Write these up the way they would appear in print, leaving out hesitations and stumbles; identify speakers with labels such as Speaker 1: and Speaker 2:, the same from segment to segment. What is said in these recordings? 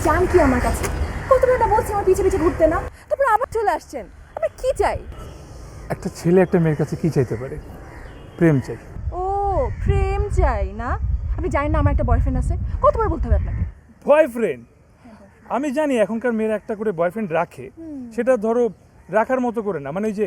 Speaker 1: চান কি আমার কাছে? কতবার না বলছি আমার পিছে পিছে ঘুরতে না, তারপর আবার চলে আসছেন। আমরা কি চাই?
Speaker 2: একটা ছেলে একটা মেয়ের কাছে কি চাইতে পারে? প্রেম চাই।
Speaker 1: ও প্রেম চাই না? আপনি জানেন না আমার একটা বয়ফ্রেন্ড আছে? কতবার বলতে হবে আপনাকে?
Speaker 2: বয়ফ্রেন্ড? আমি জানি এখনকার মেয়েরা একটা করে বয়ফ্রেন্ড রাখে, সেটা ধরো রাখার মতো করে না, মানে ওই যে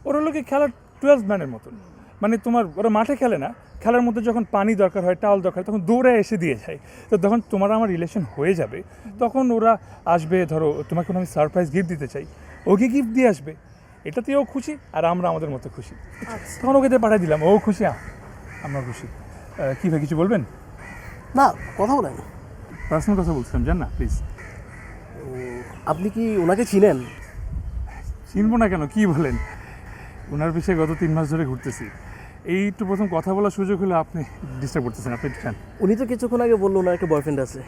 Speaker 2: ওরা লোকে খেলার 12 ম্যানের মতন, মানে তোমার ওরা মাঠে খেলে না, খেলার মধ্যে যখন পানি দরকার হয়, টাওয়াল দরকার, তখন দৌড়ে এসে দিয়ে যায়। তো তখন তোমার আমার রিলেশন হয়ে যাবে, তখন ওরা আসবে, ধরো তোমাকে কোনো আমি সারপ্রাইজ গিফট দিতে চাই, ওকে গিফট দিয়ে আসবে, এটাতেও খুশি আর আমরা আমাদের মতো খুশি। তখন ওকে পাঠিয়ে দিলাম, ও খুশি, আমরা খুশি। কী ভাই কিছু বলবেন?
Speaker 3: না, কথা বলেন।
Speaker 2: পার্সোনাল কথা বলছিলাম, জান না প্লিজ।
Speaker 3: আপনি কি ওনাকে চিনেন?
Speaker 2: চিনবো না কেন, কি বলেন? ওনার বিষয়ে গত 3 মাস ধরে ঘুরতেছি, এই একটু প্রথম কথা বলার সুযোগ হলো আপনি ডিস্টার্ব করতেছেন। আপনি খান।
Speaker 3: উনি তো কিছুক্ষণ আগে বললো ওনার একটা বয়ফ্রেন্ড আছে।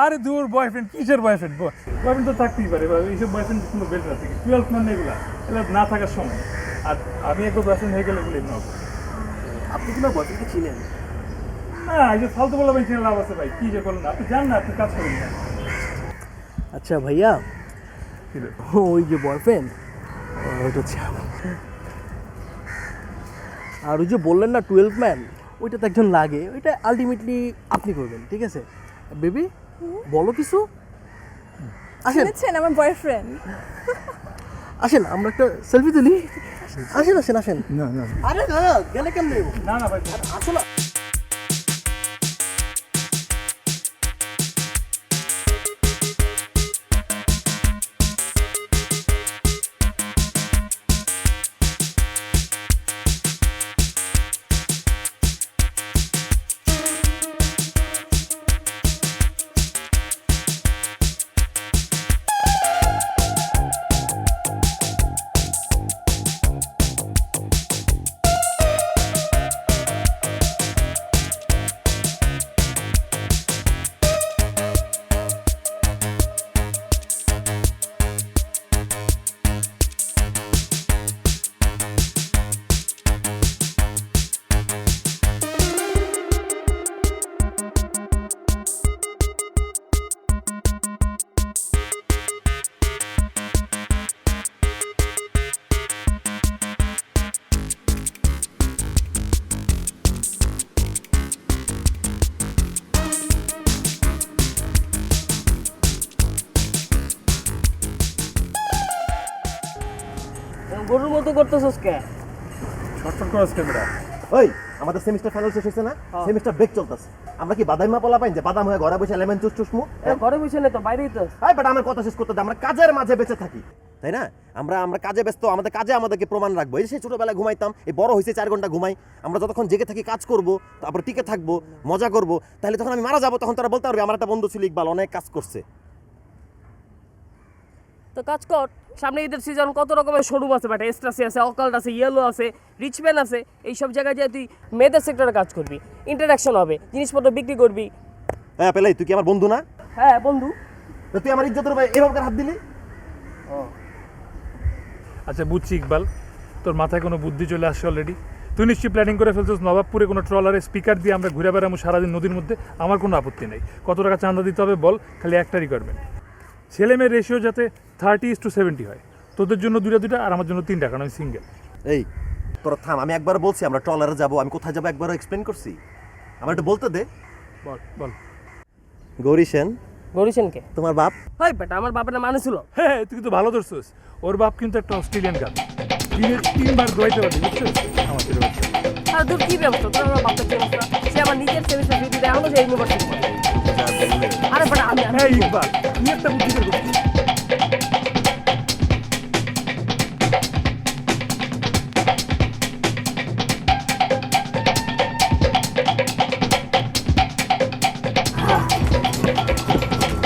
Speaker 2: আরে দূর, বয়ফ্রেন্ড কিসের বয়ফ্রেন্ড? বয়ফ্রেন্ড তো থাকতেই পারে, এইসব বয়ফ্রেন্ড কোনো বেটার আছে 12 মান এগুলা, এগুলো না থাকার সময়। আর আমি একবার বয়ফ্রেন্ড হয়ে গেলে এগুলো নব।
Speaker 3: আপনি কি ওনার বয়ফ্রেন্ডকে চিনেন?
Speaker 2: না, এই যে ফালতু বলা ভাই চিনে লাভ আছে ভাই, কি যে বলেন আপনি জান না, আপনি কাজ করেন না।
Speaker 3: আচ্ছা ভাইয়া,
Speaker 2: কি রে?
Speaker 3: ওই যে বয়ফ্রেন্ড ওইটা হচ্ছে আমার। আর ওই যে বললেন না 12 ম্যান, ওইটা তো একজন লাগে, ওইটা আলটিমেটলি আপনি করবেন, ঠিক আছে? বেবি বলো কিছু। আসেন
Speaker 1: শুনেছেন আমার বয়ফ্রেন্ড?
Speaker 3: আসেন, আমরা একটা সেলফি তুলি। আসেন আসেন আসেন।
Speaker 2: না না
Speaker 3: আরে না, গেলে কেমনে?
Speaker 2: না না ভাই,
Speaker 3: আসো না।
Speaker 4: গরুর মতো করতেছস কে?
Speaker 2: Shortcut করাস camera.
Speaker 5: ওই আমাদের সেমিস্টার ফাইনাল শেষ হয়েছে না? সেমিস্টার ব্রেক চলতেছে। আমরা কি বাদাম মা পোলা পাইন যে বাদাম হয়ে ঘরে বসে লেমন জুস চুসমু?
Speaker 4: ঘরে বসে নেই তো, বাইরেই তো।
Speaker 5: এই বাট আমার কথা শেষ করতে দে, আমরা কাজের মাঝে বেঁচে থাকি, তাই না? আমরা কাজে ব্যস্ত, আমাদের কাজে আমাদেরকে প্রমাণ রাখবো। এই সেই ছোটবেলায় ঘুমাইতাম, এই বড় হয়েছে 4 ঘন্টা ঘুমাই। আমরা যতক্ষণ জেগে থাকি কাজ করব, তারপর টিকে থাকবো, মজা করব, তাহলে তখন আমি মারা যাবো, তখন তারা বলতে পারবে আমার একটা বন্ধু ছিল ইকবাল, অনেক কাজ করছে।
Speaker 4: তো কাজ কর, সামনে ঈদের সিজন, কত রকমের শোরুম আছে, বাট এস্ট্রাসি আছে, অকাল্ট আছে, ইয়েলো আছে, রিচম্যান আছে। এইসব জায়গায় যে তুই মেয়েদের সেক্টরে কাজ করবি, ইন্টারাকশন হবে, জিনিসপত্র বিক্রি করবি।
Speaker 5: হ্যাঁ পেলাই, তুই কি আমার বন্ধু না?
Speaker 4: হ্যাঁ বন্ধু।
Speaker 5: তো তুই আমার ইজ্জতের উপর এভাবে হাত দিলি?
Speaker 2: আচ্ছা বুঝছি ইকবাল, তোর মাথায় কোনো বুদ্ধি চলে আসছে অলরেডি। তুই নিশ্চয়ই প্ল্যানিং করে ফেলছিস নবাবপুরে কোনো ট্রলারে স্পিকার দিয়ে আমরা ঘুরে বেড়াবো সারাদিন নদীর মধ্যে। আমার কোনো আপত্তি নেই, কত টাকা চাঁদা দিতে হবে বল, খালি একটা রিকোয়ারমেন্ট, ছেলে মেয়ের রেশিও যাতে 30:70 হয়। তোদের জন্য 2টা আর আমার জন্য 3টা, কারণ আমি সিঙ্গেল।
Speaker 5: এই তোরা থাম, আমি একবার বলছি আমরা ট্রলারে যাবো, আমি কোথায় যাবো একবারও এক্সপ্লেন করছি? আমার একটু বলতে দে।
Speaker 2: বল বল।
Speaker 5: গৌরী সেন
Speaker 4: গরিসেনকে?
Speaker 5: তোমার বাপ?
Speaker 4: হয় বেটা, আমার বাপের নাম মানুষ ছিল।
Speaker 2: হ্যাঁ তুই কিন্তু ভালো ধরছিস, ওর বাপ কিন্তু একটা অস্ট্রেলিয়ান গান, 3বার দোয়াইতে পারবি, বুঝছিস? আমার ছেলে বাচ্চা।
Speaker 4: আর তোর কি ব্যবস্থা, তোর আমার বাপের কি অবস্থা? সে আমার নিজের সেমিস্টার ফি দিতে এখনো যে ইউনিভার্সিটি পড়ে। আরে বেটা আমি
Speaker 2: হ্যাঁ ইকবাল, তুই একটা বুদ্ধি বের করছিস।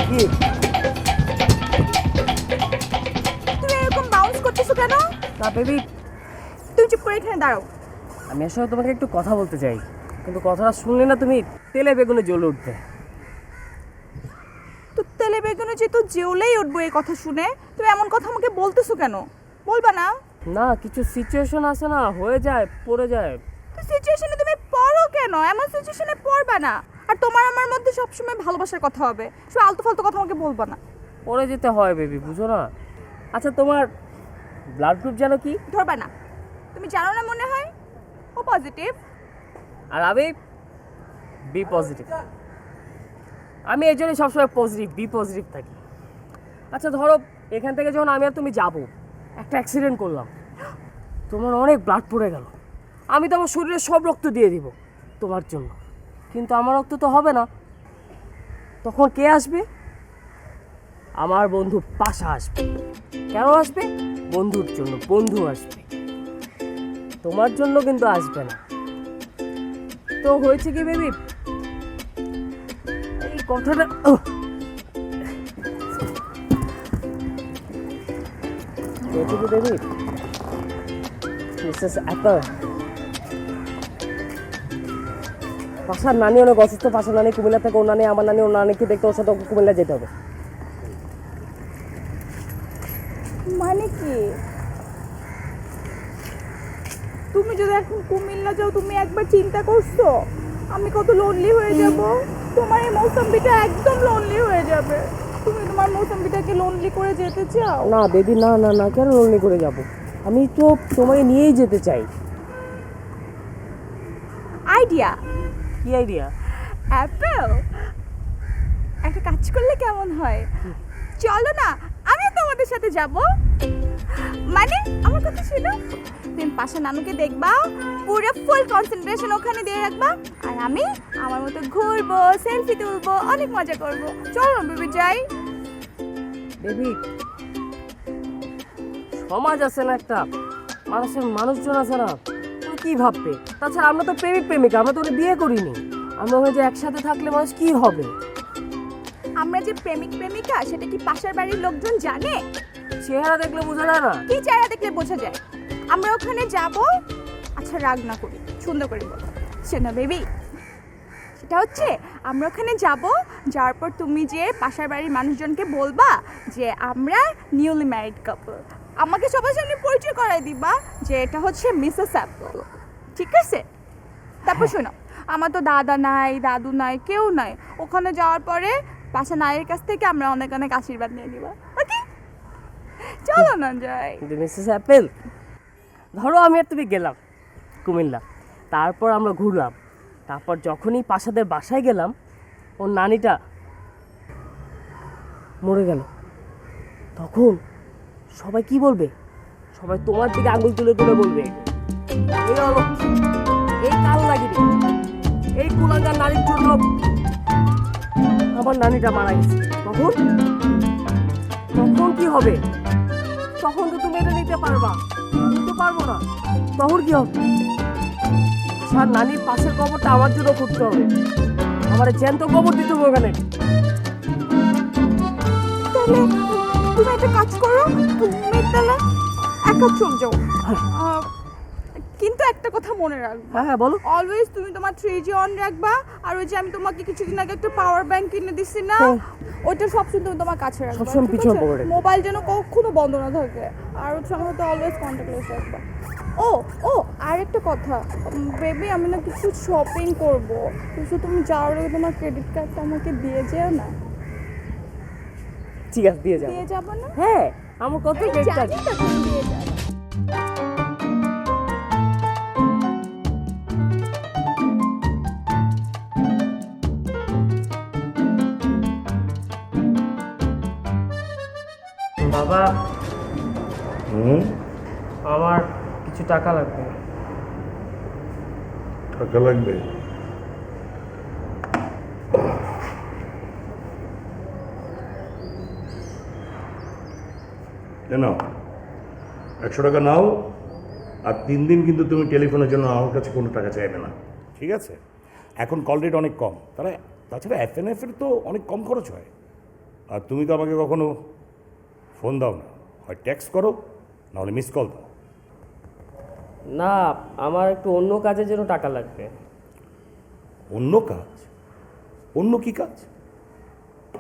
Speaker 3: কি
Speaker 1: তুমি এরকম বাউন্স করতেছো কেন?
Speaker 4: না বেবি,
Speaker 1: তুমি চুপ করে এখানে দাঁড়াও।
Speaker 4: আমি আসলে তোমাকে একটু কথা বলতে চাই, কিন্তু কথাটা শুনলে না তুমি তেলে বেগুনে জ্বলে উঠবে।
Speaker 1: তো তেলে বেগুনে যেহেতু জ্বলেই উঠবো এই কথা শুনে, তুমি এমন কথা আমাকে বলতেছো কেন? বলবা না?
Speaker 4: না, কিছু সিচুয়েশন আছে না, হয়ে যায়, পড়ে যায়।
Speaker 1: তো সিচুয়েশনে তুমি পড়ো কেন? এমন সিচুয়েশনে পড়বা না। আর তোমার আমার মধ্যে সবসময় ভালোবাসার কথা হবে, শুধু আলতু ফালতু কথা আমাকে বলবা না।
Speaker 4: পরে যেতে হয় বেবি, বুঝো না? আচ্ছা তোমার ব্লাড গ্রুপ জানো কি?
Speaker 1: ধরবা না, তুমি জানো না মনে হয়। ও পজিটিভ।
Speaker 4: আর আমি বি পজিটিভ। আমি এই জন্যই সবসময় পজিটিভ, বি পজিটিভ থাকি। আচ্ছা ধরো এখান থেকে যখন আমি আর তুমি যাবো, একটা অ্যাক্সিডেন্ট করলাম, তোমার অনেক ব্লাড পড়ে গেল, আমি তো আমার শরীরে সব রক্ত দিয়ে দিব তোমার জন্য, কিন্তু আমার রক্ত তো হবে না। তখন কে আসবে? আমার বন্ধু পাশা আসবে। কেন আসবে? বন্ধুর জন্য। বন্ধু আসবে, তোমার জন্য কিন্তু আসবে না। তো হয়েছে কি বেবি, এই কথাটা হয়েছে কি বেবি, মিসেস অ্যাপল, পাশার নানি অনেক অসুস্থ। পাশার নানি কুমিল্লা থেকে, ওর নানি, আমার নানি, ওর নানিকে দেখতে ওর সাথে কুমিল্লা যেতে হবে।
Speaker 1: মানে কি? তুমি যদি এখন কুমিল্লা যাও, তুমি একবার চিন্তা করছো আমি কত লোনলি হয়ে যাব? তোমার এই মৌসুমবিটা একদম লোনলি হয়ে যাবে। তুমি তোমার মৌসুমবিটাকে লোনলি করে যেতে চাও?
Speaker 4: না বেবি, না না না, কেন লোনলি করে যাব? আমি তো তোমাকে নিয়েই যেতে চাই।
Speaker 1: আইডিয়া।
Speaker 4: কি আইডিয়া?
Speaker 1: অ্যাপেল, একটা কাজ করলে কেমন হয়? চলো না, আমিও তোমাদের সাথে যাব। মানে আমার কথা ছিল, তুমি পাশা নানুকে দেখবা, পুরো ফুল কনসেন্ট্রেশন ওখানে দিয়ে রাখবা, আর আমি আমার মতো ঘুরবো, সেলফি তুলবো, অনেক মজা করবো। চলো না বেবি, যাই।
Speaker 4: বেবি, সমাজ আছে না একটা, মানুষের মানুষজন আছে না, তুমি কি ভাববে? তাছাড়া আমরা তো প্রেমিক প্রেমিকা, আমরা তো ওটা বিয়ে করিনি। আমরা ওই যে একসাথে থাকলে মানুষ কি হবে?
Speaker 1: আমরা যে প্রেমিক প্রেমিকা সেটা কি পাশের বাড়ির লোকজন জানে?
Speaker 4: চেহারা দেখলে বোঝা যায় না?
Speaker 1: কি চেহারা দেখলে বোঝা যায়? আমরা ওখানে যাব। আচ্ছা রাগ না করি, সুন্দর করে বলো। শোনো বেবি, সেটা হচ্ছে আমরা ওখানে যাব, যাওয়ার পর তুমি যে পাশের বাড়ির মানুষজনকে বলবা যে আমরা নিউলি ম্যারিড কাপল। আমাকে সবার সামনে পরিচয় করাই দিবা যে এটা হচ্ছে মিসেস অ্যাপল, ঠিক আছে? তারপর শোনো, আমার তো দাদা নাই, দাদু নাই, কেউ নাই। ওখানে যাওয়ার পরে পাশা নারীর কাছ থেকে আমরা অনেক অনেক আশীর্বাদ নিয়ে নিবা। ওকে, চলো না যাই।
Speaker 4: কিন্তু মিসেস অ্যাপেল, ধরো আমি আর তুমি গেলাম কুমিল্লা, তারপর আমরা ঘুরলাম, তারপর যখনই পাশাদের বাসায় গেলাম, ওর নানিটা মরে গেল, তখন সবাই কি বলবে? সবাই তোমার দিকে আঙুল তুলে তুলে বলবে, এই অলক্ষী, এই কাল লাগিনি, এই কুলাঙ্গার নারীর জন্য আমার নানিটা মারা গেছে। তখন তখন কি হবে? তখন তো তুমি এটা নিতে পারবা, আমি তো পারবো না। তখন কি হবে? স্যার, নানির পাশের কবরটা আমার জন্য করতে হবে, আমার জ্যান্ত কবর দিতে হবে ওখানে।
Speaker 1: তাহলে তুমি একটা কাজ করো, তুমি তাহলে একা চলে যাও। কিন্তু একটা কথা মনে রাখবে,
Speaker 4: হ্যাঁ হ্যাঁ বলো।
Speaker 1: অলওয়েজ তুমি তোমার 3G অন রাখবা। আর ওই যে আমি তোমাকে কিছুদিন আগে একটা পাওয়ার ব্যাংক কিনে দিছি না, ওইটা সবসময় তুমি তোমার কাছে রাখবা।
Speaker 4: সবসময়
Speaker 1: ঠিক
Speaker 4: পিছনে
Speaker 1: আছে?
Speaker 4: পকেটে।
Speaker 1: মোবাইল যেন কখনো বন্ধ না থাকে, আর ওর সঙ্গে তো অলওয়েজ কন্ট্যাক্টলেস রাখবা। ও ও আর একটা কথা বেবি, আমি না কিছু শপিং করবো, কিছু তুমি যাওয়ার আগে তোমার ক্রেডিট কার্ডটা আমাকে দিয়ে যেও না।
Speaker 4: ঠিক আছে, দিয়ে যাবো।
Speaker 1: দিয়ে যাবো না?
Speaker 4: হ্যাঁ, আমার কত ক্রেডিট কার্ড।
Speaker 1: জানি তো তুমি দিয়ে যাবে।
Speaker 4: বাবা, আমার কিছু টাকা লাগবে।
Speaker 6: টাকা লাগবে? কেন 100 টাকা নাও, আর 3 দিন কিন্তু তুমি টেলিফোনের জন্য আমার কাছে কোনো টাকা চাইবে না, ঠিক আছে? এখন কল রেট অনেক কম, তাছাড়া এফএনএফের তো অনেক কম খরচ হয়। আর তুমি তো আমাকে কখনো ফোন দাও না, হয় টেক্সট করো, নাহলে মিস কল দাও।
Speaker 4: না, আমার একটু অন্য কাজের জন্য টাকা লাগবে।
Speaker 6: অন্য কাজ? অন্য কি কাজ?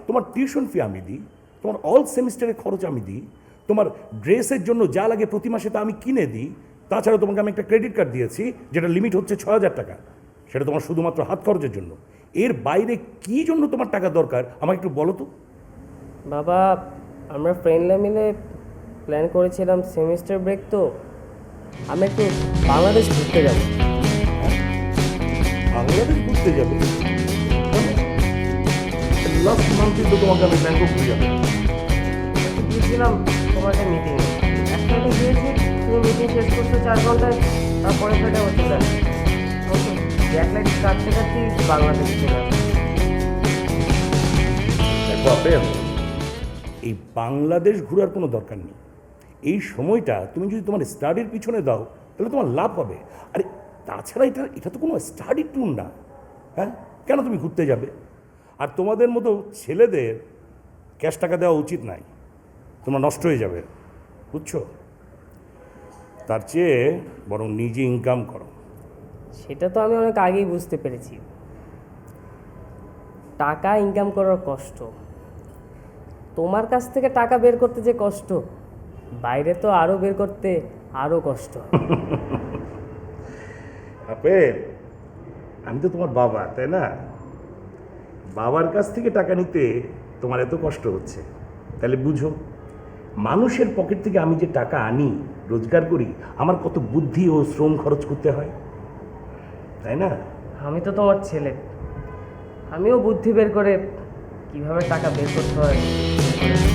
Speaker 6: তোমার টিউশন ফি আমি দিই, তোমার অল সেমিস্টারের খরচ আমি দিই, তোমার ড্রেসের জন্য যা লাগে প্রতি মাসে তা আমি কিনে দিই। তাছাড়া তোমাকে আমি একটা ক্রেডিট কার্ড দিয়েছি যেটা লিমিট হচ্ছে 6,000 টাকা, সেটা তোমার শুধুমাত্র হাত খরচের জন্য। এর বাইরে কি জন্য তোমার টাকা দরকার আমাকে একটু বলো তো।
Speaker 4: বাবা, আমরা ফ্রেন্ডরা মিলে প্ল্যান করেছিলাম সেমিস্টার ব্রেক তো আমি একটু বাংলাদেশ ঘুরতে যাব।
Speaker 6: বাংলাদেশ ঘুরতে যাবে? লাস্ট মান্থে তো তোমাকে আমি ব্যাংকক ঘুরে যাবো।
Speaker 4: গিয়েছিলাম তোমার একটা মিটিংয়ে, একটা গিয়েছি, তুমি মিটিং শেষ করছো 4 ঘন্টায়, তারপরে সেটা হচ্ছে না ব্যাকলাইট কাটতে কাটতেই বাংলাদেশে চলে আসে।
Speaker 6: দেখো আপেল, এই বাংলাদেশ ঘোরার কোনো দরকার নেই। এই সময়টা তুমি যদি তোমার স্টাডির পিছনে দাও তাহলে তোমার লাভ হবে। আরে তাছাড়া এটা এটা তো কোনো স্টাডি ট্যুর না। হ্যাঁ, কেন তুমি ঘুরতে যাবে? আর তোমাদের মতো ছেলেদের ক্যাশ টাকা দেওয়া উচিত নাই, তোমরা নষ্ট হয়ে যাবে, বুঝছো? তার চেয়ে বরং নিজে ইনকাম করো।
Speaker 4: সেটা তো আমি অনেক আগেই বুঝতে পেরেছি, টাকা ইনকাম করার কষ্ট। তোমার কাছ থেকে টাকা বের করতে যে কষ্ট, বাইরে তো আরও বের করতে আরও কষ্ট।
Speaker 6: আপেল, আমি তো তোমার বাবা, তাই না? বাবার কাছ থেকে টাকা নিতে তোমার এত কষ্ট হচ্ছে, তাহলে বুঝো মানুষের পকেট থেকে আমি যে টাকা আনি, রোজগার করি, আমার কত বুদ্ধি ও শ্রম খরচ করতে হয়, তাই না?
Speaker 4: আমি তো তোমার ছেলে, আমিও বুদ্ধি বের করে কিভাবে টাকা বের করতে হয় বের করেছি।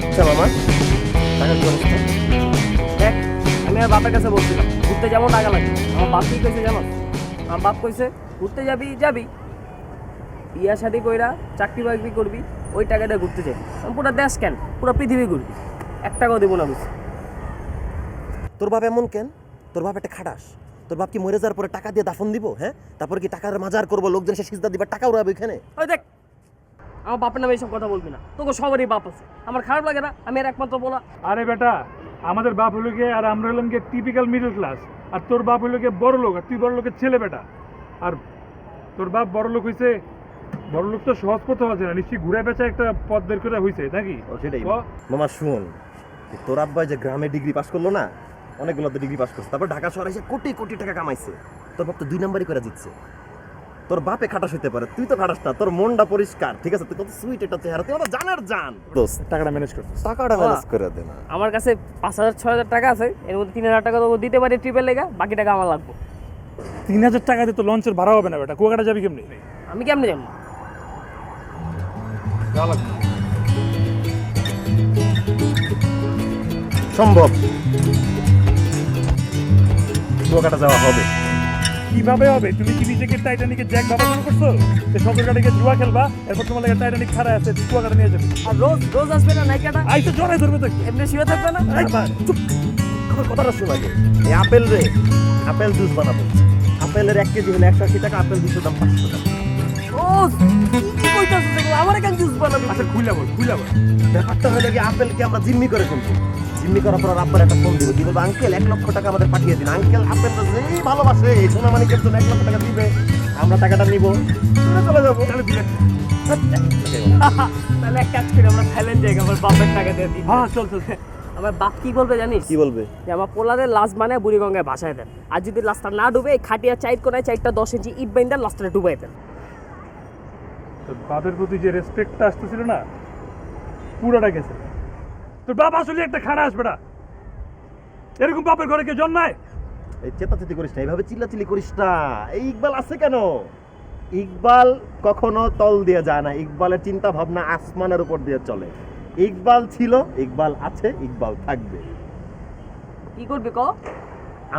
Speaker 4: আচ্ছা মামা, টাকা কি অবস্থা? দেখ, আমি আর বাপের কাছে বলছিলাম ঘুরতে যাবো, টাকা লাগে। আমার বাপ কি কইছে জানো? আমার বাপ কইছে ঘুরতে যাবি যাবি, বিয়া শাদি কইরা চাকরি বাকরি করবি, ওই টাকাটা ঘুরতে যাবি। আমি পুরো দেশ কেন, পুরো পৃথিবী ঘুরবি, 1 টাকাও দেবো না বুঝছি।
Speaker 5: তোর বাপ এমন কেন? তোর বাপ একটা খাটাস। তোর বাপ কি মরে যাওয়ার পরে টাকা দিয়ে দাফন দিব? হ্যাঁ, তারপর কি টাকার মাজার করবো, লোকজন সে সিজদা দিবার টাকা উড়াবে এখানে?
Speaker 4: ওই দেখ, আমার বাপের নামে এইসব কথা বলবি না, তোকে সবারই বাপ আছে, আমার খারাপ লাগে না? আমি আর একমাত্র বলা।
Speaker 2: আরে বেটা, আমাদের বাপ হলো গিয়ে, আর আমরা হলাম গিয়ে টিপিক্যাল মিডল ক্লাস, আর তোর বাপ হলো গিয়ে বড় লোক, আর তুই বড় লোকের ছেলে বেটা। আর তোর বাপ বড় লোক হয়েছে, বড় লোক তো সহজ পথ হচ্ছে না, নিশ্চয়ই ঘুরে বেচা একটা পথ বের করে হয়েছে নাকি?
Speaker 5: সেটাই
Speaker 2: ও,
Speaker 5: মামা শুন, তোর আব্বা যে গ্রামে ডিগ্রি পাস করলো না, অনেকগুলো তো ডিগ্রি পাস করছে, তারপর ঢাকা শহরে এসে কোটি কোটি টাকা কামাইছে। তোর বাপ তো 2 নাম্বারই করে দিচ্ছে। তোর বাপে খাটাস হইতে পারে, তুই তো খাটাস না, তোর মনটা পরিষ্কার, ঠিক আছে? তুই কত সুইট একটা চেহারা, তুই আমার জানার জান দোস্ত।
Speaker 2: টাকাটা ম্যানেজ করছিস?
Speaker 5: টাকাটা ম্যানেজ করে দে না।
Speaker 4: আমার কাছে 5,000-6,000 টাকা আছে, এর মধ্যে 3,000 টাকা তোকে দিতে পারি ট্রিপের লেগা, বাকি টাকা আমার লাগবে।
Speaker 2: 3,000 টাকা দিয়ে তো লঞ্চের ভাড়া হবে না বেটা, কুয়াকাটা যাবি কেমনি?
Speaker 4: আমি কেমনে যাবো?
Speaker 2: যাওয়া লাগবে।
Speaker 5: সম্ভব, কুয়াকাটা যাওয়া হবে।
Speaker 2: কিভাবে হবে? তুমি কি নিজেকে টাইটানিকের জ্যাক ভাবা শুরু করছো? যে সদরঘাটে গিয়ে জুয়া খেলবা, এরপর তোমার লাগে টাইটানিক খাড়া আছে, তুই কুয়াকাটা নিয়ে যাবি।
Speaker 4: আর রোজ রোজ আসবে না নাইকাটা?
Speaker 2: আইসে জড়াই ধরবে তো।
Speaker 4: এমনি শুয়ে থাকবে না?
Speaker 5: চুপ, আমার কথাটা শোন আগে। এই আপেল রে, আপেল জুস বানাবো। আপেলের 1 কেজি হলে 180 টাকা, আপেল জুসের দাম 500 টাকা।
Speaker 4: রোজ কি কইতাছিস এগুলো? আমার কেন জুস বানাবি?
Speaker 2: আচ্ছা খুইলা বল, খুইলা বল।
Speaker 5: ব্যাপারটা হলো কি, আপেলকে আমরা জিম্মি করে ফেলবো। জিম্মি করার পর আব্বার একটা ফোন দিব, কি বলবো, আঙ্কেল 1 লক্ষ টাকা আমাদের পাঠিয়ে দিন। আঙ্কেল আপেলটা যেই ভালোবাসে, এই সোনামানিকের জন্য 1 লক্ষ টাকা দিবে, আমরা টাকাটা নিব, চলে যাবো।
Speaker 2: তাহলে দিলে
Speaker 4: তাহলে এক কাজ করি, আমরা থাইল্যান্ড যাই, আমার বাপের টাকা দিয়ে দিই।
Speaker 2: হ্যাঁ চল চল।
Speaker 4: আমার বাপ কি বলবে জানিস?
Speaker 5: কি বলবে?
Speaker 4: যে আমার পোলাদের লাশ বানায় বুড়িগঙ্গায় ভাসায় দেন, আর যদি লাশটা না ডুবে এই খাটিয়া চাইট কোনায় 4টা 10 ইঞ্চি ইট বাইন্ডার লাশটা ডুবাই দেন।
Speaker 2: তোর বাপের প্রতি যে রেসপেক্টটা আসতেছিল না, পুরোটা গেছে। তোর বাপ আসলে একটা খাড়া আসবে না, এরকম বাপের ঘরে কেউ জন্মায়?
Speaker 5: এই চেতাচেতি করিস না, এইভাবে চিল্লাচিল্লি করিস না। এই ইকবাল আছে কেন? ইকবাল কখনো তল দিয়ে যায় না, ইকবালের চিন্তা ভাবনা আসমানের উপর দিয়ে চলে। ইকবাল ছিল, ইকবাল আছে, ইকবাল থাকবে।
Speaker 4: কি করবি ক?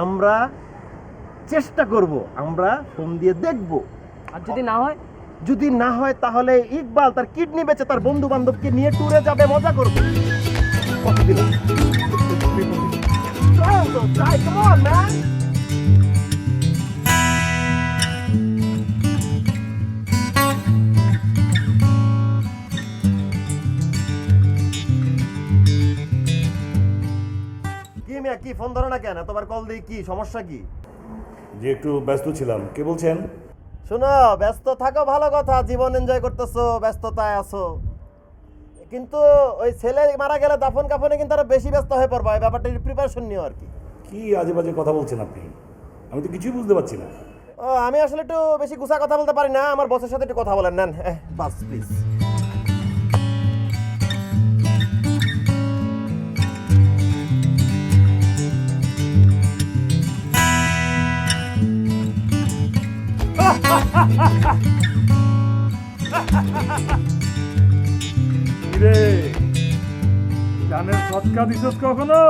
Speaker 5: আমরা চেষ্টা করব, আমরা ফোন দিয়ে দেখব।
Speaker 4: আর যদি না হয়?
Speaker 5: যদি না হয় তাহলে ইকবাল তার কিডনি বেচে তার বন্ধু বান্ধবকে নিয়ে ট্যুরে যাবে, মজা করবে। কত দিল? Try, bro, try, come on, man. কি মিয়া, কি ফোন ধরো না কেন? এতবার কল দিই, কি সমস্যা? কি
Speaker 6: যে একটু ব্যস্ত ছিলাম। কে বলছেন?
Speaker 5: শোনো, ব্যস্ত থাকো ভালো কথা, জীবন এনজয় করতেছো, ব্যস্ততায় আছো, কিন্তু ওই ছেলে মারা গেলে দাফন কাফনে কিন্তু আরো বেশি ব্যস্ত হয়ে পড়বা। এই ব্যাপারটা প্রিপারেশন নিও আর কি।
Speaker 6: কি আজে বাজে কথা বলছেন আপনি? আমি তো কিছুই বুঝতে পারছি না।
Speaker 5: ও আমি আসলে একটু বেশি গুছা কথা বলতে পারি না, আমার বসের সাথে একটু কথা বলেন নেন, বাস প্লিজ।
Speaker 2: কিরে জানের সৎকা দিছস কখনো?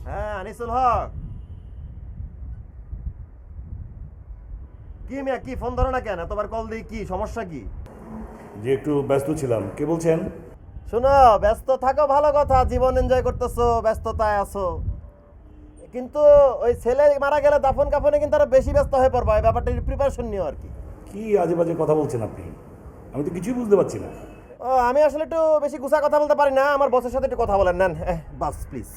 Speaker 5: হ্যাঁ আনিসুল হক, কি মিয়া কি ফোন ধরো না কেন? এতবার কল দিই, কি সমস্যা কি?
Speaker 6: যে একটু ব্যস্ত ছিলাম। কে বলছেন?
Speaker 5: শোনো, ব্যস্ত থাকো ভালো কথা, জীবন এনজয় করতেছো, ব্যস্ততায় আছো, কিন্তু ওই ছেলে মারা গেলে দাফন কাফনে কিন্তু আরো বেশি ব্যস্ত হয়ে পড়বো, এই ব্যাপারটা প্রিপারেশন নিও আর কি।
Speaker 6: কি আজে বাজে কথা বলছেন আপনি? আমি তো কিছুই বুঝতে পারছি না।
Speaker 5: ও আমি আসলে একটু বেশি গুছা কথা বলতে পারি না, আমার বসের সাথে একটু কথা বলেন নেন, বাস প্লিজ।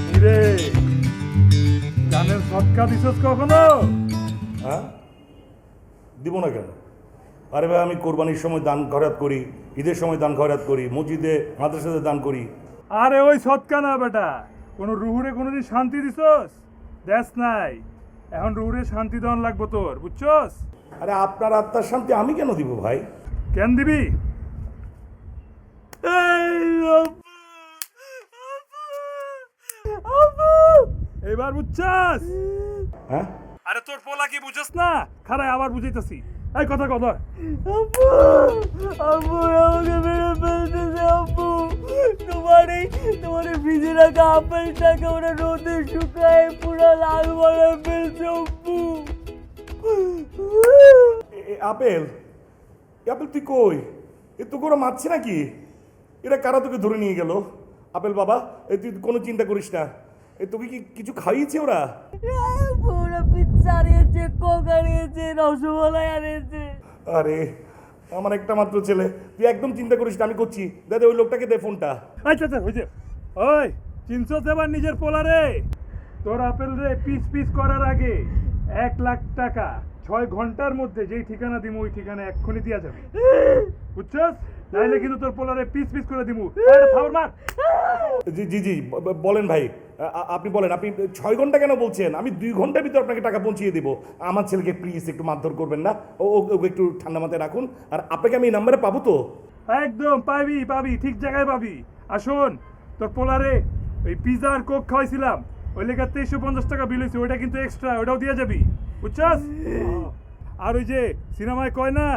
Speaker 2: কিরে জানের সৎকা দিছস কখনো?
Speaker 6: হ্যাঁ, দিব না কেন? আরে ভাই, আমি কোরবানির সময় দান খয়রাত করি, ঈদের সময় দান খয়রাত করি, মসজিদে মাদ্রাসাতে দান করি।
Speaker 2: আরে ওই সৎকা না বেটা, কোন রুহুরে কোনোদিন শান্তি দিছস? দেশ নাই, এখন রুহুরে শান্তি দেওয়ান লাগবো তোর, বুঝছস?
Speaker 6: আরে আপনার আত্মার শান্তি আমি কেন দিব ভাই?
Speaker 2: কেন দিবি? এবার বুঝছস?
Speaker 6: হ্যাঁ,
Speaker 2: আরে তোর পোলা কি বুঝছস না? খারাই আবার বুঝাইতাছি, এই কথা কথা।
Speaker 4: তোমার ভিজে রাখা আপেলটাকে ওরা রোদে শুকায় পুরো লাল বলে ফেলছে আব্বু।
Speaker 6: আপেল, আপেল তুই কই? এ তো করে মারছে নাকি? এরা কারা তোকে ধরে নিয়ে গেল? আপেল বাবা, তুই কোনো চিন্তা করিস না, তোকে কি কিছু খাইয়েছে ওরা?
Speaker 4: ওরা পিৎজা আনিয়েছে, কোক আনিয়েছে, রসগোল্লাই আনিয়েছে।
Speaker 6: আরে আমার একটা মাত্র ছেলে, তুই একদম চিন্তা করিস না, আমি করছি। দাদা ওই লোকটাকে দে ফোনটা।
Speaker 2: আচ্ছা আচ্ছা হয়েছে। ওই চিনছস এবার নিজের পোলা রে? তোর আপেল রে পিস পিস করার আগে 1,00,000 টাকা 6 ঘন্টার মধ্যে যেই ঠিকানা দিমু ওই ঠিকানা এক্ষুনি দিয়া যাবে, বুঝছস? নাইলে কিন্তু তোর পোলারে পিস পিস করে দিমু। থামর মার।
Speaker 6: জি জি জি, বলেন ভাই, আপনি বলেন, আপনি 6 ঘন্টা কেন বলছেন? আমি 2 ঘন্টার ভিতরে আপনাকে টাকা পৌঁছিয়ে দেবো। আমার ছেলেকে প্লিজ একটু মারধর করবেন না, ওকে একটু ঠান্ডা মাথায় রাখুন। আর আপনাকে আমি এই নাম্বারে পাবো তো?
Speaker 2: একদম পাবি পাবি, ঠিক জায়গায় পাবি। আর শোন, তোর পোলারে ওই পিজা আর কোক খাওয়াইছিলাম, ওই লেখা 2350 টাকা বিল হয়েছে, ওইটা কিন্তু এক্সট্রা, ওইটাও দিয়ে যাবি, বুঝছস? আর ওই যে সিনেমায় কয় না,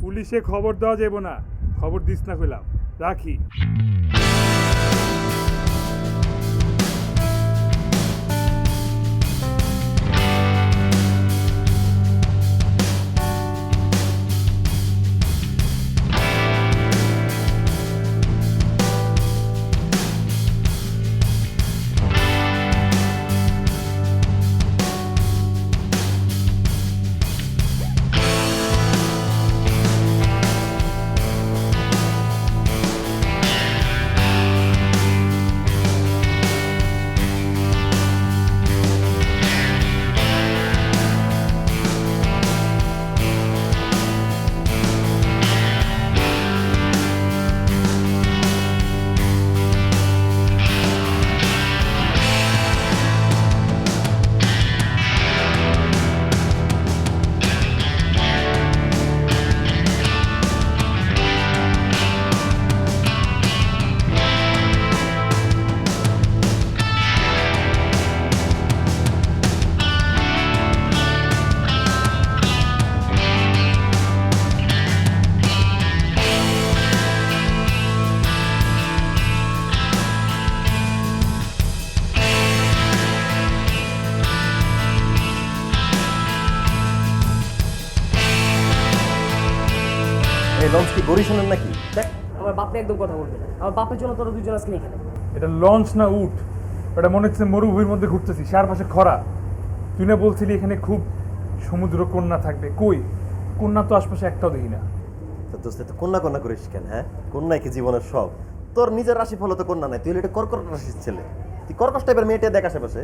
Speaker 2: পুলিশে খবর দেওয়া যাবো না, খবর দিস না কইলাম, রাখি।
Speaker 5: এই লঞ্চ কি বরিশালের নাকি?
Speaker 4: দেখ, আমার বাপে একদম কথা বলবে না, আমার বাপের জন্য তোরা দুজন আজকে এখানে।
Speaker 2: এটা লঞ্চ না উঠ, এটা মনে হচ্ছে মরুভূমির মধ্যে ঘুরতেছি, চারপাশে খরা। তুই না বলছিলি এখানে খুব সমুদ্র কন্যা থাকবে, কই কন্যা তো আশপাশে একটাও দেখি না।
Speaker 5: তো দোস্ত তো কন্যা কন্যা করিস কেন? হ্যাঁ, কন্যাই কি জীবনের সব? তোর নিজের রাশি ফলে তো কন্যা নাই, তুই হলে এটা কর্কট রাশির ছেলে। তুই কর্কট টাইপের মেয়েটা দেখ আশেপাশে।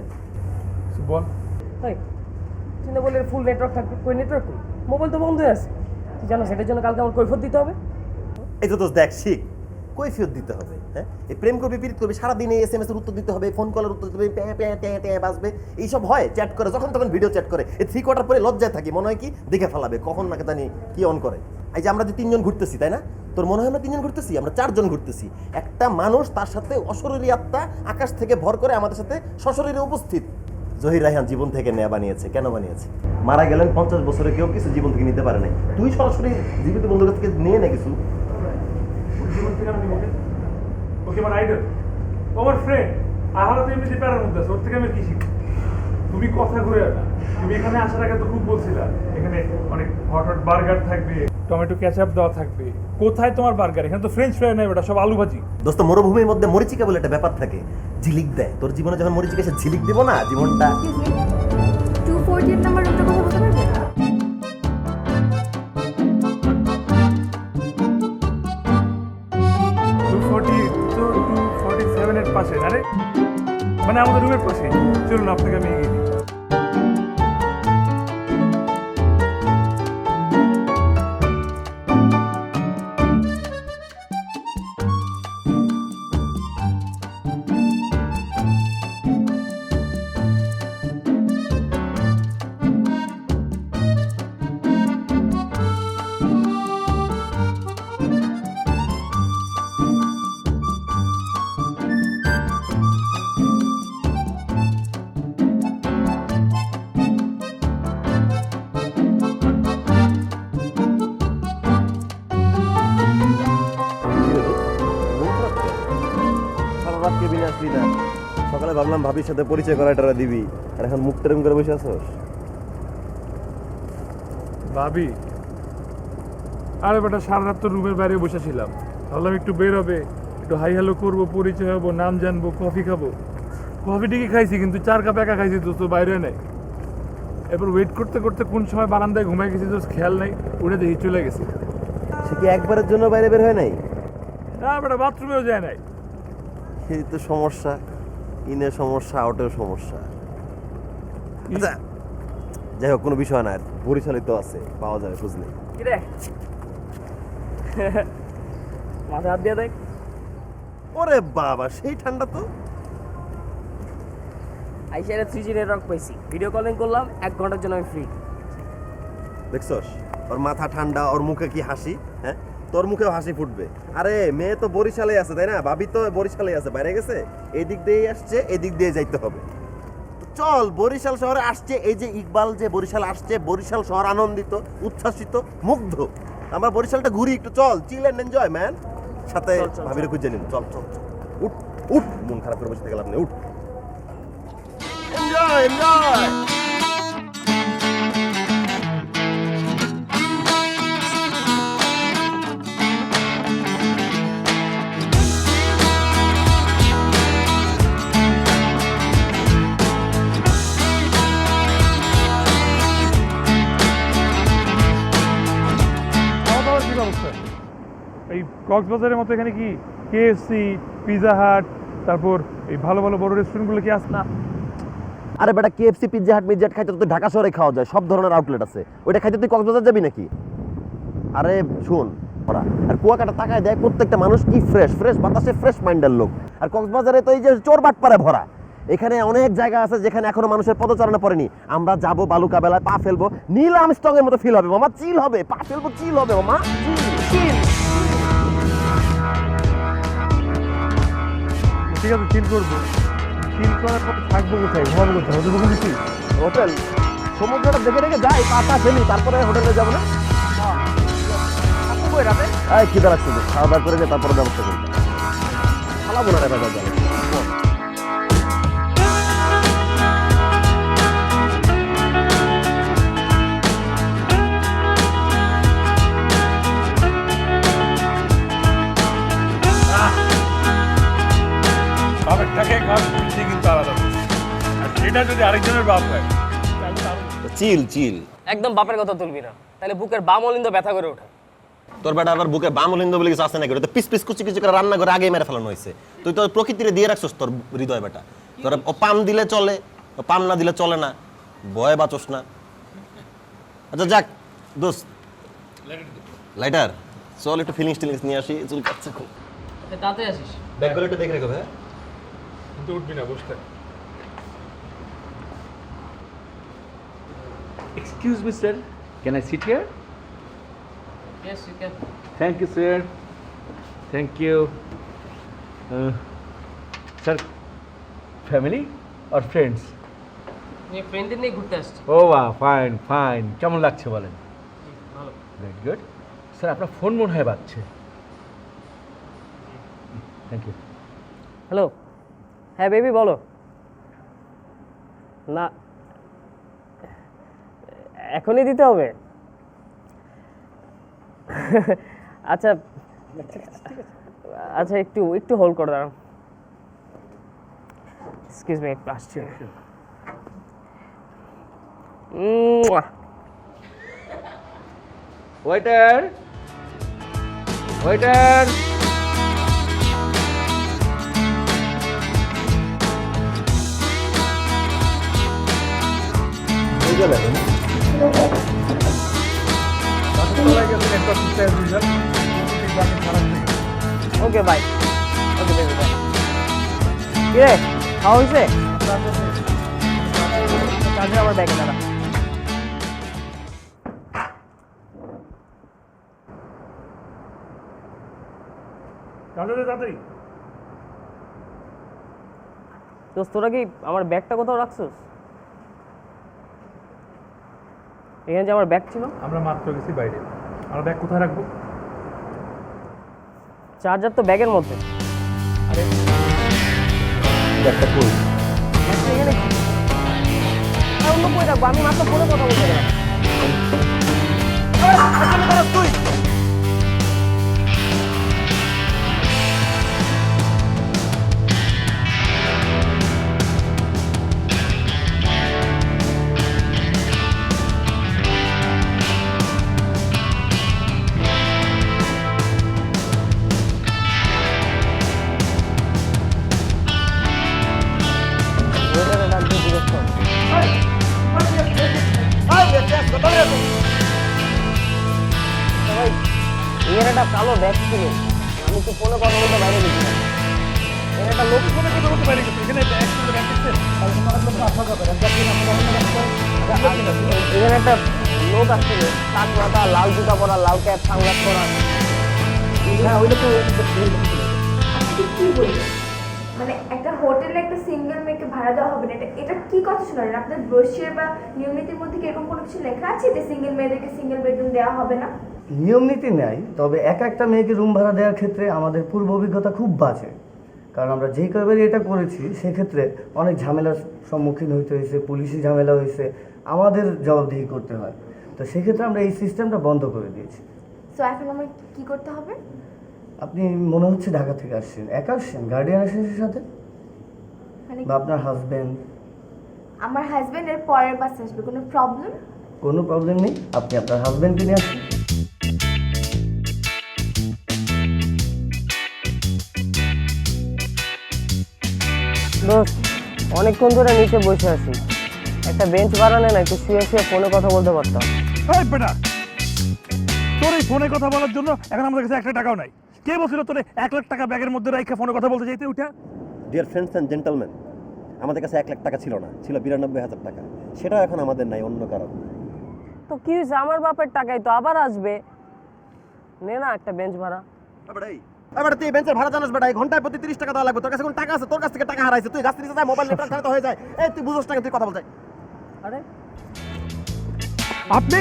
Speaker 2: কিছু বল।
Speaker 4: তাই তুই না বলে ফুল নেটওয়ার্ক থাকবে, কই নেটওয়ার্ক কই? মোবাইল তো বন্ধ হয়ে আছে। তুই জানো সেটার জন্য কালকে আমার কৈফত দিতে হবে।
Speaker 5: এই তো দোস্ত দেখ, শিখ, কৈফিয়ত দিতে হবে। হ্যাঁ, এই প্রেম করবি, প্রীত করবি, সারাদিন এই SMS এর উত্তর দিতে হবে, ফোন কলের উত্তর দিতে হবে, প্যাঁ প্যাঁ ট্যাঁ ট্যাঁ বাজবে, এইসব হয়। চ্যাট করে যখন তখন ভিডিও চ্যাট করে, এই 3 কোয়ার্টার পরে লজ্জায় থাকি, মনে হয় কি দেখে ফেলাবে, কখন নাকি জানি কি অন করে। এই যে আমরা যে 3 জন ঘুরতেছি, তাই না? তোর মনে হয় আমরা 3 জন ঘুরতেছি? আমরা 4 জন ঘুরতেছি। একটা মানুষ, তার সাথে অশরীরী আত্মা আকাশ থেকে ভর করে আমাদের সাথে সশরীরে উপস্থিত। জহির রায়হান জীবন থেকে নেয়া বানিয়েছে। কেন বানিয়েছে? মারা গেলেন 50 বছরে, কেউ কিছু জীবন থেকে নিতে পারে নাই। তুই সরাসরি জীবিত বন্ধুর কাছ থেকে নিয়ে নে কিছু।
Speaker 2: জীবন থেকে আমি নিবো। ওকে আমার আইডল, ও আমার ফ্রেন্ড, আহারা তো এমনিতে প্যারার মধ্যে আছে, ওর থেকে আমি কি শিখি? তুমি কথা ঘুরে না, তুমি এখানে আসার আগে তো খুব বলছিলা এখানে অনেক হট হট বার্গার থাকবে, টমেটো কেচাপ দেওয়া থাকবে। কোথায় তোমার বার্গার? এখানে তো ফ্রেঞ্চ ফ্রাই নাই, ওটা সব আলু ভাজি।
Speaker 5: দোস্ত, মরুভূমির মধ্যে মরিচিকা বলে একটা ব্যাপার থাকে, ঝিলিক দেয়। তোর জীবনে যখন মরিচিকা এসে ঝিলিক দিব না, জীবনটা
Speaker 1: 248 নাম্বার রুমটা কথা বলতে পারবে?
Speaker 2: 240 তো 247 এর পাশে, আরে মানে আমাদের রুমের পাশে। চলুন আপনাকে আমি এগিয়ে দিই।
Speaker 5: সারা রাত কেবিনে আসলি না, সকালে ভাবলাম ভাবির সাথে পরিচয় করাটা দিবি, আর এখন মুখ টেরম করে বসে আছোস।
Speaker 2: ভাবি, আরে বেটা সারা রাত তো রুমের বাইরে বসেছিলাম, ভাবলাম একটু বের হবে, একটু হাই হ্যালো করবো, পরিচয় হবো, নাম জানবো, কফি খাবো। কফি ঠিকই খাইছি, কিন্তু 4 কাপ একা খাইছি, তো বাইরে নেই। এরপর ওয়েট করতে করতে কোন সময় বারান্দায় ঘুমাই গেছি তো খেয়াল নেই, উঠে দেখি চলে গেছি।
Speaker 5: সে কি একবারের জন্য বাইরে বের হয় নাই?
Speaker 2: না বেটা, বাথরুমেও যায় নাই।
Speaker 5: এই তো সমস্যা, ইনের সমস্যা, আউটের সমস্যা। আচ্ছা, যাই হোক, কোনো বিষয় না, বরিশালে তো আছে, পাওয়া যাবে, বুঝলি?
Speaker 4: কি রে মাথা হাত দিয়ে দেখ।
Speaker 5: ওরে বাবা, সেই ঠান্ডা তো।
Speaker 4: আইসারে 3G নেটওয়ার্ক পাইছি, ভিডিও কলিং করলাম, 1 ঘন্টার জন্য আমি ফ্রি।
Speaker 5: দেখছস ওর মাথা ঠান্ডা, ওর মুখে কি হাসি। হ্যাঁ, তোর মুখেও হাসি ফুটবে। আরে মেয়ে তো বরিশালে আছে, তাই না? ভাবি তো বরিশালে আছে, বাইরে গেছে, এদিক দিয়ে আসছে, এদিক দিয়ে যাইতে হবে। তো চল, বরিশাল শহরে আসছে, এই যে ইকবাল যে বরিশাল আসছে, বরিশাল শহর আনন্দিত, উচ্ছ্বাসিত, মুগ্ধ। আমরা বরিশালটা ঘুরি একটু, চল, চিল এন্ড এনজয় ম্যান। সাথে ভাবিরে খুঁজে নিন, চল চল চল। উঠ উঠ, মন খারাপ করে বসে থেকে লাভ নেই, উঠ। Enjoy enjoy.
Speaker 2: খাওয়া দাওয়ার কি ব্যবস্থা? এই কক্সবাজারের মতো এখানে কি KFC, পিৎজা হাট, তারপর এই ভালো ভালো বড় রেস্টুরেন্টগুলো কি আছে? না।
Speaker 5: আরে বেটা, KFC, পিৎজা হাট, মিৎজা হাট খাইতে তো ঢাকা শহরে খাওয়া যায়, সব ধরনের আউটলেট আছে। ওইটা খাইতে তুই কক্সবাজার যাবি নাকি? আরে শুন, ওরা আর কুয়াকাটা তাকায় দেয়, প্রত্যেকটা মানুষ কি ফ্রেশ ফ্রেশ বাতাসে, ফ্রেশ মাইন্ডের লোক। আর কক্সবাজারে তো এই যে চোর বাটপাড়ে ভরা। এখানে অনেক জায়গা আছে যেখানে এখনো মানুষের পদচারণা পড়েনি। আমরা যাবো, বালুকা বেলায় পা ফেলবো, নীল আর্মস্ট্রং এর মতো ফিল হবে মামা, চিল হবে, পা ফেলবো, চিল হবে মামা, চিল।
Speaker 2: ঠিক আছে, চিল করবো। চিল করার পর থাকবো কোথায়, ঘুমাবো কোথায়? হোটেল বুকিং দিচ্ছি?
Speaker 5: হোটেল, সমুদ্রটা দেখে দেখে যাই, পাটা ফেলি, তারপরে হোটেলে যাবো না? এই খিদা লাগছে, খাওয়া দাওয়া করে যে তারপরে ব্যবস্থা করি। খালাবো না রে বাজার যাবে।
Speaker 2: এটা যদি আরেকজনের বাপ হয়
Speaker 5: চিল চিল।
Speaker 4: একদম বাপের কথা তুলবি না, তাহলে বুকের বাম অলিন্দ ব্যথা করে ওঠে।
Speaker 5: তোর বেটা আবার বুকে বামলিন্দ বলে কিছু আছে নাকি? ওটা তো পিস পিস কুচি কুচি করে রান্না করে আগে মেরে ফেলানো হয়েছে। তুই তো প্রকৃতিরে দিয়ে রাখছিস তোর হৃদয় বেটা। তোর ও পাম দিলে চলে, ও পাম না দিলে চলে না, ভয়ে বাঁচোস না। আচ্ছা যাক দোস্ত, লাইটার চল একটু ফিলিংস টিলিংস নিয়ে আসি। চুল কাটছে খুব।
Speaker 4: তাতে আসিস।
Speaker 5: ব্যাগগুলো একটু দেখে রেখো ভাই।
Speaker 2: কিন্তু উঠবি না, বসে থাক।
Speaker 7: Excuse me, sir. Can I sit here?
Speaker 4: Yes, you can.
Speaker 7: Thank you, sir. Thank you. Sir, family or friends?
Speaker 4: আমি ফ্রেন্ডদের নিয়ে ঘুরতে আসছি।
Speaker 7: Oh, wow, fine, fine. কেমন লাগছে বলেন?
Speaker 4: ভালো।
Speaker 7: Very good. স্যার আপনার ফোন মনে হয় বাজছে। Thank you.
Speaker 4: হ্যালো, হ্যাঁ বেবি বলো। না, এখনই দিতে হবে? আচ্ছা আচ্ছা, একটু একটু হোল্ড করে দাঁড়াও। এক্সকিউজ মি, একটু আসছি।
Speaker 7: Waiter, waiter.
Speaker 4: Okay bye. Okay baby bye. কি রে, খাওয়া হয়েছে? কাজে আমার ব্যাগে দাঁড়া।
Speaker 2: তাড়াতাড়ি।
Speaker 4: দোস্ত, তোরা কি আমার ব্যাগটা কোথাও রাখছিস? এখানে যে আমার ব্যাগ ছিল।
Speaker 2: আমরা মাত্র গেছি বাইরে, আমরা ব্যাগ কোথায় রাখবো?
Speaker 4: চার্জার তো ব্যাগের মধ্যে।
Speaker 3: ব্যাগটা কই?
Speaker 4: এখানে অন্য কই রাখবো? আমি মাত্র ফোনে কথা বলতে গেলাম। তুই এর একটা কালো ব্যাগ ছিল, আমি তো ফোনে কথা বলতে বাইরে গেছিলাম। এর একটা লোক
Speaker 2: ফোনে কথা বলতে পারি কিন্তু এখানে ব্যাগ ছিল, ব্যাগ আছে।
Speaker 4: এখানে একটা লোক আসছিল, কাক মাথা, লাল জুতা পরা, লাল ক্যাপ, সানগ্লাস পরা।
Speaker 3: হ্যাঁ, ওইটা তো
Speaker 1: কি বলি, মানে একটা হোটেলে একটা সিঙ্গেল মেয়েকে ভাড়া দেওয়া হবে না, এটা এটা কি কথা শোনালেন? আপনার ব্রোশিয়ার বা নিয়মনীতির মধ্যে কি এরকম কোনো কিছু লেখা আছে যে সিঙ্গেল মেয়েদেরকে সিঙ্গেল বেডরুম দেওয়া হবে না?
Speaker 8: নিয়ম নীতি নেই, তবে একটা মেয়েকে রুম ভাড়া দেওয়ার ক্ষেত্রে আমাদের পূর্ব অভিজ্ঞতা খুব বাজে। কারণ আমরা যেই কয়বারই এটা করেছি সেক্ষেত্রে অনেক ঝামেলার সম্মুখীন হইতে হয়েছে, পুলিশি ঝামেলা হয়েছে, আমাদের জবাবদিহি করতে হয়। তো সেক্ষেত্রে আমরা এই সিস্টেমটা বন্ধ করে দিয়েছি।
Speaker 1: সো এখন আমার কি করতে হবে?
Speaker 8: আপনি মনে হচ্ছে ঢাকা থেকে আসছেন, একা আসছেন, গার্ডিয়ান আসেন সাথে,
Speaker 1: মানে
Speaker 8: বা আপনার হাজব্যান্ড?
Speaker 1: আমার হাজবেন্ডের পরের বাস আসবে, কোনো প্রবলেম?
Speaker 8: কোনো প্রবলেম নেই, আপনি আপনার হাজব্যান্ডকে নিয়ে আসেন।
Speaker 4: দোস্ত, অনেকক্ষণ ধরে নিচে বসে আছি, একটা বেঞ্চ বানালে না একটু শুয়ে শুয়ে ফোনে কথা বলতে পারতাম।
Speaker 2: এই বেটা, তোর এই ফোনে কথা বলার জন্য এখন আমাদের কাছে 1 টাকাও নাই। কে বলছিল তোরে 1 লাখ টাকা ব্যাগের মধ্যে রেখে ফোনে কথা বলতে যাইতে? উঠা
Speaker 5: ডিয়ার ফ্রেন্ডস অ্যান্ড জেন্টলম্যান, আমাদের কাছে 1 লাখ টাকা ছিল না, ছিল 92,000 টাকা। সেটাও এখন আমাদের নাই, অন্য কারণ।
Speaker 4: তো কি হয়েছে, আমার বাপের টাকাই তো আবার আসবে। নে না একটা বেঞ্চ ভাড়া।
Speaker 5: এবার তুই বেঞ্চের ভাড়া জানাস বেটা, ঘন্টায় প্রতি 30 টাকা দেওয়া লাগবে। তোর কাছে কোন টাকা আছে? তোর কাছ থেকে টাকা হারাইছে, তুই গাছ নিচে যায়, মোবাইল নেটওয়ার্ক ছাড়া তো হয়ে যায়। এই তুই বুঝোস টাকা, তুই কথা বল যায়।
Speaker 4: আরে
Speaker 2: আপনি,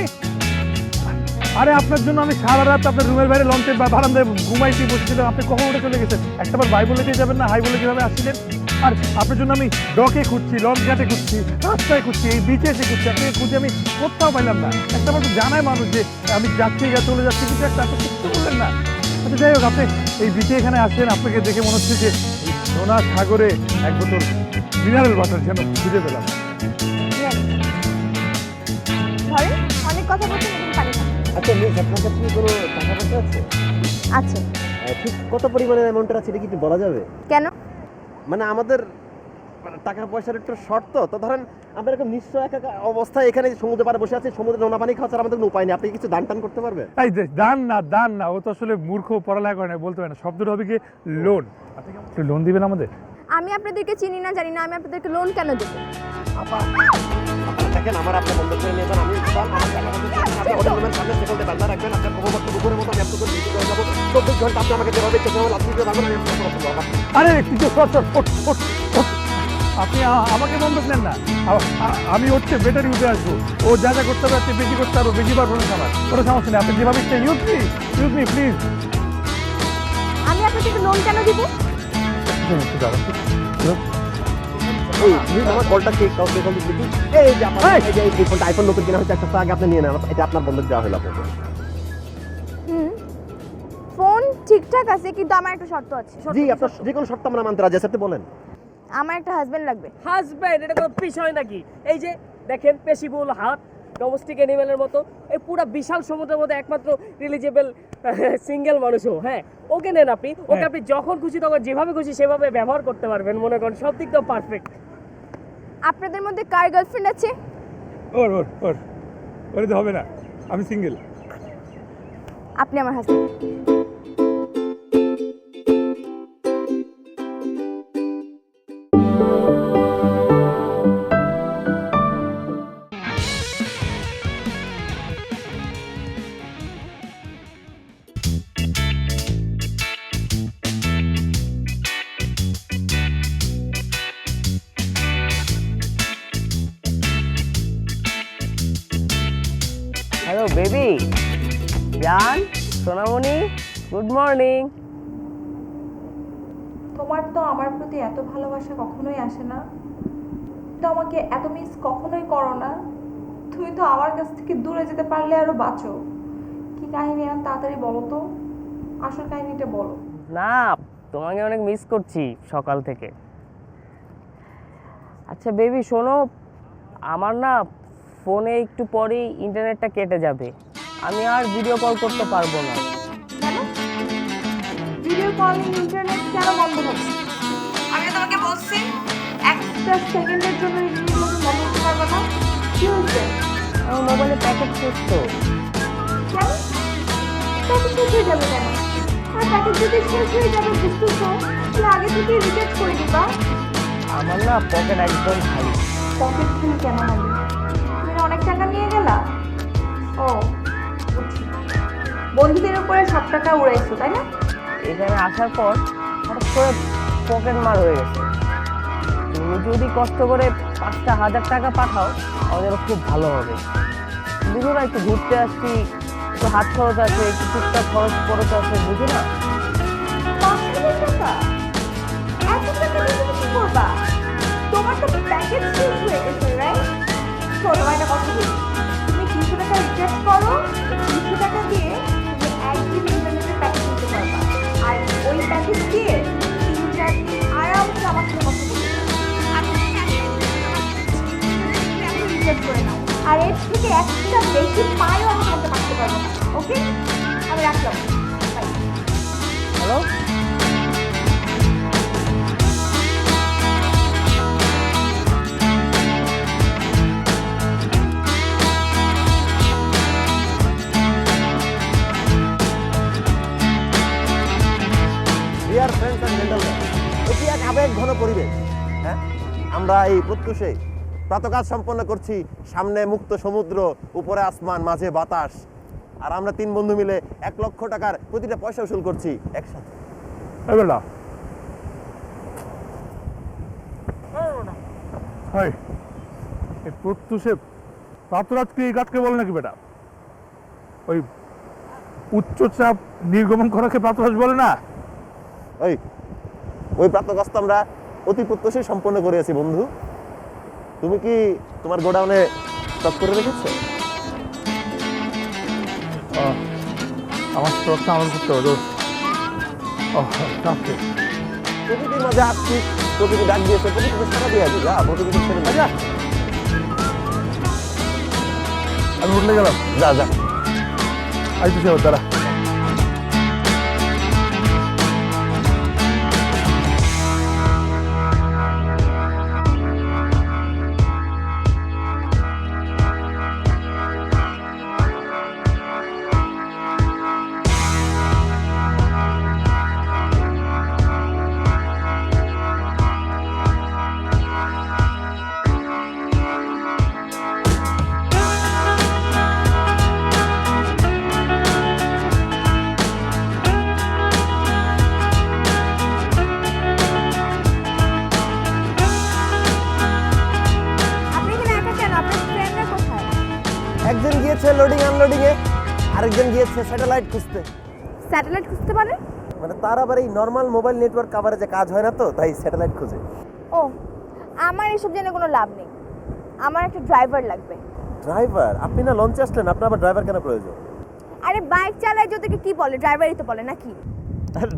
Speaker 2: আরে আপনার জন্য আমি সারা রাত আপনার রুমের বাইরে লঞ্চে বারান্দায় ঘুমাইতে বসেছিলাম, আপনি কখন উঠে চলে গেছেন? একটাবার বাই বলে দিয়ে যাবেন না, হাই বলে কিভাবে আসছিলেন? আর আপনার জন্য আমি ডকে খুঁজছি, লঞ্চ ঘাটে খুঁজছি, রাস্তায় খুঁজছি, এই বিচে এসে খুঁজছি, আপনি খুঁজে আমি কোথাও পাইলাম না। একটাবার তো জানায় মানুষ যে আমি যাচ্ছি যা চলে যাচ্ছি, কিন্তু একটা আপনি কিছু বললেন না। আচ্ছা যাই হোক, আপনি এই বিচে এখানে আসছেন, আপনাকে দেখে মনে হচ্ছে যে এই সোনা সাগরে এক বোতল মিনারেল ওয়াটার যেন খুঁজে পেলাম।
Speaker 1: ধরেন অনেক কথা বলছেন এবং পানি খান।
Speaker 5: আচ্ছা মিস, আপনার কাছে কি কোনো টাকা পয়সা আছে?
Speaker 1: আছে।
Speaker 5: ঠিক কত পরিমাণে অ্যামাউন্টের আছে এটা কি একটু বলা যাবে?
Speaker 1: কেন?
Speaker 5: মানে আমাদের টাকা পয়সার একটু শর্ট, তো ধরেন আমরা এরকম নিঃস্ব একা অবস্থায় এখানে সমুদ্র পাড়ে বসে আছি, সমুদ্রে নোনা পানি খাওয়া ছাড়া আমাদের কোনো উপায় নেই। আপনি কিছু দান টান করতে পারবেন?
Speaker 2: এই যে দান না, ও তো আসলে মূর্খ, পড়ালেখা করে না, বলতে পারে না। শব্দটা হবে কি লোন। আপনি কি লোন দিবেন আমাদের?
Speaker 1: আমি আপনাদেরকে চিনি না, জানি না, আমি আপনাদেরকে লোন কেন দেবো?
Speaker 5: দেখেন আমার আপনি বন্ধ করে নিয়ে যান, আমি আমার টাকা আপনি হোটেল রুমের সামনে সেকেন্ডে বান্ধা রাখবেন, আপনার প্রভাবত্ব দুপুরের মতো ব্যস্ত করে ডিউটি করে যাবো। 24 ঘন্টা আপনি আমাকে যেভাবে চেষ্টা করবেন আপনি যে বান্ধব
Speaker 2: আরে কিছু আপনি আমাকে বন্ধক নেন না। আমি হচ্ছে বেটার ইউজে আসবো। ও যা যা করতে পারছে বেশি করতে পারবো, বেশি পারবো না আমার কোনো সমস্যা নেই। আপনি যেভাবে ইউজ মি প্লিজ।
Speaker 1: আমি আপনাদেরকে লোন কেন দিব?
Speaker 2: একটু দাঁড়ান।
Speaker 5: আমার কলটা কে কাউকে কল দিচ্ছি, এই যে আপনার এই যে এই ফোনটা আইফোন নতুন কিনা হচ্ছে, একটা আগে আপনি নিয়ে নেন, এটা আপনার বন্ধক দেওয়া হলো আপনাকে।
Speaker 1: ফোন ঠিকঠাক আছে, কিন্তু আমার একটা শর্ত আছে।
Speaker 5: জি, আপনার যে কোনো শর্ত আমরা মানতে রাজি আছি, আপনি বলেন।
Speaker 1: আমার একটা হাজবেন্ড লাগবে।
Speaker 4: হাজব্যান্ড, এটা কোনো বিষয় নাকি? এই যে দেখেন পেশিবহুল হাত, ডোমেস্টিক অ্যানিমেলের মতো এই পুরো বিশাল সমুদ্রের মধ্যে একমাত্র রিলিজেবল সিঙ্গেল মানুষও, হ্যাঁ ওকে নেন আপনি। ওকে আপনি যখন খুশি তখন যেভাবে খুশি সেভাবে ব্যবহার করতে পারবেন, মনে করেন সব দিক দিয়ে পারফেক্ট।
Speaker 1: আপনাদের মধ্যে কার গার্লফ্রেন্ড আছে?
Speaker 2: ওর তো হবে না, আমি সিঙ্গেল।
Speaker 1: আপনি আমার হাজবেন্ড।
Speaker 4: হ্যালো বেবি, জান, সোনামণি, গুড মর্নিং।
Speaker 9: তোমার তো আমার প্রতি এত ভালোবাসা কখনোই আসে না, তো আমাকে এত মিস কখনোই করো না। তুমি তো আমার কাছ থেকে দূরে যেতে পারলে আরো বাঁচো। কি কাহিনী, আর তাড়াতাড়ি বলো তো, আসল কাহিনীটা বলো।
Speaker 4: না, তোমাকে অনেক মিস করছি সকাল থেকে। আচ্ছা বেবি শোনো, আমার না ফোনে একটু পরেই ইন্টারনেটটা কেটে যাবে, আমি আর ভিডিও কল করতে পারবো না।
Speaker 9: কেন? ভিডিও কলিং ইন্টারনেট কেন বন্ধ হবে? আমি তোমাকে বলছি একটা সেকেন্ডের জন্য এই জিনিসগুলো বন্ধ করতে পারবে না। কি হয়েছে?
Speaker 4: আমার মোবাইলে প্যাকেট শেষ তো।
Speaker 9: কেন? প্যাকেজ শেষ হয়ে যাবে কেন? আর প্যাকেজ যদি শেষ হয়ে যাবে বুঝতেছো, তুমি আগে থেকে রিচার্জ করে দিবা।
Speaker 4: আমার না পকেট একদম খালি।
Speaker 9: পকেট খালি কেন হবে? তুমি অনেক টাকা নিয়ে গেলা? ও বুঝছি, বন্ধুদের উপরে সব টাকা উড়াইছো তাই না?
Speaker 4: এখানে আসার পর হঠাৎ করে পকেট মার হয়ে গেছে। তুমি যদি কষ্ট করে 5,000 টাকা পাঠাও আমাদের খুব ভালো হবে। বুঝো না, একটু ঘুরতে আসছি, একটু হাত খরচ আছে, একটু টুকটাক খরচ আছে, বুঝো না?
Speaker 9: 5,000 টাকা? এত টাকা দিয়ে তুমি কি করবা? তোমার তো প্যাকেজ শেষ হয়ে গেছে, রাইট? শোনো, একটা কথা বলি, তুমি 300 টাকা রিচার্জ করো, 300 টাকা দিয়ে তুমি একদিন ইন্টারনেটের প্যাকেজ নিতে পারবা। আর ওই প্যাকেজ দিয়ে 3-4 দিন আরামসে আমার সাথে কথা বলতে পারবা। আমি রিচার্জ করে নাও, আর এর থেকে একটা বেশি পায়ও আমি তোমাকে পাঠাতে পারবো না। ওকে, আমি রাখলাম। Bye.
Speaker 4: Hello,
Speaker 5: dear friends and gentleman, এটি এক আবেগ ঘন পরিবেশ। হ্যাঁ, আমরা এই প্রত্যুষে প্রাতকাজ সম্পন্ন করছি। সামনে মুক্ত সমুদ্র, উপরে আসমান, মাঝে বাতাস, আর আমরা 3 বন্ধু মিলে 1 লক্ষ টাকার প্রতিটা পয়সা উসুল করছি একসাথে।
Speaker 2: বেটা হাই, এই প্রত্যুষে প্রাতরাজকে এই গাছকে বলে নাকি বেটা? ওই উচ্চচাপ নির্গমন করাকে প্রাতরাজ বলে না?
Speaker 5: ওই প্রাতকাজ তো আমরা অতি প্রত্যুষে সম্পন্ন করেছি বন্ধু। তুমি কি তোমার গোডাউনে স্টক করে রেখেছো?
Speaker 2: আমার স্টকটা আমার করতে হবে।
Speaker 5: প্রকৃতির মাঝে আসছি, প্রকৃতি ডাক দিয়েছে, প্রকৃতিকে সারা দিয়ে আসি। যা প্রকৃতি ছেড়ে যা।
Speaker 2: আমি হোটেলে গেলাম।
Speaker 3: যা যা।
Speaker 2: আইতেছি আবার, দাঁড়া।
Speaker 1: আপনি এখানে একা কেন? আপনার ফ্রেন্ডরা কোথায়?
Speaker 5: একজন গিয়েছে লোডিং আনলোডিংয়ে, আরেকজন গিয়েছে স্যাটেলাইট খুঁজতে।
Speaker 1: স্যাটেলাইট খুঁজতে পারে?
Speaker 5: মানে তার আবার এই নর্মাল মোবাইল নেটওয়ার্ক কাভারেজে কাজ হয় না, তো তাই স্যাটেলাইট খুঁজে।
Speaker 1: ও, আমার এসব জেনে কোনো লাভ নেই। আমার একটা ড্রাইভার লাগবে।
Speaker 5: ড্রাইভার? আপনি না লঞ্চে আসলেন, আপনার আবার ড্রাইভার কেন প্রয়োজন?
Speaker 1: আরে বাইক চালায় যদি কি বলে, ড্রাইভারই তো বলে নাকি?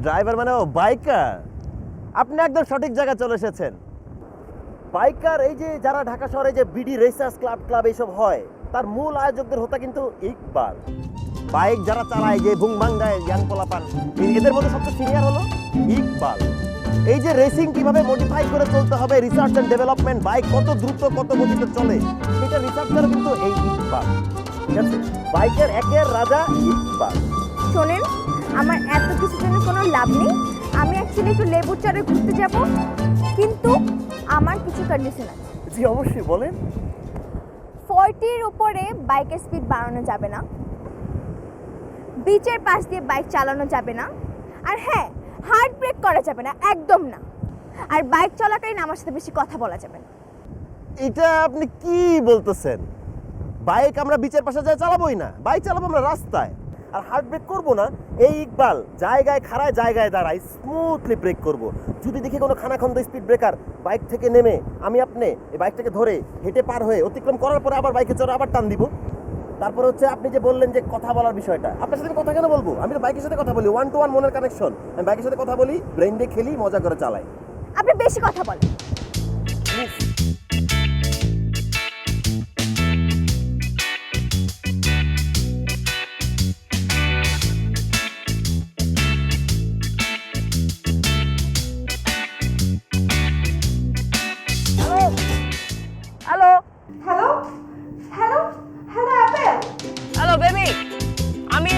Speaker 5: ড্রাইভার মানে ও বাইকার? আপনি একদম সঠিক জায়গায় চলে এসেছেন। বাইকার এই যে যারা ঢাকা শহরে যে বিডি রেসার্স ক্লাব এইসব হয়, তার মূল আয়োজকদের হতা কিন্তু ইকবাল। বাইক যারা চালায়, যে বুং বাঙ্গায় ইয়াং পোলাপান, এদের মধ্যে সবচেয়ে সিনিয়র হলো ইকবাল। এই যে রেসিং কিভাবে মডিফাই করে চলতে হবে, রিসার্চ এন্ড ডেভেলপমেন্ট, বাইক কত দ্রুত কত গতিতে চলে, সেটা রিসার্চ করে কিন্তু এই ইকবাল। ঠিক আছে, বাইকের একের রাজা ইকবাল।
Speaker 1: শোনেন, আমার এত কিছু জন্য কোনো লাভ নেই। আমি অ্যাকচুয়ালি একটু লেবুর চরে ঘুরতে যাব, কিন্তু আমার কিছু কন্ডিশন আছে।
Speaker 5: জি অবশ্যই, বলেন।
Speaker 1: 40-র উপরে বাইকের স্পিড বাড়ানো যাবে না, বিচের পাশ দিয়ে বাইক চালানো যাবে না, আর হ্যাঁ, হার্ড ব্রেক করা যাবে না, একদম না। আর বাইক চলাকালীন আমার সাথে বেশি কথা বলা যাবে না।
Speaker 5: এটা আপনি কি বলতেছেন? বাইক আমরা বিচের পাশে যায় চালাবোই না, বাইক চালাবো আমরা রাস্তায়। আর হার্ড ব্রেক করবো না, এই ইকবাল জায়গায় খাড়ায় জায়গায় দাঁড়ায় স্মুথলি ব্রেক করব। যদি দেখি কোনো খানাখন্দ স্পিড ব্রেকার, বাইক থেকে নেমে আমি আপনি এই বাইকটাকে ধরে হেঁটে পার হয়ে অতিক্রম করার পরে আবার বাইকে চড়ে আবার টান দিব। তারপর হচ্ছে আপনি যে বললেন যে কথা বলার বিষয়টা, আপনার সাথে কথা কেন বলবো? আমি তো বাইকের সাথে কথা বলি, 1 to 1 মনের কানেকশন। আমি বাইকের সাথে কথা বলি, ব্রেন দিয়ে খেলি, মজা করে চালাই।
Speaker 1: আপনি বেশি কথা বলেন।
Speaker 4: Hello
Speaker 9: hello hello hello Apple.
Speaker 4: Hello baby, আমি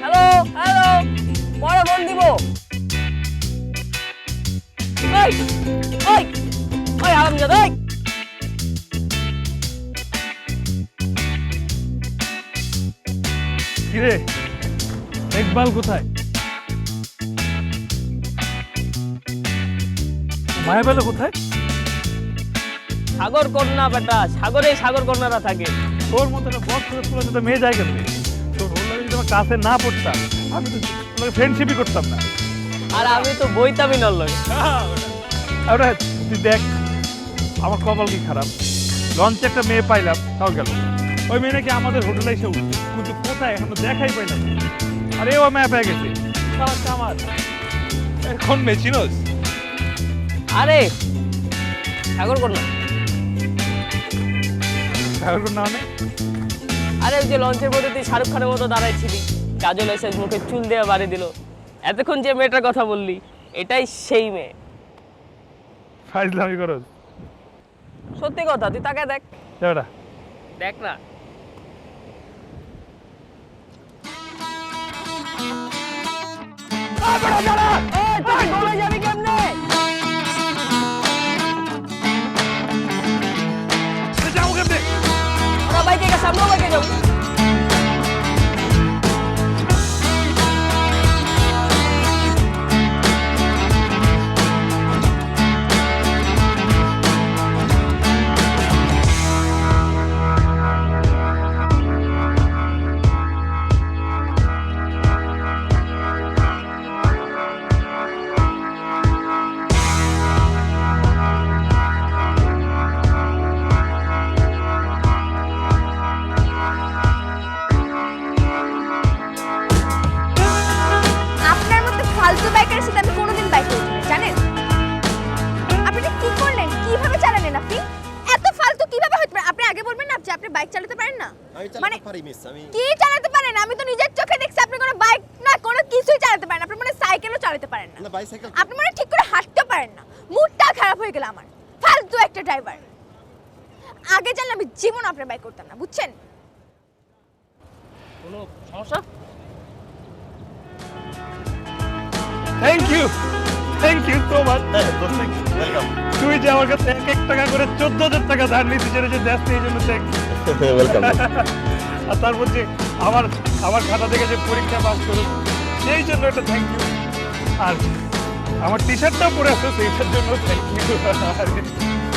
Speaker 4: হ্যালো হ্যালো, পরে ফোন দিব। ওই ওই ওই হারামজাদা, ওই
Speaker 2: কিরে, ইকবাল কোথায়? মায়াবেলা কোথায়?
Speaker 4: সাগর কন্যা বেটা, সাগরে সাগর কন্যারা থাকে।
Speaker 2: তোর মতো একটা বক্স করে তো মেয়ে যায় কেন? তোর ওর লাগে যদি আমার কাছে না পড়তাম, আমি তো ফ্রেন্ডশিপই করতাম না।
Speaker 4: আর আমি তো বইতামি নল লাগে।
Speaker 2: আরে তুই দেখ, আমার কপাল কি খারাপ, লঞ্চে একটা মেয়ে পাইলাম, তাও গেল। ওই মেয়ে নাকি আমাদের হোটেলে এসে উঠছে, কিন্তু কোথায় এখনো দেখাই পাইলাম না। আরে ও মেয়ে পেয়ে গেছে, সারাটা আমার এখন মেয়ে চিনোস?
Speaker 4: আরে সাগর কন্যা,
Speaker 2: সাগর না মানে?
Speaker 4: আরে ওই যে লঞ্চের মধ্যে তুই শাহরুখ খানের মতো দাঁড়াইছিলি, কাজল এসে মুখে চুল দেওয়া বাড়ি দিল, এতক্ষণ যে মেয়েটার কথা বললি, এটাই সেই মেয়ে।
Speaker 2: ফাইজলামি করস?
Speaker 4: সত্যি কথা, তুই তাকে দেখ,
Speaker 2: দেখ
Speaker 4: দেখ না। তুই ডলে যাবি কেমনে?
Speaker 2: যাবো কেমনে?
Speaker 4: ওরা বাইকে গেছে, আমরাও বাইকে যাবো।
Speaker 1: বলবেন না যে আপনি বাইক চালাতে পারেন না?
Speaker 5: আমি
Speaker 1: মানে
Speaker 5: চালাতে পারি মিস, আমি
Speaker 1: কি চালাতে পারেন? আমি তো নিজের চোখে দেখছি আপনি কোনো বাইক না কোনো কিছুই চালাতে পারেন না। আপনি মানে সাইকেলও চালাতে পারেন না।
Speaker 5: না বাইসাইকেল
Speaker 1: আপনি মানে ঠিক করে হাঁটতে পারেন না। মুডটা খারাপ হয়ে গেল আমার। ফালতু একটা ড্রাইভার। আগে জানলে আমি জীবন আপনার বাইক করতাম না, বুঝছেন?
Speaker 4: কোনো সমস্যা?
Speaker 2: Thank you so much.
Speaker 5: Welcome
Speaker 2: তুই যে আমার কাছে 1 টাকা করে 14,000 টাকা ধার নিতে যে দেশ এই জন্য থ্যাংক
Speaker 5: ওয়েলকাম
Speaker 2: আর তারপর যে আমার খাতা থেকে যে পরীক্ষা পাস করো সেই জন্য একটা থ্যাংক ইউ। আর আমার টি শার্টটাও পরে আসো সেইটার জন্য থ্যাংক ইউ।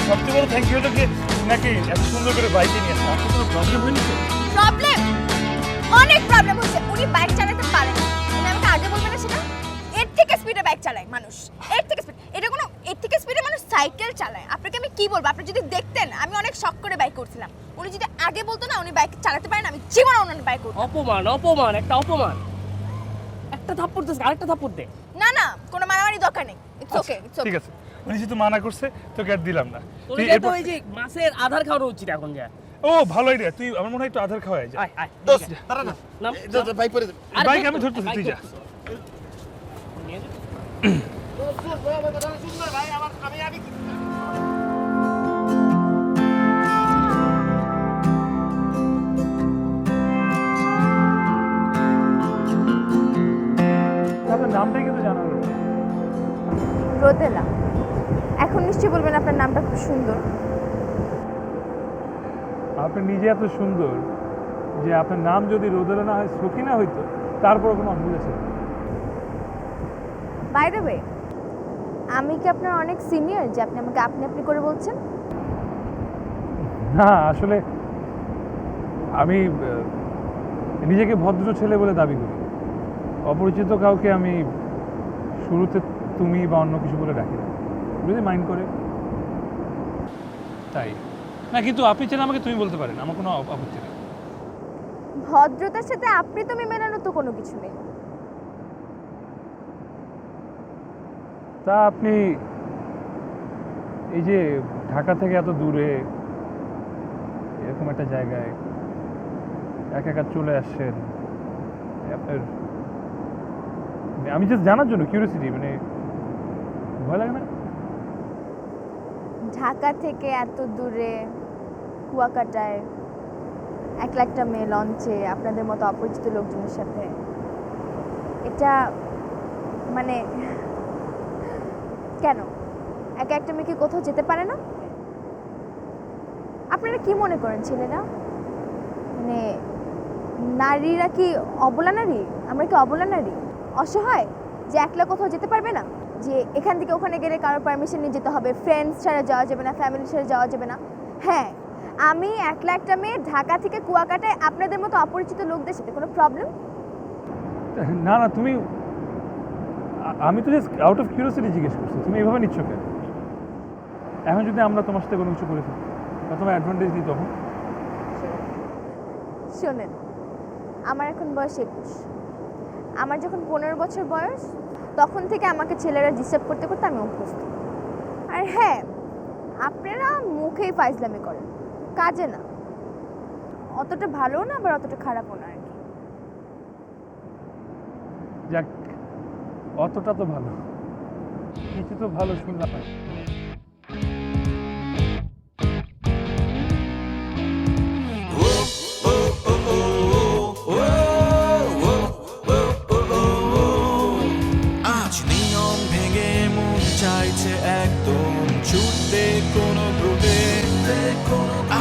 Speaker 2: সবচেয়ে বড় থ্যাংক ইউ হলো কি নাকি এত সুন্দর করে বাইকে নিয়ে আসা আপনার কোনো প্রবলেম হয়নি তো?
Speaker 1: প্রবলেম অনেক প্রবলেম হচ্ছে। উনি বাইক চালাতে পারেন না। উনি আমাকে আগে বলবেন না সেটা? এর থেকে স্পিডে বাইক চালায় মানুষ। এর থেকে স্পিড এটা কোনো এর থেকে স্পিডে মানুষ সাইকেল চালায়। আপনাকে আমি কি বলবো? আপনি যদি দেখতেন আমি অনেক শখ করে বাইক করছিলাম। উনি যদি আগে বলতো না উনি বাইক চালাতে পারেন, আমি জীবনে ওনার বাইক করতাম।
Speaker 4: অপমান একটা অপমান। একটা থাপ্পড় দিস, আরেকটা থাপ্পড় দে।
Speaker 1: না না কোনো মারামারি দরকার নেই। It's okay it's okay.
Speaker 2: ঠিক আছে উনি যেহেতু মানা করছে তোকে আর দিলাম না।
Speaker 4: তোর
Speaker 2: তুই
Speaker 4: তো
Speaker 2: এরপর
Speaker 4: ওই যে মাছের আধার খাওয়ানো উচিত এখন যা।
Speaker 2: ও ভালো আইডিয়া তুই আমার মনে হয় একটু আধার খাওয়াই যা।
Speaker 4: আয় আয়
Speaker 5: দোস্ত দাঁড়া না
Speaker 4: নাম,
Speaker 5: ভাই পরে
Speaker 4: আরে
Speaker 2: বাইক
Speaker 4: ধর,
Speaker 2: আমি ধরতেছি,
Speaker 4: বাইক
Speaker 2: তুই যা।
Speaker 4: ধরতেছি।
Speaker 2: আপনার নামটাই কিন্তু জানা হলো না।
Speaker 1: রোদেলা। এখন নিশ্চয়ই বলবেন আপনার নামটা খুব সুন্দর।
Speaker 2: আপনি নিজে এত সুন্দর যে আপনার নাম যদি রোদেলা না হয় সখিনা হইতো তারপর কোনো অসুবিধা ছিল না।
Speaker 1: বাই দ্য ওয়ে আমি কি আপনার অনেক সিনিয়র যে আপনি আমাকে আপনি আপনি করে বলছেন?
Speaker 2: না আসলে আমি নিজেকে ভদ্র ছেলে বলে দাবি করি। অপরিচিত কাউকে আমি শুরুতে তুমি বা অন্য কিছু বলে ডাকি না, যদি মাইন্ড করে তাই না। কিন্তু আপনি চাইলে আমাকে তুমি বলতে পারেন, আমার কোনো আপত্তি নেই।
Speaker 1: ভদ্রতার সাথে আপনি তুমি মেলানো তো কোনো কিছু নেই।
Speaker 2: তা আপনি এই যে ঢাকা থেকে এত দূরে এরকম একটা জায়গায় একা একা চলে আসছেন, আপনার আমি জাস্ট জানার জন্য কিউরিওসিটি, মানে ভয় লাগে না?
Speaker 1: ঢাকা থেকে এত দূরে কুয়াকাটায় একলা একটা মেয়ে লঞ্চে আপনাদের মতো অপরিচিত লোকজনের সাথে, এটা মানে কেন একা একটা মেয়ে কি কোথাও যেতে পারে না? আপনারা কি মনে করেন ছেলেরা? মানে নারীরা কি অবলা নারী? আমরা কি অবলা নারী, অসহায়, যে একলা কোথাও যেতে পারবে না, যে এখান থেকে ওখানে গেলে কারোর পারমিশন নিয়ে যেতে হবে, ফ্রেন্ডস ছাড়া যাওয়া যাবে না, ফ্যামিলি ছাড়া যাওয়া যাবে না? হ্যাঁ আমি একলা একটা মেয়ে ঢাকা থেকে কুয়াকাটায় আপনাদের মতো অপরিচিত লোকদের সাথে, কোনো প্রবলেম?
Speaker 2: না না তুমি আমি তো জাস্ট আউট অফ কিউরিওসিটি জিজ্ঞেস করছি, তুমি এভাবে নিচ্ছ কেন? এখন যদি আমরা তোমার সাথে কোনো কিছু করে ফেলি বা তোমার অ্যাডভান্টেজ দিই তখন?
Speaker 1: শোনেন আমার এখন বয়স 21। আমার যখন 15 বছর বয়স তখন থেকে আমাকে ছেলেরা ডিস্টার্ব করতে করতে আমি অভ্যস্ত। আর হ্যাঁ আপনারা মুখেই ফাইজলামি করেন, কাজে না। অতটা ভালো না আবার অতটা খারাপও না আর কি।
Speaker 2: যাক অতটা তো ভালো, কিছু তো ভালো শুনলাম।
Speaker 10: আজ নিয়ম ভেঙে মন চাইছে একদম ছুটতে কোনো গ্রুপে।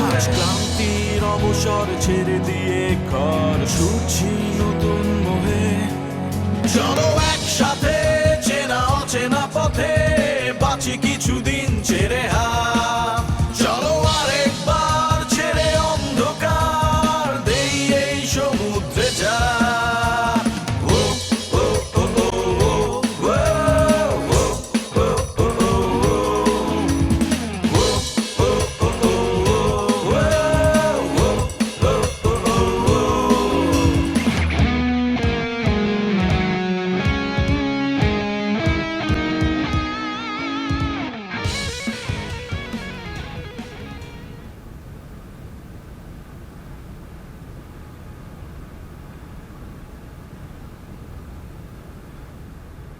Speaker 10: আজ ক্লান্তির অবসর ছেড়ে দিয়ে ঘর ছুটছি নতুন মোহে। চলো একসাথে চেনা অচেনা পথে বাঁচি কিছুদিন ছেড়ে হাত। চলো আরেকবার ছেড়ে অন্ধকার দেই এই সমুদ্রে যা।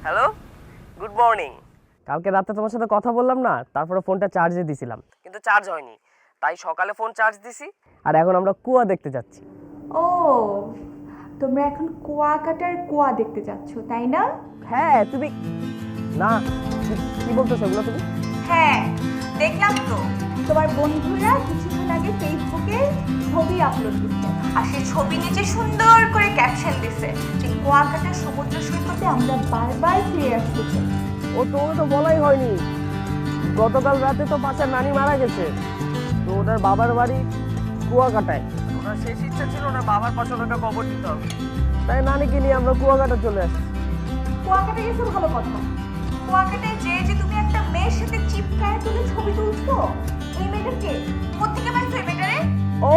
Speaker 4: Hello, good morning. কালকে রাতে তোমার সাথে কথা বললাম না, তারপরে ফোনটা চার্জে দিছিলাম, কিন্তু চার্জ হয়নি, তাই সকালে ফোন চার্জ দিছি, আর এখন আমরা কুয়া দেখতে যাচ্ছি।
Speaker 1: ও, তোমরা এখন কুয়াকাটার কুয়া দেখতে যাচ্ছ তাই না?
Speaker 4: হ্যাঁ, তুমি না কি বলতেছো এগুলো তুমি?
Speaker 1: হ্যাঁ, দেখলাম তো তোমার বন্ধুরা কিছুক্ষণ আগে ফেসবুকে ছবি আপলোড দিচ্ছে, আর সেই ছবি নিচে সুন্দর করে ক্যাপশন দিছে যে কুয়াকাটার সমুদ্র সৈকতে আমরা বারবার ফিরে আসতে চাই।
Speaker 4: ও তোমাকে তো বলাই হয়নি, গতকাল রাতে তো পাশের নানি মারা গেছে, তো ওনার বাবার বাড়ি কুয়াকাটায়। ওনার শেষ ইচ্ছা ছিল ওনার বাবার পাশে ওনাকে কবর দিতে হবে, তাই নানিকে নিয়ে আমরা কুয়াকাটা চলে আসি।
Speaker 1: কুয়াকাটা গেছে ভালো কথা, কুয়াকাটায় যে তুমি একটা মেয়ের সাথে চিপকায় তুলে ছবি তুলছো, এই মেয়েটাকে কোত্থেকে পাইছো এই মেয়েটারে?
Speaker 4: ও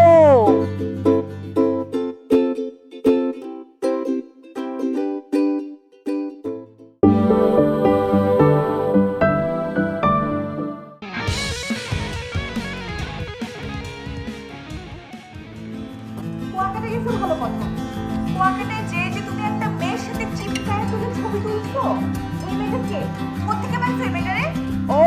Speaker 1: কুয়াকাটা গেছে ভালো কথা, কুয়াকাটায় যে তুমি একটা মেয়ের সাথে চিপকায় তুলে ছবি তুলছো, এই মেয়েটাকে কোত্থেকে পাইছো এই মেয়েটারে?
Speaker 4: ও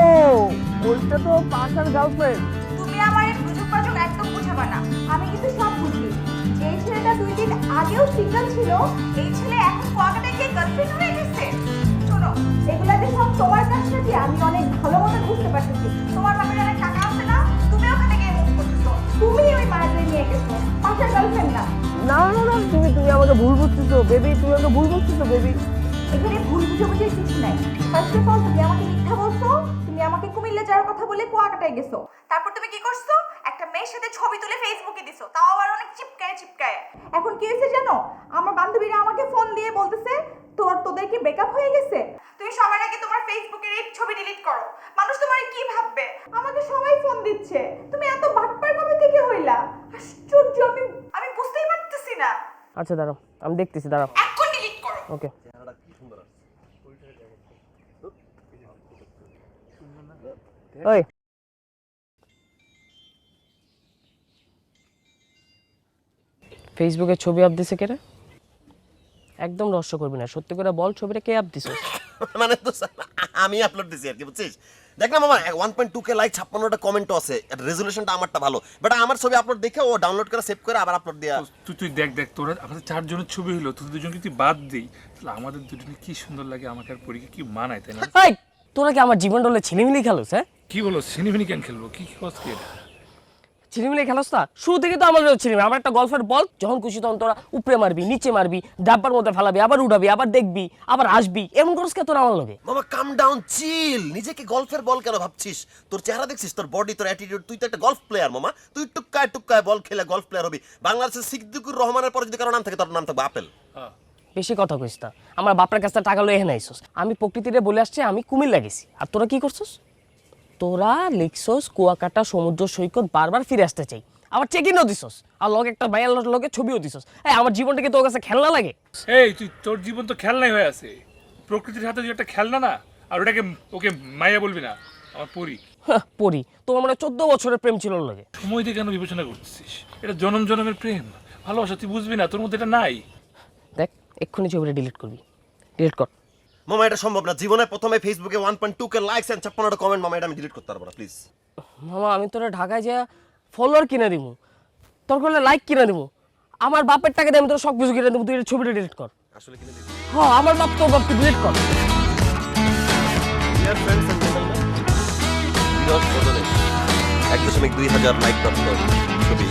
Speaker 4: ওইটা তো পাশার গার্লফ্রেন্ড।
Speaker 1: তুমি আমার এই বুঝুক বাজুক একদম বুঝাবা না, আমি কিন্তু সব বুঝি। যেই ছেলেটা 2 দিন আগেও সিঙ্গেল ছিল, এই ছেলে এখন কুয়াকাটায় গিয়ে গার্লফ্রেন্ড হয়ে গেছে। শোনো, এগুলাতে সব তোমার কাছে দিয়ে আমি অনেক ভালো মতো বুঝতে পারতেছি। তোমার বাপের অনেক টাকা আছে না, তুমি ওখানে গিয়ে মুভ করতেছো, তুমি ওই মারাতে নিয়ে গেছো, পাশের গার্লফ্রেন্ড না।
Speaker 4: না না না, তুমি আমাকে ভুল বুঝতেছো বেবি, তুমি আমাকে ভুল বুঝতেছো বেবি।
Speaker 1: এখানে ভুল বুঝাবুঝির কিছু নাই। ফার্স্ট অফ অল তুমি আমাকে মিথ্যা বলছো, তুমি আমাকে কুমিল্লা যাওয়ার কথা বলে কুয়াকাটায় গেছো, তারপর তুমি কি করছো, একটা মেয়ের সাথে ছবি তুলে ফেসবুকে দিছো, তাও আবার অনেক চিপকায়। এখন কি হয়েছে জানো, আমার বান্ধবীরা আমাকে ফোন দিয়ে বলতেছে তোদের কি ব্রেকআপ হয়ে গেছে। তুমি সবার আগে তোমার ফেসবুকের এই ছবি ডিলিট করো, মানুষ তোমার কি ভাববে। আমাকে সবাই ফোন দিচ্ছে, তুমি এত বাটপার কবে থেকে হইলা? আশ্চর্য, আমি বুঝতেই পারতেছি না।
Speaker 4: আচ্ছা দাঁড়াও, আমি দেখতেছি, দাঁড়াও।
Speaker 1: এখন ডিলিট করো।
Speaker 4: ওকে। ওই ফেসবুকে ছবি আপ দিছে কেরে? একদম রহস্য করবি না, সত্যি করে বল ছবিটা কে আপ দিছে?
Speaker 5: মানে তো আমি আপলোড দিছি আর কি, বুঝছিস? দেখ না মামা, 1.2k লাইক, 56টা কমেন্টও আছে, রেজুলেশনটা আমারটা ভালো, বাট আমার ছবি আপলোড দেখে ও ডাউনলোড করে সেভ করে আবার আপলোড দেয়া।
Speaker 2: তুই দেখ তোরা আমাদের 4 জনের ছবি হলো, তোদের দুজনকে তুই বাদ দিই, তাহলে আমাদের দুজনে কি সুন্দর লাগে, আমাকে আর পরীকে কি মানায়, তাই না?
Speaker 4: এই তোরা কি আমার জীবন ডলে ছিনিমিনি খেলোস? হ্যাঁ,
Speaker 2: কি বলো, সিনেমিনি কেন খেলবো? কি কস কি এটা?
Speaker 4: ছিনিমিনি খেলোস না? শুরু থেকে তো আমার ছিনিমি। আমার একটা গল্পের বল, যখন খুশি তখন তোরা উপরে মারবি, নিচে মারবি, ডাব্বার মধ্যে ফেলাবি, আবার উড়াবি, আবার দেখবি, আবার আসবি, এমন করস কে তোরা আমার লগে?
Speaker 5: মামা কাম ডাউন, চিল। নিজেকে গলফের বল কেন ভাবছিস? তোর চেহারা দেখছিস, তোর বডি, তোর অ্যাটিটিউড, তুই তো একটা গলফ প্লেয়ার মামা। তুই টুক্কায় বল খেলে গলফ প্লেয়ার হবি। বাংলাদেশের সিদ্দিকুর রহমানের পরে যদি কারো নাম থাকে, তোর নাম থাকবে আপেল।
Speaker 4: বেশি কথা কইস না, আমার বাপের কাছে টাকা লয়ে এখানে আইসোস। আমি প্রকৃতিরে বলে আসছি আমি কুমিল্লা গেছি, আর তোরা কি করছস? তোরা লিখছস কুয়াকাটা সমুদ্র সৈকত বারবার ফিরে আসতে চাই, আবার চেক ইনও দিছস, আর লগে একটা ভাইয়ার লগে ছবিও দিছস। এই আমার জীবনটা কি তোর কাছে খেলনা লাগে?
Speaker 2: এই তোর জীবন তো খেলনাই হয়ে আছে, প্রকৃতির হাতে যে একটা খেলনা না, আর ওটাকে ওকে মাইয়া বলবি না, আমার পরি।
Speaker 4: পড়ি তোমার মানে 14 বছরের প্রেম ছিল ওর লগে।
Speaker 2: সময় দিয়ে কেন বিবেচনা করতেছিস? এটা জনম জনমের প্রেম, ভালোবাসা, তুই বুঝবি না, তোর মধ্যে এটা নাই।
Speaker 4: দেখ এক্ষুনি ছবিটা ডিলিট করবি, ডিলিট কর।
Speaker 5: মামা এটা সম্ভব না, জীবনে প্রথমে ফেসবুকে 1.2k লাইকস এন্ড 56টা কমেন্ট, মামা এটা আমি ডিলিট করতে পারবো না, প্লিজ।
Speaker 4: মামা আমি তোরা ঢাকায় যা ফলোয়ার কিনে দিব, তোর করলে লাইক কিনে দিব, আমার বাপের টাকা দিয়ে আমি তোর সব কিছু কিনে দেবো, তুই এটা ছবিটা ডিলিট কর।
Speaker 5: আসলে কিনে দিই।
Speaker 4: হ্যাঁ, আমার বাপ তোর বাপকে ডিলিট কর।
Speaker 5: ডিয়ার ফ্রেন্ডস এন্ড জেন্টলম্যান, বিরস বদলে 1.2 লাইক প্রাপ্ত ছবি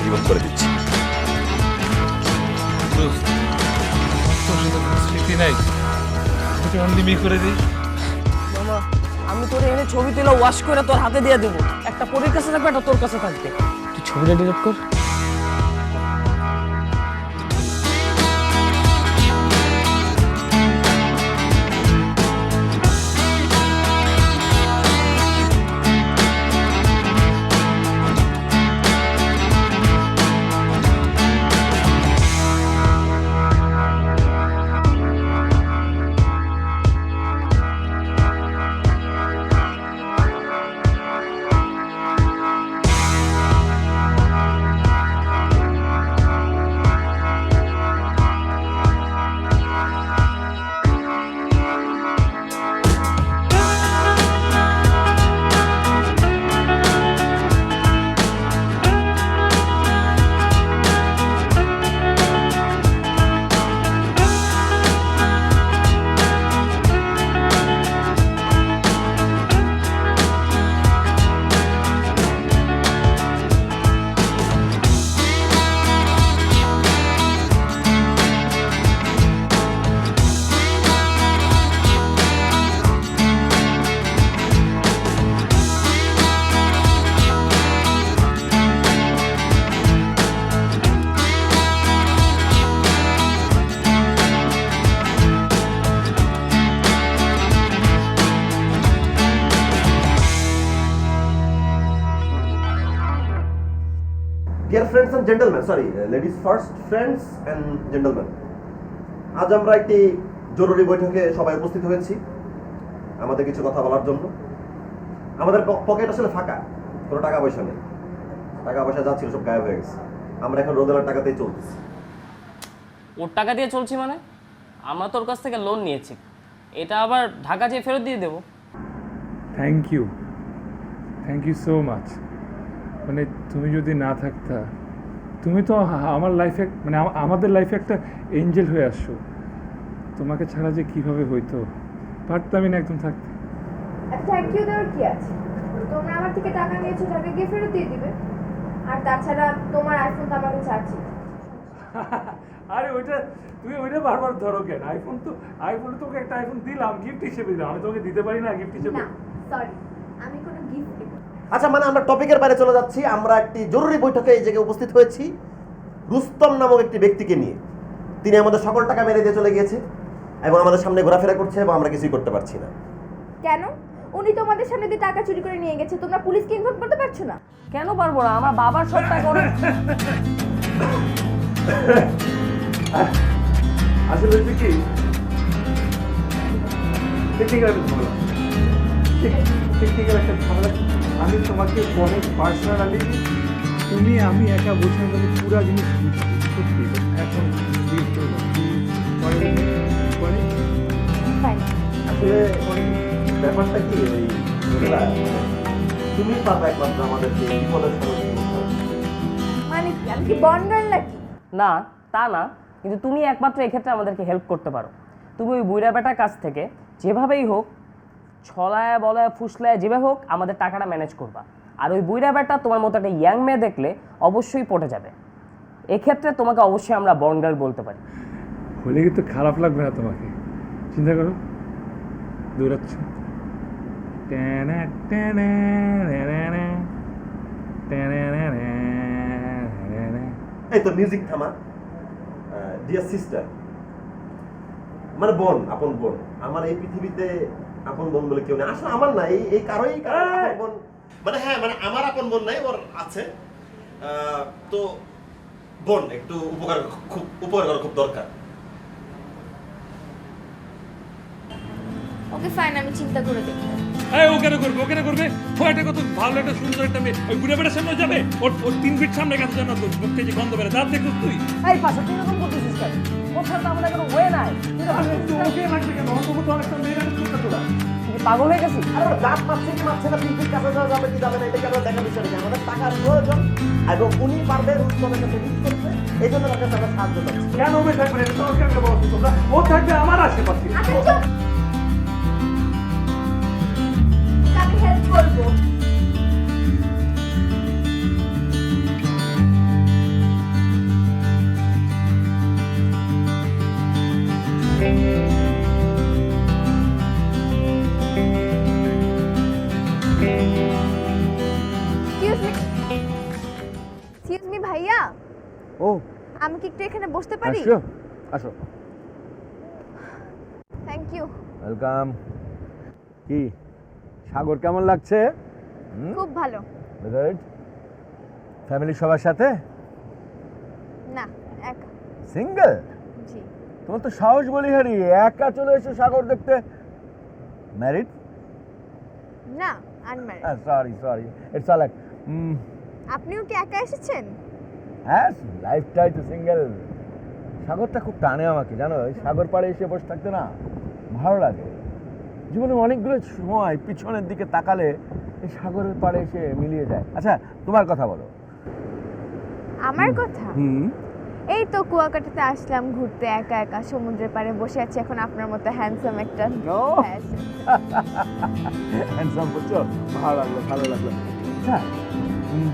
Speaker 5: জীবন করে দিচ্ছি।
Speaker 2: তোর সাথে কোনো স্মৃতি নাই, তোকে অনলি করে দিই।
Speaker 4: মামা আমি তোর এনে ছবি তুলে ওয়াশ করে তোর হাতে দিয়ে দেবো, একটা পরীর কাছে থাকবে, একটা তোর কাছে থাকবে, তুই ছবিটা ডিলিট কর।
Speaker 5: Deer friends and gentleman, sorry ladies first, friends and gentleman, আজ আমরা একটি জরুরি বৈঠকে সবাই উপস্থিত হয়েছি আমাদের কিছু কথা বলার জন্য। আমাদের পকেট আসলে ফাঁকা, কোনো টাকা পয়সা নেই, টাকা পয়সা যা ছিল সব গায়েব হয়ে গেছে। আমরা এখন রোদেলার টাকাতেই চলতেছি।
Speaker 4: ওর টাকা দিয়ে চলছি মানে? আমরা তোর কাছ থেকে লোন নিয়েছি, এটা আবার ঢাকা যেয়ে ফেরত দিয়ে দেবো।
Speaker 2: Thank you so much. মানে তুমি যদি না থাকতা, তুমি তো আমার লাইফে মানে আমাদের লাইফে একটা এঞ্জেল হয়ে আসছো। তোমাকে ছাড়া যে কিভাবে হইতো পারতামই না একদম থাকতে।
Speaker 9: থ্যাংক ইউ দেওয়ার কি আছে? তোমরা আমার থেকে টাকা নিয়েছো, টাকা গিয়ে ফেরত দিয়ে দিবে। আর তাছাড়া তোমার আইফোন তো আমার কাছে আছে।
Speaker 2: আরে তুমি ওইটা বারবার ধরো কেন? আইফোন তোকে একটা আইফোন দিলাম, গিফট হিসেবে দিলাম। আমি তোমাকে দিতে পারি না গিফট হিসেবে?
Speaker 9: না সরি, আমি কোনো গিফট দেব না।
Speaker 5: আচ্ছা, মানে আমরা টপিকের বাইরে চলে যাচ্ছি। আমরা একটি জরুরি বৈঠকে এই জায়গায় উপস্থিত হয়েছি রুস্তম নামক একটি ব্যক্তিকে নিয়ে। তিনি আমাদের সকল টাকা মেরে দিয়ে চলে গিয়েছে এবং আমাদের সামনে ঘোরাফেরা করছে এবং আমরা কিছুই করতে পারছি না।
Speaker 9: কেন? উনি তোমাদের সামনে দিয়ে টাকা চুরি করে নিয়ে গেছে, তোমরা পুলিশকে ইনফর্ম করতে পারছো না?
Speaker 4: কেন পারবো না? আমার বাবার সব টাকা ওরা
Speaker 2: আসলে হচ্ছে কি, টেকনিক্যাল একটা ঝামেলা। আমি তোমাকে পরে পার্সোনালি, আমি একা বসে আমি পুরো জিনিস সত্যি এখন
Speaker 9: ফাইন।
Speaker 5: আসলে ব্যাপারটা কি, ওই তুমি পাবে একমাত্র আমাদেরকে বিপদের সময়।
Speaker 9: মানে কি, আমি কি বন্ডার নাকি?
Speaker 4: না তা না, কিন্তু তুমি একমাত্র এক্ষেত্রে আমাদেরকে হেল্প করতে পারো। তুমি ওই বুইড়া বেটার কাছ থেকে যেভাবেই হোক, ছলায় বলায় ফুসলায় যেভাবে হোক আমাদের টাকাটা ম্যানেজ করবা। আর ওই বুইড়া বেটা তোমার মতো একটা ইয়াং মেয়ে দেখলে অবশ্যই পটে যাবে। এক্ষেত্রে তোমাকে অবশ্যই আমরা বন্ডার বলতে পারি।
Speaker 2: হলে কিন্তু খারাপ লাগবে না তোমাকে? চিন্তা করো, দৌড়াচ্ছ,
Speaker 5: এই তো মিউজিক থামা। ডিয়ার সিস্টার, মানে বোন, আপন বোন। আমার এই পৃথিবীতে আপন বোন বলে কেউ নেই। আসলে আমার না, এই কারোই আপন বোন মানে, হ্যাঁ মানে আমার আপন বোন নাই, ওর আছে। তো বোন একটু উপকার করা খুব দরকার।
Speaker 9: ওকে ফাইন, আমি চিন্তা করে দেখব।
Speaker 2: এই ও কেন করবে? ও একটা কত ভালো একটা সুন্দর একটা মেয়ে, ওই বুড়ে বেটার সামনে যাবে? ওর 3 ফিট সামনে কাছে জানা তোর মুখ থেকে গন্ধ বেরো, দাঁত দেখছিস তুই?
Speaker 4: এই পাশে তুই এরকম করতেছিস কেন? ওর সাথে আমাদের কোনো ওয়ে নাই। তুই
Speaker 2: ওকে লাগবে কেন? অন্তত তো একটা মেয়ের আমি করতে তোরা
Speaker 4: কি পাগল হয়ে গেছিস?
Speaker 5: আরে ওরা দাঁত মারছে কি মারছে না, 3 ফিট কাছে যাবে কি যাবে না, এটা কেন দেখা বিষয় নেই। আমাদের টাকার প্রয়োজন এবং উনি পারবে রুস্তমের কাছে মিট করতে, এই জন্য তাকে টাকা সাহায্য করছে।
Speaker 2: কেন হবে থাকবে? এটা তোমার কেমন বলছো তোমরা? ও থাকবে আমার আশেপাশে।
Speaker 9: আচ্ছা চুপ, আমি হেল্প করবো। এক্সকিউজ মি ভাইয়া,
Speaker 8: ও
Speaker 9: আমি কি একটু এখানে বসতে পারি?
Speaker 8: আসো আসো,
Speaker 9: থ্যাংক ইউ।
Speaker 8: ওয়েলকাম। কি সাগর কেমন লাগছে?
Speaker 9: খুব ভালো।
Speaker 8: গুড। ফ্যামিলি সবার সাথে?
Speaker 9: না, একা।
Speaker 8: সিঙ্গেল?
Speaker 9: জি।
Speaker 8: তোমার তো সাহস বলি হারি, একা চলে এসো সাগর দেখতে। ম্যারিড?
Speaker 9: না, unmarried.
Speaker 8: Sorry it's all right.
Speaker 9: আপনিও কি একা এসেছেন?
Speaker 8: হ্যাঁ, লাইফটাই তো সিঙ্গেল। সাগরটা খুব টানে আমাকে, জানো। এই সাগর পাড়ে এসে বসে থাকতে না ভালো লাগে। জীবনে অনেকগুলো সময় পিছনের দিকে তাকালে এই সাগরের পাড়ে এসে মিলিয়ে যায়। আচ্ছা, তোমার কথা বলো।
Speaker 9: আমার কথা? এই তো কুয়াকাটাতে আসলাম ঘুরতে, একা একা সমুদ্রের পাড়ে বসে আছি। এখন আপনার মতো হ্যান্ডসাম একটা
Speaker 8: হ্যান্ডসাম বলছো, ভালো লাগলো। আচ্ছা, তুমি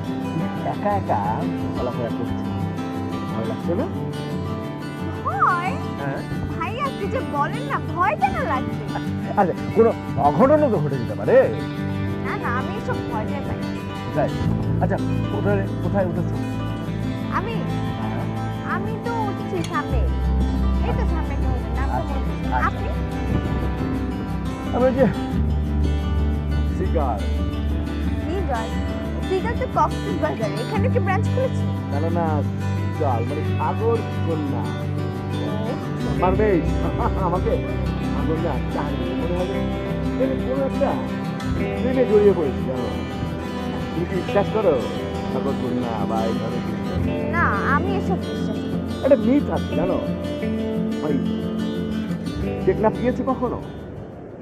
Speaker 8: একা একা চলাফেরা করছো, ভালো লাগছে না?
Speaker 9: ভয়?
Speaker 8: হ্যাঁ।
Speaker 9: ভাইয়া কি যে বলেন না, ভয় কেন লাগছে?
Speaker 8: আচ্ছা, কোনো অঘটনও তো ঘটে যেতে পারে।
Speaker 9: না না, আমি এসব ভয় পাই না।
Speaker 8: তাই? আচ্ছা, কোথায় উঠেছো?
Speaker 9: আমি তো উঠেছি সামনে, এই তো সামনে একটা হোটেল, নাম তো বলছি। আপনি?
Speaker 8: আমি যে সিগার।
Speaker 9: সিগার? সিগার তো কক্সবাজারে, এখানে কি ব্রাঞ্চ খুলেছে?
Speaker 7: না চল মানে সাগর কন্যা পারবে আমাকে সাগর না জানি মনে হবে কোনো একটা প্রেমে জড়িয়ে পড়েছি জানো তুমি কি বিশ্বাস করো সাগর কন্যা বা এই ধরনের কিছু?
Speaker 9: না, আমি এসব বিশ্বাস করি।
Speaker 7: একটা মিথ আছে জানো ওই টেকনাফ গিয়েছো কখনো?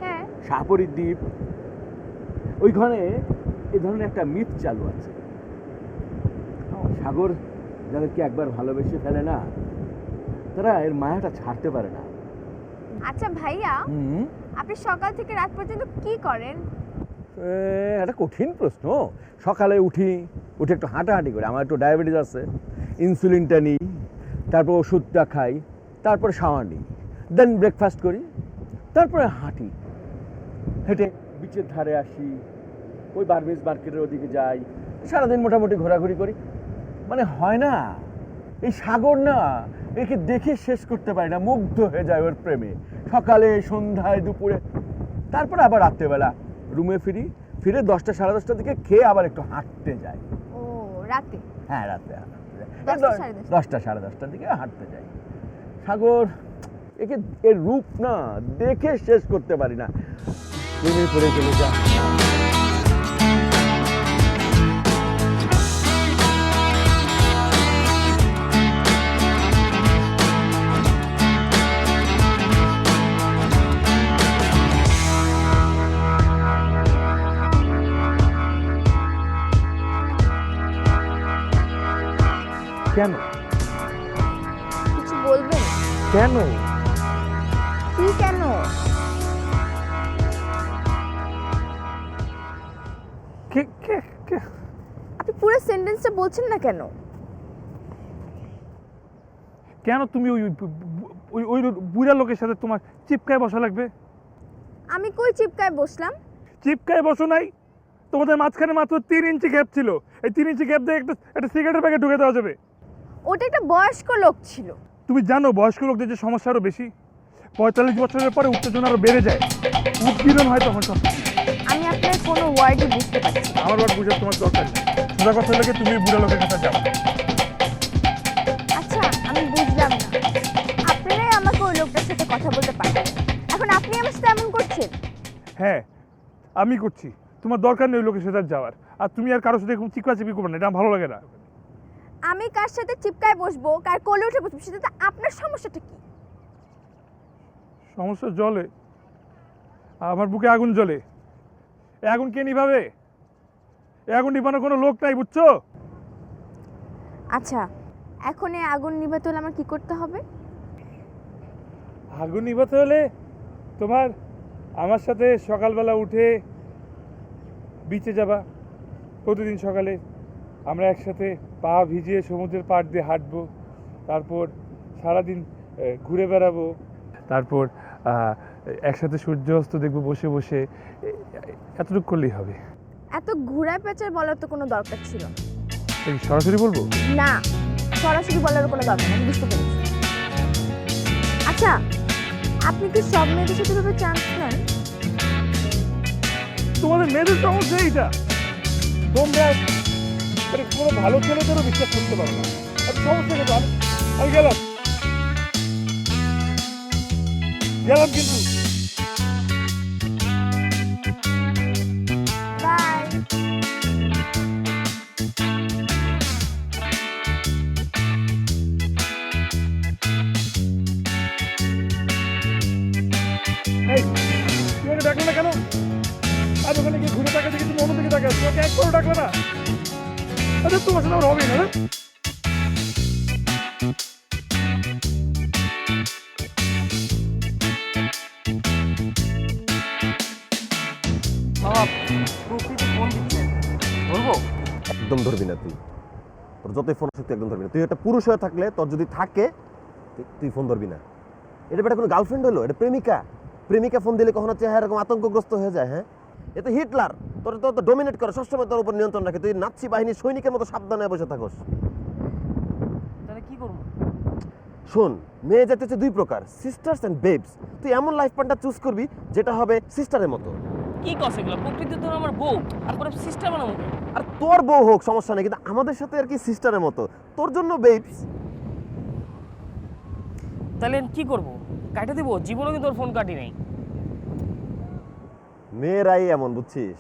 Speaker 9: হ্যাঁ।
Speaker 7: শাহপরীর দ্বীপ ওইখানে এই ধরনের একটা মিথ চালু আছে। সাগর যাদেরকে একবার ভালোবেসে ফেলে না তারা এর মায়াটা ছাড়তে পারে না।
Speaker 9: আচ্ছা ভাইয়া, আপনি সকাল থেকে রাত পর্যন্ত কি করেন?
Speaker 7: একটা কঠিন প্রশ্ন। সকালে উঠে একটু হাঁটাহাঁটি করি, আমার একটু ডায়াবেটিস আছে, ইনসুলিনটা নিই, তারপর ওষুধটা খাই, তারপর শাওয়ার নিই, দেন ব্রেকফাস্ট করি, তারপরে হাঁটি, হেঁটে বিচের ধারে আসি, ওই বার্মিজ মার্কেটের ওদিকে যাই, সারাদিন মোটামুটি ঘোরাঘুরি করি। মানে হয় না এই সাগর না একে দেখে শেষ করতে পারি না, মুগ্ধ হয়ে যায় ওর প্রেমে। সকালে সন্ধ্যায় দুপুরে, তারপরে আবার রাত্রেবেলা রুমে ফিরে 10টা সাড়ে 10টার দিকে খেয়ে আবার একটু হাঁটতে যাই।
Speaker 9: ও রাতে?
Speaker 7: হ্যাঁ রাতে
Speaker 9: 10টা সাড়ে 10টা।
Speaker 7: 10টা সাড়ে 10টার দিকে হাঁটতে যাই। সাগর একে এর রূপ না দেখে শেষ করতে পারি না, প্রেমে পড়ে চলে যা। কেন
Speaker 9: কিছু বলবেন?
Speaker 7: কেন
Speaker 9: কি কেন? আপনি পুরো সেন্টেন্সটা বলছেন না কেন?
Speaker 2: কেন তুমি ওই ওই ওই বুড়া লোকের সাথে তোমার চিপকায় বসা লাগবে?
Speaker 9: আমি কই চিপকায় বসলাম?
Speaker 2: চিপকায় বসো নাই, তোমাদের মাঝখানে মাত্র 3 ইঞ্চি গ্যাপ ছিল। এই 3 ইঞ্চি গ্যাপ দিয়ে একটা সিগারেটের প্যাকেট ঢুকে দেওয়া যাবে।
Speaker 9: ওটা একটা বয়স্ক লোক ছিল।
Speaker 2: তুমি জানো বয়স্ক লোকদের যে সমস্যা আরও বেশি, 45 বছরের পরে উত্তেজনা আরও বেড়ে যায়, উদ্পীড়ন হয় তখন সব।
Speaker 9: আমি আপনার কোনো ওয়ার্ডই বুঝতে পারছি না।
Speaker 2: আমার বাদ বুঝার তোমার দরকার নেই। সোজা কথা লাগে তুমি বুড়া লোকের কাছে যাও।
Speaker 9: আচ্ছা আমি বুঝলাম না, আপনারাই আমাকে ওই লোকটার সাথে কথা বলতে পারবেন, এখন আপনি আমার সাথে এমন করছেন?
Speaker 2: হ্যাঁ আমি করছি, তোমার দরকার নেই ওই লোকের সাথে যাওয়ার। আর তুমি আর কারোর সাথে এরকম চিপকাচিপি করবে না, এটা আমার ভালো লাগে না।
Speaker 9: আমি কার সাথে চিপকায় বসবো, কার কোলে উঠে বসবো, সেটা আপনার সমস্যাটা কি?
Speaker 2: সমস্যা জলে, আমার বুকে আগুন জ্বলে। এই আগুন কে নিভাবে? এই আগুন নিভানোর কোনো লোক নাই, বুঝছো?
Speaker 9: আচ্ছা এখন এই আগুন নিভাতে হলে আমার কি করতে হবে?
Speaker 2: আগুন নিভাতে হলে তোমার আমার সাথে সকালবেলা উঠে বিচে যাবা প্রতিদিন সকালে, আমরা একসাথে পা ভিজিয়ে সমুদ্রের পাড় দিয়ে হাঁটবো, তারপর সারাদিন ঘুরে বেড়াবো, তারপর একসাথে সূর্য অস্ত দেখবো বসে বসে। এতটুকু করলেই হবে।
Speaker 9: এত ঘুরা পেঁচার বলার তো কোনো দরকার ছিল না।
Speaker 2: সরাসরি বলবো
Speaker 9: না, সরাসরি বলার কোনো দরকার নেই, আমি বুঝতে পেরেছি। আচ্ছা আপনি কি সব মেয়েদের সাথে এভাবে চান্স নেন?
Speaker 2: তোমাদের মেয়েদের সমস্যা এইটা, তোমরা কোনো ভালো ছেলেদেরও বিশ্বাস করতে পারো না। সমস্যা কিন্তু আমি গেলাম কিন্তু।
Speaker 9: বাই।
Speaker 2: এই তুমি ওকে ডাকলে না কেন? আজ ওখানে গিয়ে ঘুরে টাকা দেখি তুমি অন্যদিকে টাকা, তোমাকে একবারও ডাকলে না। আচ্ছা তোমার সাথে আমার হবে না রে।
Speaker 4: প্রকৃতি ফোন দিচ্ছে, বলবো?
Speaker 5: একদম ধরবি না তুই, তোর যতই ফোন আসুক তুই একদম ধরবি না। তুই একটা পুরুষ হয়ে থাকলে, তোর যদি থাকে তুই ফোন ধরবি না। এটা বেটা কোনো গার্লফ্রেন্ড হলো? এটা প্রেমিকা ফোন দিলে কখনো চেহারা এরকম আতঙ্কগ্রস্ত হয়ে যায়। হ্যাঁ এ তো হিটলার, তোর তো ডোমিনেট করে, সবসময় তোর উপর নিয়ন্ত্রণ রাখে। তুই নাৎসি বাহিনীর সৈনিকের মতো সাবধানে বসে থাকস।
Speaker 4: তাহলে কি করবো?
Speaker 5: শোন, মেয়ে যেতে হচ্ছে 2 প্রকার, সিস্টার্স অ্যান্ড বেবস। তুই এমন লাইফ পার্টনার চুজ করবি যেটা হবে সিস্টারের মতো।
Speaker 4: কি কস এগুলো? প্রকৃতি তো আমার বউ, আর সিস্টেম বানাবো।
Speaker 5: আর তোর বউ হোক সমস্যা নেই, কিন্তু আমাদের সাথে আর কি সিস্টারের মতো, তোর জন্য বেবস।
Speaker 4: তাহলে কি করব? কাটে দেবো? জীবনে কিন্তু ওর ফোন কাটি নাই।
Speaker 5: মেয়েরাই এমন, বুঝছিস?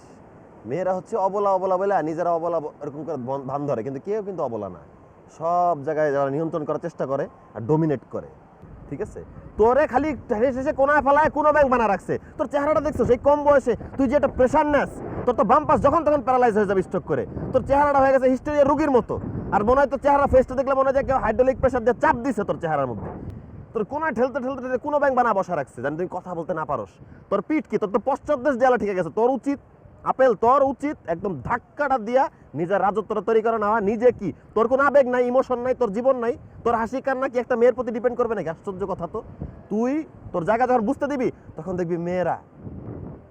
Speaker 5: মেয়েরা হচ্ছে অবলা অবলা বলে নিজেরা অবলা এরকম করে ভান ধরে, কিন্তু কেউ কিন্তু অবলা না। সব জায়গায় যারা নিয়ন্ত্রণ করার চেষ্টা করে আর ডোমিনেট করে, ঠিক আছে? তোরে খালি শেষে কোনায় ফেলায় কোনো ব্যাংক বানা রাখছে। তোর চেহারাটা দেখছো, সেই কম বয়সে তুই যে একটা প্রেশার নেস, তোর তো বাম পাশ যখন তখন প্যারালাইজ হয়ে যাবে স্ট্রোক করে। তোর চেহারাটা হয়ে গেছে হিস্টেরিয়া রোগীর মতো। আর মনে হয় তোর চেহারা ফেসটা দেখলে মনে হয় যে কেউ হাইড্রোলিক প্রেশার দিয়ে চাপ দিছে তোর চেহারার মধ্যে। তোর কোনায় ঠেলতে ঠেলতে ঠেলতে কোনো ব্যাংক বানা বসা রাখছে, জানি তুই কথা বলতে না পারোস। তোর পিঠ কি, তোর তো পশ্চাৎ দেশ দেয়ালে ঠিক গেছে। তোর উচিত আপেল, তোর উচিত একদম ধাক্কাটা দিয়া নিজের রাজত্বটা তৈরি করে নেওয়া। নিজে কি, তোর কোনো আবেগ নাই, ইমোশন নাই, তোর জীবন নাই, তোর হাসি কান্না কি একটা মেয়ের প্রতি ডিপেন্ড করবে নাকি? আশ্চর্য কথা তো। তুই তোর জায়গা যখন বুঝতে দিবি, তখন দেখবি মেয়েরা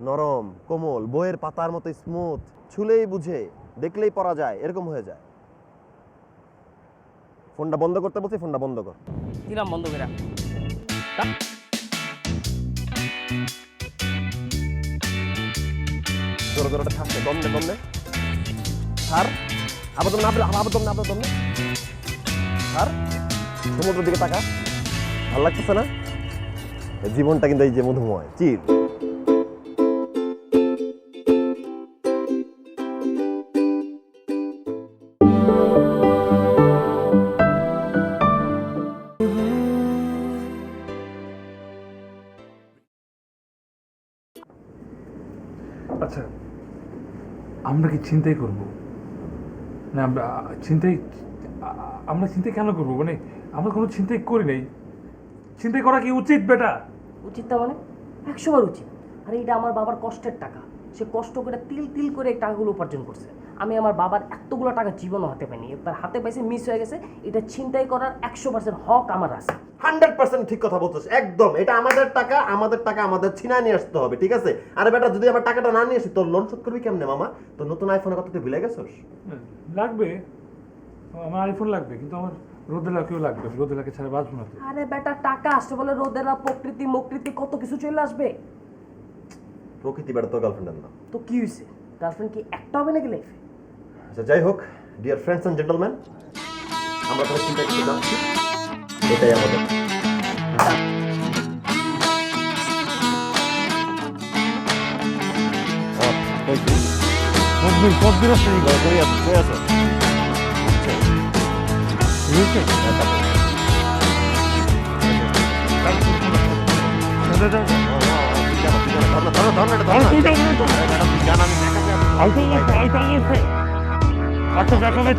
Speaker 5: নরম কোমল, বইয়ের পাতার মতো স্মুথ, ছুলেই বুঝে, দেখলেই পরা যায়, এরকম হয়ে যায়। ফোনটা বন্ধ করতে বলছি, ফোনটা বন্ধ কর।
Speaker 4: দিলাম বন্ধ করে।
Speaker 5: জোরে জোরে থাকছে, দম দে, দম দে। স্যার আবার দম না, আবার দম না, আবার দম না। স্যার সমুদ্রের দিকে তাকা, ভালো লাগতেছে না? জীবনটা কিন্তু এই যে মধুময়, চিল।
Speaker 2: আচ্ছা, আমরা কি চিন্তাই করব না? আমরা চিন্তাই কেন করবো? মানে আমরা কোনো চিন্তাই করি নাই। চিন্তাই করা কি উচিত বেটা?
Speaker 4: উচিত না মানে 100 বার উচিত। আরে এটা আমার বাবার কষ্টের টাকা, সে কষ্ট করে তিল তিল করে এই টাকাগুলো উপার্জন করছে। আমি আমার বাবার এতগুলো টাকা জীবনও হাতে পাইনি, এবার হাতে পাইছে, মিস হয়ে গেছে। এটা ছিনতাই করার 100% হক আমার আছে।
Speaker 5: 100% ঠিক কথা বলছিস, একদম। এটা আমাদের টাকা, আমাদের টাকা আমাদের ছিনায় নিয়ে আসতে হবে, ঠিক আছে? আরে বেটা, যদি আমার টাকাটা না নিয়ে আসি, তোর লোন শোধ করবি কেমনে মামা? তোর নতুন আইফোনের কথা তুই ভুলে গেছিস?
Speaker 2: লাগবে, আমার আইফোন লাগবে, কিন্তু আমার রোদেলাকেও লাগবে। রোদেলাকে ছাড়া বাঁচবো না তো।
Speaker 4: আরে বেটা, টাকা আসছে বলে রোদেলা, প্রকৃতি মকৃতি কত কিছু চলে আসবে।
Speaker 5: প্রকৃতি বেটা তোর গার্লফ্রেন্ডের না
Speaker 4: তো কি হয়েছে? গার্লফ্রেন্ড কি একটা হবে নাকি লাইফে?
Speaker 5: আচ্ছা, যাই হোক, ডিয়ার ফ্রেন্ডস এন্ড জেন্টলম্যান, আমরা কোনো চিন্তা করতে যাচ্ছি, এটাই আমাদের।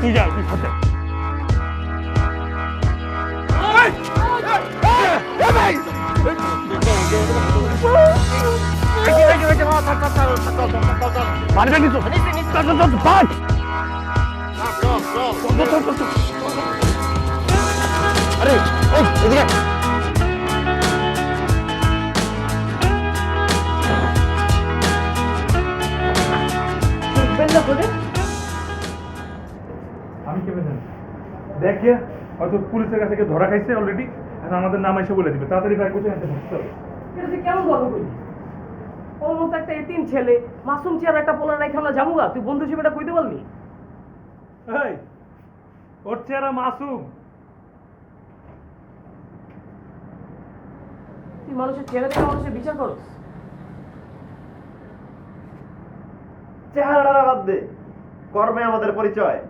Speaker 2: তুই যা, তুই সাথে।
Speaker 5: আরে এদিকে
Speaker 2: আমি কেমন জানি? দেখ, হয়তো পুলিশের কাছে ধরা খাইছে অলরেডি, এখন আমাদের নাম এসে বলে দিবে। তাড়াতাড়ি ব্যাগ গুছিয়ে আনতে হবে।
Speaker 4: এটা তুই কেমন গল্প করলি? ওর মতো একটা এতিম ছেলে, মাসুম চেয়ার একটা পোলা রাখে আমরা যাবো গা, তুই বন্ধু হিসেবে এটা কইতে পারলি?
Speaker 2: এই, ওর চেহারা মাসুম।
Speaker 4: তুই মানুষের চেহারা থেকে মানুষের বিচার করস?
Speaker 5: চেহারাটা বাদ দে, কর্মে আমাদের পরিচয়।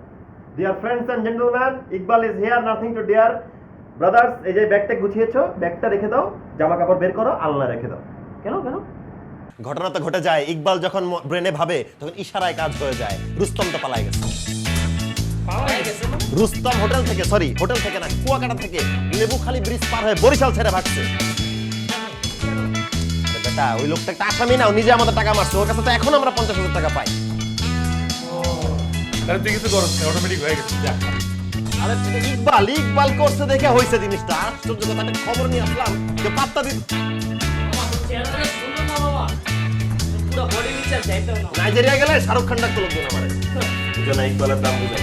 Speaker 5: Dear friends and gentleman, Iqbal is here, nothing to dear brothers. এই যে ব্যাগটা গুছিয়েছো, ব্যাগটা রেখে দাও, জামা কাপড় বের করো, আলনা রেখে দাও।
Speaker 4: কেন কেন?
Speaker 5: ঘটনা তো ঘটে যায়, ইকবাল যখন ব্রেনে ভাবে তখন ইশারায় কাজ হয়ে যায়। রুস্তম তো পালাই গেছে। রুস্তম হোটেল থেকে না, কুয়াকাটা থেকে লেবুখালী ব্রিজ পার হয়ে বরিশাল ছেড়ে ভাগছে। বেটা, ওই লোকটা একটা আসামি না, ও নিজে আমাদের টাকা মারছে। ওর কাছে তো এখন আমরা 50,000 টাকা পাই।
Speaker 2: তাহলে তুই কিছু করছ না, অটোমেটিক হয়ে গেছে। যা,
Speaker 5: আরে ইকবাল করছে দেখে হয়েছে জিনিসটা। আশ্চর্য কথা, একটা খবর নিয়ে আসলাম, যে পাত্তা দিন। নাইজেরিয়া গেলে শাহরুখ খান ডাকতে লোকজন আমার বুঝে ইকবালের দাম বুঝে।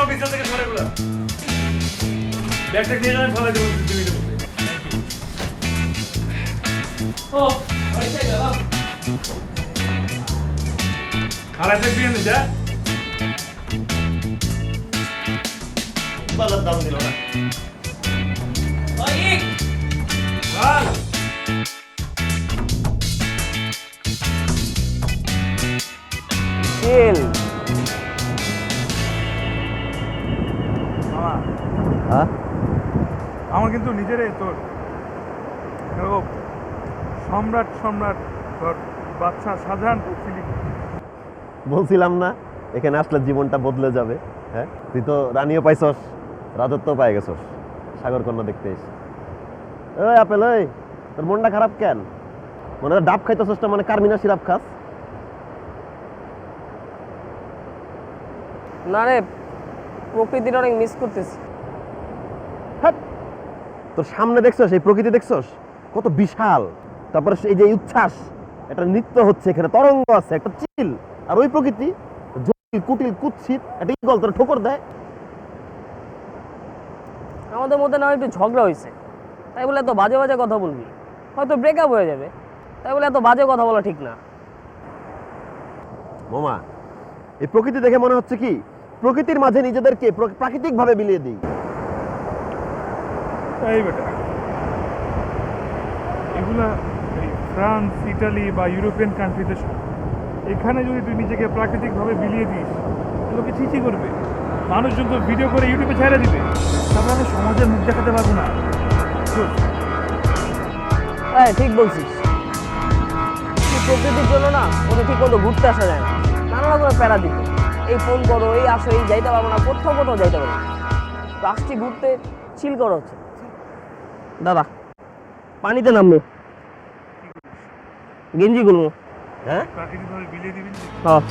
Speaker 2: অফিসার থেকে সরে গুলা ব্যাগটা নিয়ে যাবেন, ফেলা দেবো। আর একটা বিয়ে যা
Speaker 5: বালার দাম দিল না।
Speaker 4: চিল।
Speaker 2: মামা
Speaker 3: হ্যাঁ
Speaker 2: আমার কিন্তু নিজেরে তোর এরকম সম্রাট সম্রাট তোর বাচ্চা সাধারণ ফিলিং।
Speaker 5: বলছিলাম না এখানে আসলে জীবনটা বদলে যাবে। হ্যাঁ, তুই তো রানীও পাইছস, রাজত্ব পাই গেছস সাগর কন্যা দেখতে এসে। ওই আপেল, ওই তোর মনটা খারাপ কেন? মনে হয় ডাব খাইতেছস না, মানে কার্মিনা সিরাপ খাস?
Speaker 4: না রে, প্রকৃতির অনেক মিস করতেছি।
Speaker 5: হ্যাঁ, তোর সামনে দেখছস এই প্রকৃতি, দেখছস কত বিশাল, তারপরে এই যে উচ্ছ্বাস, একটা নৃত্য হচ্ছে এখানে, তরঙ্গ আছে, একটা চিল। আর ওই প্রকৃতি জটিল কুটিল কুৎসিত, একটা ইগল তোর ঠোকর দেয়।
Speaker 4: আমাদের মধ্যে না হয় একটু ঝগড়া হয়েছে, তাই বলে এত বাজে বাজে কথা বলবি? হয়তো ব্রেকআপ হয়ে যাবে, তাই বলে এত বাজে কথা বলা ঠিক না।
Speaker 5: মামা, এই প্রকৃতি দেখে মনে হচ্ছে কি প্রকৃতির মাঝে নিজেদেরকে প্রাকৃতিক ভাবে বিলিয়ে দিই।
Speaker 2: এই বেটা, এগুলা এই ফ্রান্স, ইটালি বা ইউরোপিয়ান কান্ট্রিতে সব। এখানে যদি তুই নিজেকে প্রাকৃতিকভাবে বিলিয়ে দিস, লোকে চিঠি করবে, মানুষজন তো ভিডিও করে ইউটিউবে ছেড়ে দিবে, তারপরে আমি সমাজের মুখ দেখাতে পারবো না।
Speaker 4: হ্যাঁ, ঠিক বলছিস। এই প্রকৃতির জন্য না ওদের ঠিক মতো ঘুরতে আসা যায় না, নানা রকমের প্যারা দিত। এই ফোন করো, এই আসো, এই যাইতে পারবো না, কোথাও কোথাও যাইতে পারবো না। রাষ্ট্রী ঘুরতে চিল করা হচ্ছে। দাদা, পানিতে নামবে, গেঞ্জি গুলো।
Speaker 5: হ্যাঁ,
Speaker 2: প্রাকৃতিকভাবে বিলিয়ে দিবি।
Speaker 4: হ্যাঁ,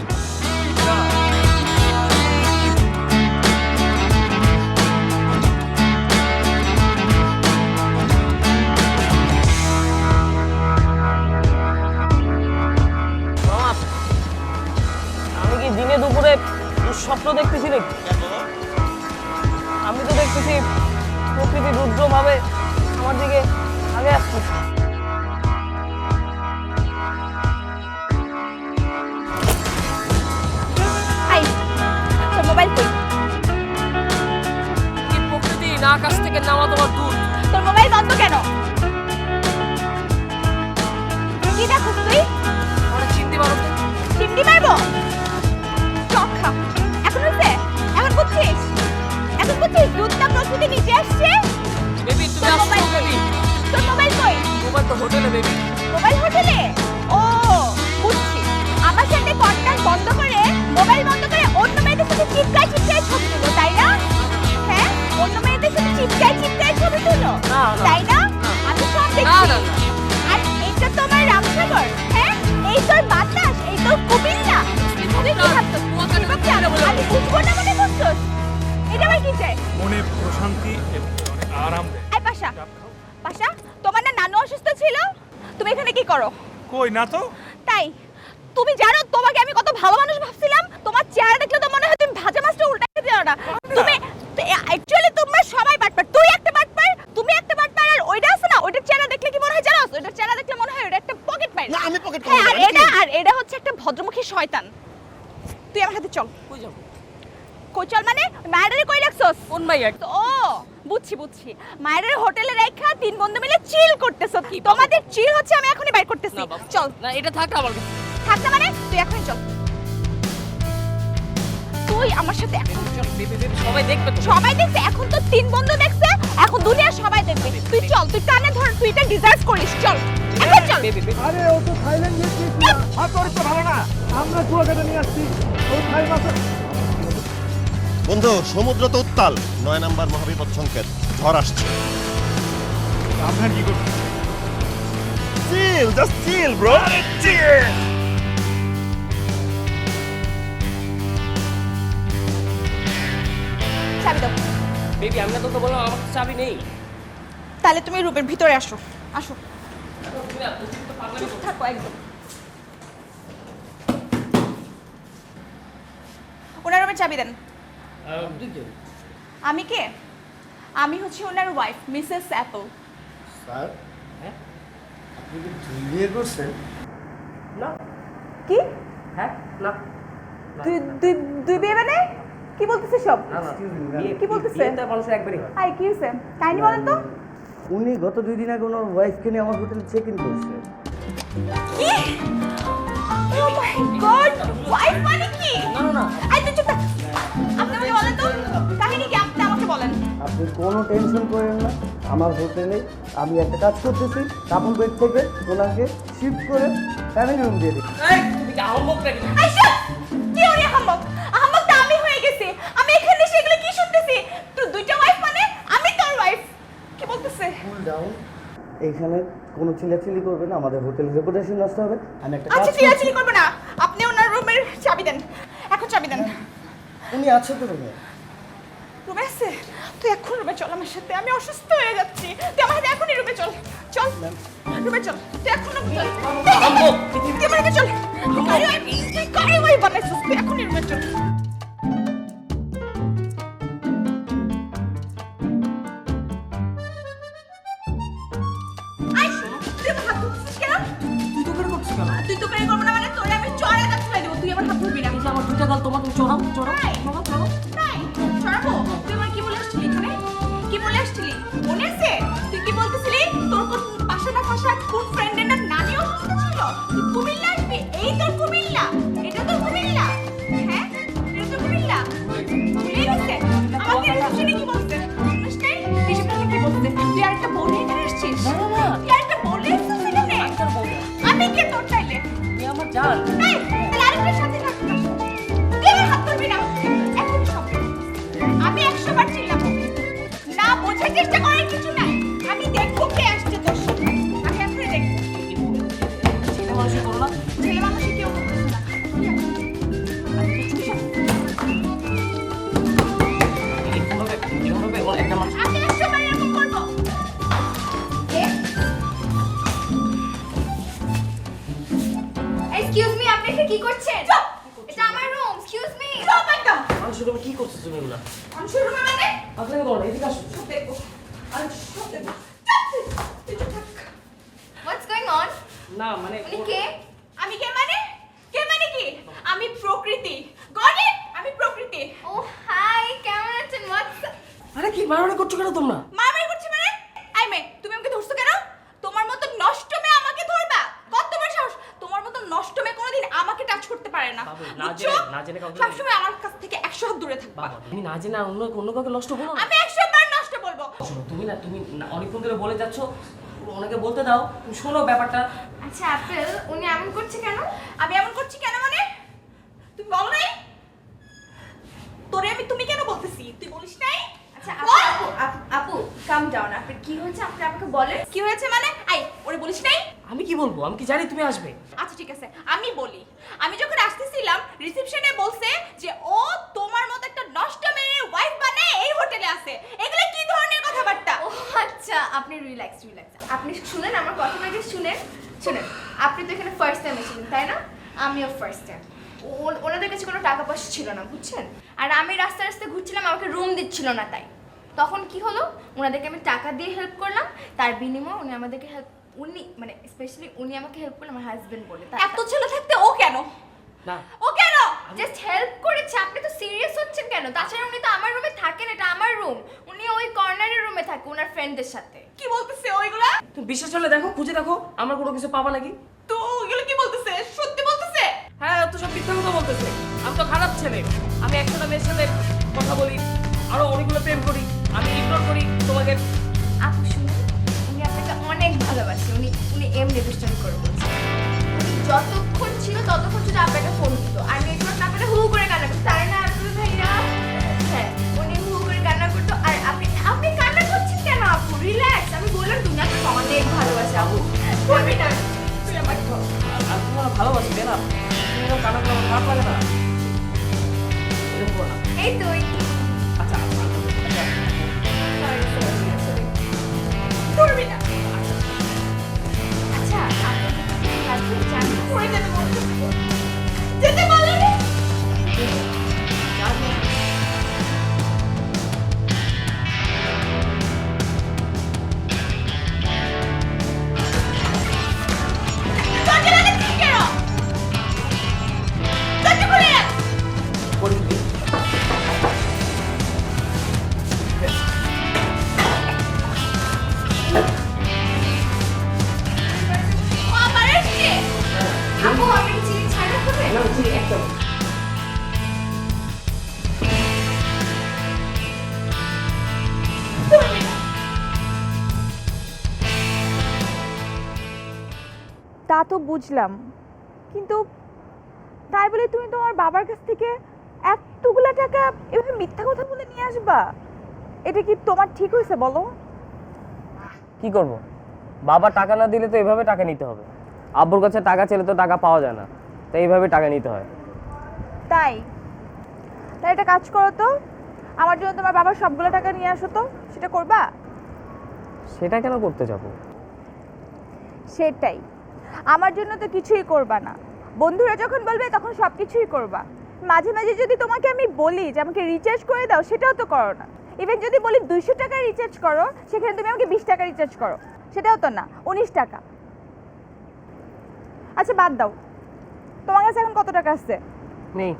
Speaker 4: আমি কি দিনে দুপুরে স্বপ্ন দেখতেছি নাকি? আমি তো দেখতেছি প্রকৃতি রুদ্রভাবে আমার দিকে আগে আসতেছে।
Speaker 1: আই তোর মোবাইল কই?
Speaker 4: কি প্রকৃতি না আকাশ থেকে নামা তোমার দূর।
Speaker 1: তোর মোবাইল বন্ধ কেন? কি দেখো তুই?
Speaker 4: আমার চিনতে পারো তো?
Speaker 1: চিমটি মারবো? চক খা। এখন হচ্ছে? এখন বুঝছিস? এখন বুঝছিস দুধটা প্রকৃতি নিচে আসছে?
Speaker 4: বেবি তুমি
Speaker 1: তোর
Speaker 4: আসছো
Speaker 1: মোবাইল কই?
Speaker 4: বেবি?
Speaker 1: তোর মোবাইল কই?
Speaker 4: মোবাইল তো হোটেলে বেবি।
Speaker 1: মোবাইল হোটেলে? ও বুঝছি, আমার সাথে কন্ট্যাক্ট বন্ধ করে, মোবাইল বন্ধ করে অন্য মেয়েদের সাথে চিপকায় চিপকায় ছবি তুলো, তাই না? হ্যাঁ, অন্য মেয়েদের সাথে চিপকায় চিপকায় ছবি তুলো,
Speaker 4: না, না।
Speaker 1: তাই না? আমি সব
Speaker 4: না,
Speaker 1: দেখছি।
Speaker 4: না, না।
Speaker 1: আর এটা তোমার রামসাগর, হ্যাঁ? এই তোর বাতাস, এই তোর কুমিল্লা। তুই কি ভাবছিস? আমি বুঝবো না মনে করছিস? এটা আবার কি চাই?
Speaker 2: মনে প্রশান্তি এবং অনেক আরাম দেয়।
Speaker 1: এই পাশা, পাশা, তোমার না নানু অসুস্থ ছিল? তুমি এখানে কি করো?
Speaker 2: কই না তো।
Speaker 1: তাই তুমি জানো তোমাকে আমি কত ভালো মানুষ ভাবছিলাম? তোমার চেহারা দেখলে তো মনে হয় তুমি ভাজা মাছটা উল্টাতে দিও না। তুমি অ্যাকচুয়ালি তোমরা সবাই বাটপার, তুই একটা বাটপার, তুমি একটা বাটপার, আর ওইটা আছে না, ওইটার চেহারা দেখলে কি মনে হয় জানো? ওইটার চেহারা দেখলে মনে হয় ওটা একটা পকেট মার।
Speaker 5: না, আমি পকেট
Speaker 1: হ্যাঁ, আর এটা হচ্ছে একটা ভদ্রমুখী শয়তান। তুই আমার সাথে চল।
Speaker 4: কই যাবো?
Speaker 1: কই চল মানে? মায়েরে কই রাখছস?
Speaker 4: কোন মাইয়া?
Speaker 1: ও বুঝছি বুঝছি, মায়ের হোটেলে রেখা তিন বন্ধু মিলে চিল করতেছ। তোমাদের চিল হচ্ছে আমি এখনই বাইর করতেছি। চল।
Speaker 4: না, এটা থাক আমার কাছে।
Speaker 1: থাকতে মানে তুই এখনই চল। তুই আমার সাথে এখন চল।
Speaker 4: বেবি বেবি সবাই দেখবে তো।
Speaker 1: সবাই দেখছে, এখন তো তিন বন্ধু দেখছে, এখন দুনিয়া সবাই দেখবে। তুই চল, তুই কানে ধর, তুই এটা ডিজার্ভ করিস। চল এখন চল।
Speaker 4: বেবি বেবি
Speaker 7: আরে ও তো থাইল্যান্ড গিয়েছিল। আর তোর তো ভালো না, আমরা কুয়াকাটা নিয়ে আসছি। ওই থাই মাছ
Speaker 5: বন্ধু, সমুদ্র তো উত্তাল, 9 নাম্বার মহাবিপদ সংকেত, ঝড় আসছে।
Speaker 2: আপনার কি করতে?
Speaker 5: চিল, জাস্ট চিল ব্রো, চিল।
Speaker 1: চাবি দাও।
Speaker 4: বেবি আমি না তোকে বললাম আমার কাছে চাবি নেই।
Speaker 1: তাহলে তুমি রুমের ভিতরে আসো। আসো,
Speaker 4: তুমি তো পাগলামি
Speaker 1: চুপ থাকো একদম। ওনার রুমের চাবি দেন। আমি কে? আমি হচ্ছে ওনার ওয়াইফ, মিসেস অ্যাপল।
Speaker 8: স্যার, আপনি কি বিয়ে করছেন?
Speaker 4: না।
Speaker 1: কি?
Speaker 4: হ্যাঁ, না।
Speaker 1: দুই দুই দুই বিয়ে মানে কি বলতেছে সব?
Speaker 4: না না
Speaker 1: কি বলতেছে?
Speaker 4: বিয়েটা মানুষের একবারই হয়।
Speaker 1: আই কি হয়েছে? কাহিনী বলেন তো।
Speaker 8: উনি গত 2 দিন আগে ওনার ওয়াইফকে নিয়ে আমার হোটেলে চেক ইন করছে।
Speaker 1: কি? ও মাই গড, ওয়াইফ মানে কি?
Speaker 4: না না না
Speaker 1: আই তুই চুপ থাক। আপনি আমাকে বলেন তো কাহিনী কি, আপনি আমাকে বলেন।
Speaker 8: আপনি কোনো টেনশন করেন না, আমার হোটেলে আমি একটা কাজ করতেছি, কাপড় বেড থেকে ওনাকে শিফট করে ফ্যামিলি রুম দিয়ে দিই।
Speaker 4: এই তুমি কি আহম্মক নাকি?
Speaker 1: আইসা কি ওরে আহম্মক? আহম্মক তো আমি হয়ে গেছি। আমি এখানে সেগুলো কি শুনতেছি? তুই দুইটা ওয়াইফ মানে আমি তোর ওয়াইফ। কি বলতেছে?
Speaker 8: Cool down. এইখানে কোনো চিল্লাচিল্লি করবে না, আমাদের হোটেলের রেপুটেশন নষ্ট হবে। আমি একটা কাজ
Speaker 1: আচ্ছা
Speaker 8: করছি।
Speaker 1: চিল্লাচিল্লি করবে না। আপনি ওনার রুমের চাবি দেন। এখন চাবি দেন।
Speaker 8: উনি আছে তো রুমে।
Speaker 1: রুমে আছে? তুই এখন রুমে চল আমার সাথে, আমি অসুস্থ হয়ে যাচ্ছি। তুই আমার সাথে এখনই রুমে চল। চল রুমে চল, তুই এখন রুমে চল। তুই আমার রুমে চল। তুই কারে ওই বানাইছিস? তুই এখনই রুমে চল। আই শোনো, তুই আমার হাত ধরছিস কেন?
Speaker 4: তুই তো করে করছিস কেন?
Speaker 1: তুই তো করে করবো না মানে তোরে আমি চড়ে গাছ ফেলে দেবো। তুই আমার হাত ধরবি না।
Speaker 4: এই যে আমার দুইটা গাল তোমার তুমি চড়াও চড়াও
Speaker 1: নাই, নাই, সরাবো। তুই আমার কি বলে আসছিলি এখানে? কি বলে আসছিলি? মনে আছে? তুই কি বলতেছিলি? তোর কোন পাশা না পাশা কোন ফ্রেন্ডের না নানি অসুস্থ ছিল? তুই কুমিল্লা আসবি? এই তোর কুমিল্লা? এটা তোর কুমিল্লা? হ্যাঁ? এটা তোর কুমিল্লা? ভুলে গেছে? আমাকে রিসেপশনে কি বলছে? জানিস নাই? রিসেপশনে কি বলছে? তুই আরেকটা বউ নিয়ে এখানে আসছিস?
Speaker 4: না না না
Speaker 1: তুই আরেকটা বউ নিয়ে আসছিস এখানে? আমি কে তোর চাইলে?
Speaker 4: তুমি আমার জান।
Speaker 1: এই, তাহলে আরেকটার সাথে থাকবি না। তুই আমার হাত ধরবি না। এখন সব। আমি 100 বার চিল্লাবো। না বোঝার চেষ্টা করার কিছু নাই। আমি দেখবো কে আসছে তোর সাথে। আমি এখনই দেখবো।
Speaker 4: ছেলে মানুষই করো না।
Speaker 1: ছেলে মানুষই কেউ করতেছে না।
Speaker 4: এভাবে ও একটা মানুষ
Speaker 1: আমি 100 বার এরকম করবো।
Speaker 9: এক্সকিউজ মি, আপনি এটা কি করছেন? এটা আমার রুম। Excuse me.
Speaker 1: চুপ একদম।
Speaker 4: মানুষের রুমে কি করছো তুমি এগুলা?
Speaker 1: মানুষের রুমে মানে?
Speaker 4: আপনাকে বলো এদিকে আসো।
Speaker 1: সব দেখবো। আমি সব দেখবো। তুই চুপ থাক।
Speaker 9: হোয়াটস গোইং অন?
Speaker 4: না মানে
Speaker 9: উনি কে?
Speaker 1: আমি কে মানে? কে মানে কি? আমি প্রকৃতি। Got it? আমি প্রকৃতি।
Speaker 9: ও হাই, কেমন আছেন? হোয়াটস
Speaker 4: আরে কি মারামারি করছো কেন তোমরা?
Speaker 1: মারামারি করছি মানে? আই মে, তুমি আমাকে ধরছো কেন? তোমার মতো নষ্ট মেয়ে আমাকে ধরবা? কত বড় সাহস? তোমার মতো নষ্ট মেয়ে কোনোদিন আমাকে টাচ করতে পারে না।
Speaker 4: বাবু, না
Speaker 1: বুঝছো?
Speaker 4: জেনে- না জেনে কাউকে-
Speaker 1: সবসময় আমার কাছ থেকে 100 হাত দূরে থাকবা।
Speaker 4: বাবা তুমি না জেনে আর অন্য কাউকে নষ্ট বলো না।
Speaker 1: আমি 100 বার নষ্ট বলবো।
Speaker 4: শোনো তুমি অনেকক্ষণ ধরে বলে যাচ্ছ, ওনাকে বলতে দাও। তুমি শোনো ব্যাপারটা।
Speaker 9: আচ্ছা আপেল, উনি এমন করছে কেন?
Speaker 1: আমি এমন করছি কেন মানে? তুমি বলো নাই? তোরে আমি তুমি কেন বলতেছি? তুই বলিস নাই?
Speaker 9: আচ্ছা
Speaker 1: বল।
Speaker 9: আপু কাম ডাউন। আপনি কি হয়েছে আপনি আমাকে বলেন।
Speaker 1: কি হয়েছে মানে? আই, ওরে বলিস নাই?
Speaker 4: আমি কি বলবো? আমি কি জানি তুমি আসবে?
Speaker 1: আচ্ছা ঠিক আছে, আমি বলি। আমি যখন আসতেছিলাম রিসেপশনে বলছে যে ও তোমার মতো একটা নষ্ট মেয়ের ওয়াইফ বানায় এই হোটেলে আছে। এগুলো কি ধরনের কথাবার্তা?
Speaker 9: ও আচ্ছা, আপনি রিল্যাক্স। আপনি শুনেন আমার কথাটা, আগে শুনেন। আপনি তো এখানে ফার্স্ট টাইম এসেছেন তাই না? আমিও ফার্স্ট টাইম। ওনাদের কাছে কোনো টাকা পয়সা ছিল না, বুঝছেন? আর আমি রাস্তায় রাস্তায় ঘুরছিলাম, আমাকে রুম দিচ্ছিল না। তাই তখন কি হলো, ওনাদেরকে আমি টাকা দিয়ে হেল্প করলাম। তার বিনিময়ে উনি আমাদেরকে উনি মানে স্পেশালি উনি আমাকে হেল্প করলেন আমার হাজবেন্ড বলে।
Speaker 1: এত ছেলে থাকতে ও কেন?
Speaker 4: না
Speaker 1: ও কেন?
Speaker 9: জাস্ট হেল্প করেছে। আপনি তো সিরিয়াস হচ্ছেন কেন? তাছাড়া উনি তো আমার রুমে থাকেন, এটা আমার রুম। উনি ওই কর্নারের রুমে থাকে ওনার ফ্রেন্ডদের সাথে।
Speaker 1: কি বলতেছে ওইগুলা?
Speaker 4: তুমি বিশ্বাস হলে দেখো, খুঁজে দেখো, আমার কোনো কিছু পাবা নাকি?
Speaker 1: তো ওইগুলো কি বলতেছে? সত্যি বলতেছে?
Speaker 4: হ্যাঁ ও তো সব মিথ্যা কথা বলতেছে। আমি তো খারাপ ছেলে। আমি একসাথে মেয়ের সাথে কথা বলি, আরো অনেকগুলো প্রেম করি। আমি ইগনোর করি তোমাকে।
Speaker 9: আপু শুনুন, উনি আপনাকে অনেক ভালোবাসে। উনি এমনি দুষ্টামি করে বলছে। উনি যতক্ষণ ছিল ততক্ষণ শুধু আপনাকে ফোন দিত আর নেটওয়ার্ক না পেলে হু করে কান্না করতো, তাই না আপু ভাইয়া? হ্যাঁ, উনি হু করে কান্না করতো। আর আপনি কান্না করছেন কেন আপু? রিল্যাক্স। আমি বললাম তুমি আপনাকে অনেক ভালোবাসে আপু। করবি না তুই আমাকে ধর।
Speaker 4: আমি তোমার ভালোবাসি তাই না? তুমি এরকম কান্না করে আমার খারাপ লাগে না? এরকম করো না।
Speaker 9: এই তো
Speaker 4: আচ্ছা
Speaker 1: করবি না।
Speaker 9: আচ্ছা আপনি জানেন
Speaker 1: করে যেতে বলতেছে। যেতে বলে রে।
Speaker 4: জানি।
Speaker 1: দরজা লাগাচ্ছিস কেন? দরজা খুলে রাখ।
Speaker 4: বলি
Speaker 1: তো বুঝলাম, কিন্তু তাই বলে তুমি তোমার বাবার কাছ থেকে এতগুলা টাকা এভাবে মিথ্যা কথা বলে নিয়ে আসবা? এটা কি তোমার ঠিক হয়েছে বলো?
Speaker 4: কি করব, বাবা টাকা না দিলে তো এভাবে টাকা নিতে হবে। আব্বুর কাছে টাকা চাইলে তো টাকা পাওয়া যায় না, তাই এইভাবে টাকা নিতে হয়।
Speaker 1: তাই তাই একটা কাজ করো তো, আমার জন্য তোমার বাবার সবগুলো টাকা নিয়ে আসো তো। সেটা করবা?
Speaker 4: সেটা কেন করতে যাব?
Speaker 1: সেটাই, আমার জন্য তো কিছুই করবা না, বন্ধুরা যখন বলবে তখন সব কিছুই করবা। মাঝে মাঝে যদি তোমাকে আমি বলি যে আমাকে রিচার্জ করে দাও, সেটাও তো করো না। ইভেন যদি বলি 200 টাকা রিচার্জ করো, সেখানে তুমি আমাকে 20 টাকা রিচার্জ করো, সেটাও তো না, 19 টাকা। আচ্ছা বাদ দাও, তোমার কাছে এখন কত টাকা আছে?
Speaker 4: নেই,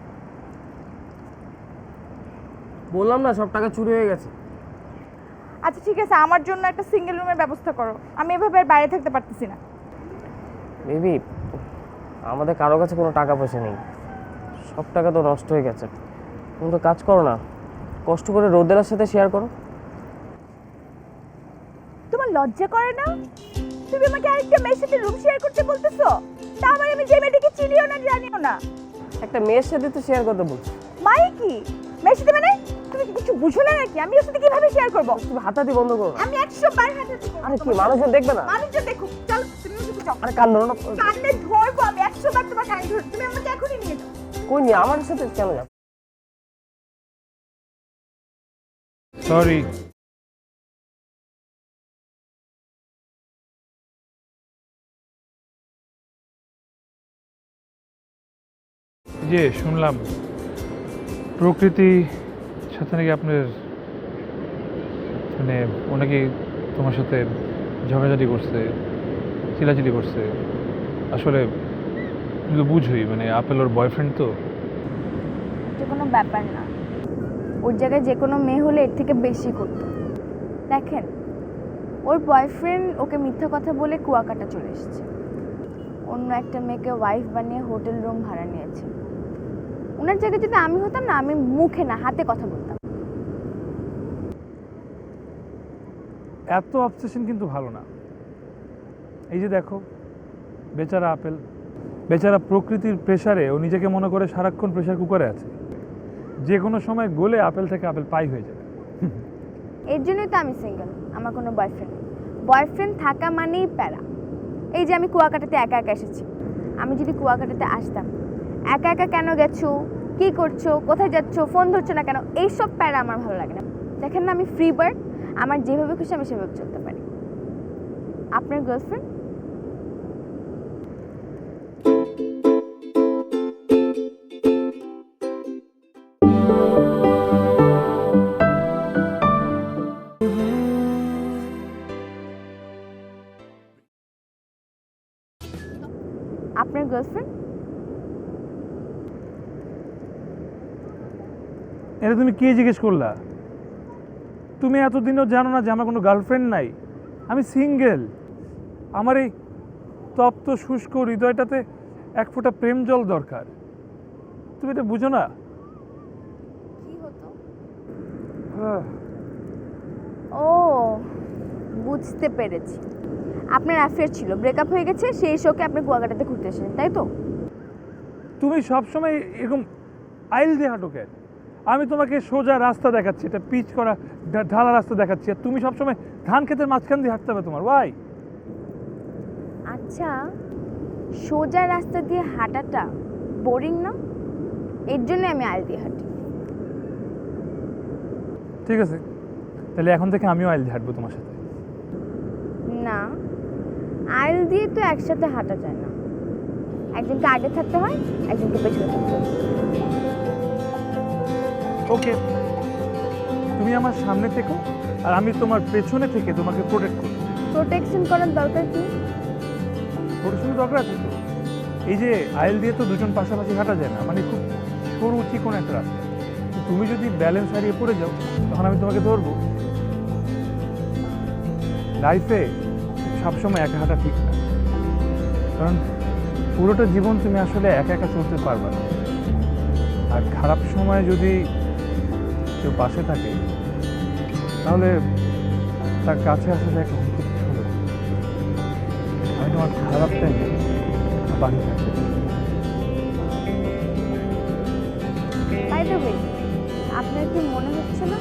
Speaker 4: বললাম না সব টাকা চুরি হয়ে গেছে।
Speaker 1: আচ্ছা ঠিক আছে, আমার জন্য একটা সিঙ্গেল রুমের ব্যবস্থা করো, আমি এভাবে আর বাইরে থাকতে পারতেছি না।
Speaker 4: বেবি, আমাদের কারো কাছে কোনো টাকা পয়সা নেই, সব টাকা তো নষ্ট হয়ে গেছে। তুমি তো কাজ করো না, কষ্ট করে রোদেলার সাথে শেয়ার করো।
Speaker 1: তোমার লজ্জা করে না? তুমি আমাকে আরেকটা মেয়ের সাথে রুম শেয়ার করতে বলতেছো, তা আবার আমি যে মেয়েটাকে চিনিও না জানিও না।
Speaker 4: একটা মেয়ের সাথে তো শেয়ার করতে বলছো।
Speaker 1: মানে কি মেয়ের সাথে? মানে তুমি কি কিছু বুঝো না নাকি? আমি ওর সাথে কিভাবে শেয়ার করবো?
Speaker 4: তুমি হাতাহাতি বন্ধ করো না।
Speaker 1: আমি 100 বার হাঁটাতে করবো।
Speaker 4: আরে কি, মানুষজন দেখবে না?
Speaker 1: মানুষজন দেখুক, চল তুমি ওর সাথে যাও।
Speaker 4: আরে কান ধরো না।
Speaker 1: কানে ধরবো আমি, 100 বার তোমার কানে ধরবো। তুমি আমাকে এখনই নিয়ে যাও।
Speaker 4: কই নিয়ে আমার সাথে কেন যাও?
Speaker 2: সরি। যে শুনলাম প্রকৃতি সাথে নাকি আপনার মানে ও নাকি তোমার সাথে ঝগড়াঝাটি করছে, চিলাচিলি করছে। আসলে তুমি তো বুঝোই, মানে আপেল ওর বয়ফ্রেন্ড তো।
Speaker 1: এটা কোনো ব্যাপার না, ওর জায়গায় যে কোনো মেয়ে হলে এর থেকে বেশি করতো। দেখেন, ওর বয়ফ্রেন্ড ওকে মিথ্যা কথা বলে কুয়াকাটা চলে এসেছে, অন্য একটা মেয়েকে ওয়াইফ বানিয়ে হোটেল রুম ভাড়া নিয়েছে। ওনার জায়গায় যদি আমি হতাম না, আমি মুখে না হাতে কথা বলতাম।
Speaker 2: এত অবসেশন কিন্তু ভালো না। এই যে দেখো, বেচারা আপেল, বেচারা প্রকৃতির প্রেসারে ও নিজেকে মনে করে সারাক্ষণ প্রেসার কুকারে আছে, যে কোনো সময় গলে আপেল থেকে আপেল পাই হয়ে যাবে।
Speaker 1: এর জন্যই তো আমি সিঙ্গেল, আমার কোনো বয়ফ্রেন্ড নেই। বয়ফ্রেন্ড থাকা মানেই প্যারা। এই যে আমি কুয়াকাটাতে একা একা এসেছি, আমি যদি কুয়াকাটাতে আসতাম, একা একা কেন গেছো, কি করছো, কোথায় যাচ্ছো, ফোন ধরছো না কেন, এইসব প্যারা আমার ভালো লাগে না। দেখেন না, আমি ফ্রি বার্ড, আমার যেভাবে খুশি আমি সেভাবে চলতে পারি। আপনার গার্লফ্রেন্ড? আপনার গার্লফ্রেন্ড?
Speaker 2: এটা তুমি কে জিজ্ঞেস করলা? তুমি এতদিনও জানো না যে আমার কোনো গার্লফ্রেন্ড নাই, আমি সিঙ্গেল। আমার এই তপ্ত শুষ্ক হৃদয়টাতে এক ফোঁটা প্রেম জল দরকার, তুমি এটা বুঝো না?
Speaker 1: কি হতো?
Speaker 2: হ্যাঁ।
Speaker 1: ও, বুঝতে পেরেছি, আপনার অ্যাফেয়ার ছিল, ব্রেকআপ হয়ে গেছে, সেই শোকে আপনি কুয়াকাটাতে ঘুরতে এসেছেন, তাই তো?
Speaker 2: তুমি সবসময় এরকম আইল দিয়ে হাঁটো কেন? আমি তোমাকে সোজা রাস্তা দেখাচ্ছি, এটা পিচ করা ঢালা রাস্তা দেখাচ্ছি, আর তুমি সবসময় ধান ক্ষেতের মাঝখান দিয়ে হাঁটতে হবে তোমার। ওয়াই?
Speaker 1: আচ্ছা, সোজা রাস্তা দিয়ে হাঁটাটা বোরিং না? এর জন্য আমি আইল দিয়ে হাঁটি।
Speaker 2: ঠিক আছে, তাহলে এখন থেকে আমিও আইল দিয়ে হাঁটবো তোমার সাথে।
Speaker 1: না, আইল দিয়ে তো একসাথে হাঁটা যায় না, একজনকে আগে থাকতে হয়, একজনকে পেছনে থাকতে হয়।
Speaker 2: ওকে, তুমি আমার সামনে থেকো আর আমি তোমার পেছনে থেকে তোমাকে প্রোটেক্ট করবো।
Speaker 1: প্রোটেকশন করার দরকার কি?
Speaker 2: প্রোটেকশনের দরকার আছে তো। এই যে আইল দিয়ে তো দুজন পাশাপাশি হাঁটা যায় না, মানে খুব সরু চিকন একটা রাস্তা। তুমি যদি ব্যালেন্স হারিয়ে পড়ে যাও, তখন আমি তোমাকে ধরবো। লাইফে সবসময় একা হাঁটা ঠিক না, কারণ পুরোটা জীবন তুমি আসলে একা একা চলতে পারবে না। আর খারাপ সময় যদি কেউ পাশে থাকে, তাহলে তার কাছে আসা যায় একটা অনুভূতি। আমি তোমার খারাপ টাইমে পানি থাকে।
Speaker 9: বাই দ্য ওয়ে, আপনার কি মনে হচ্ছে না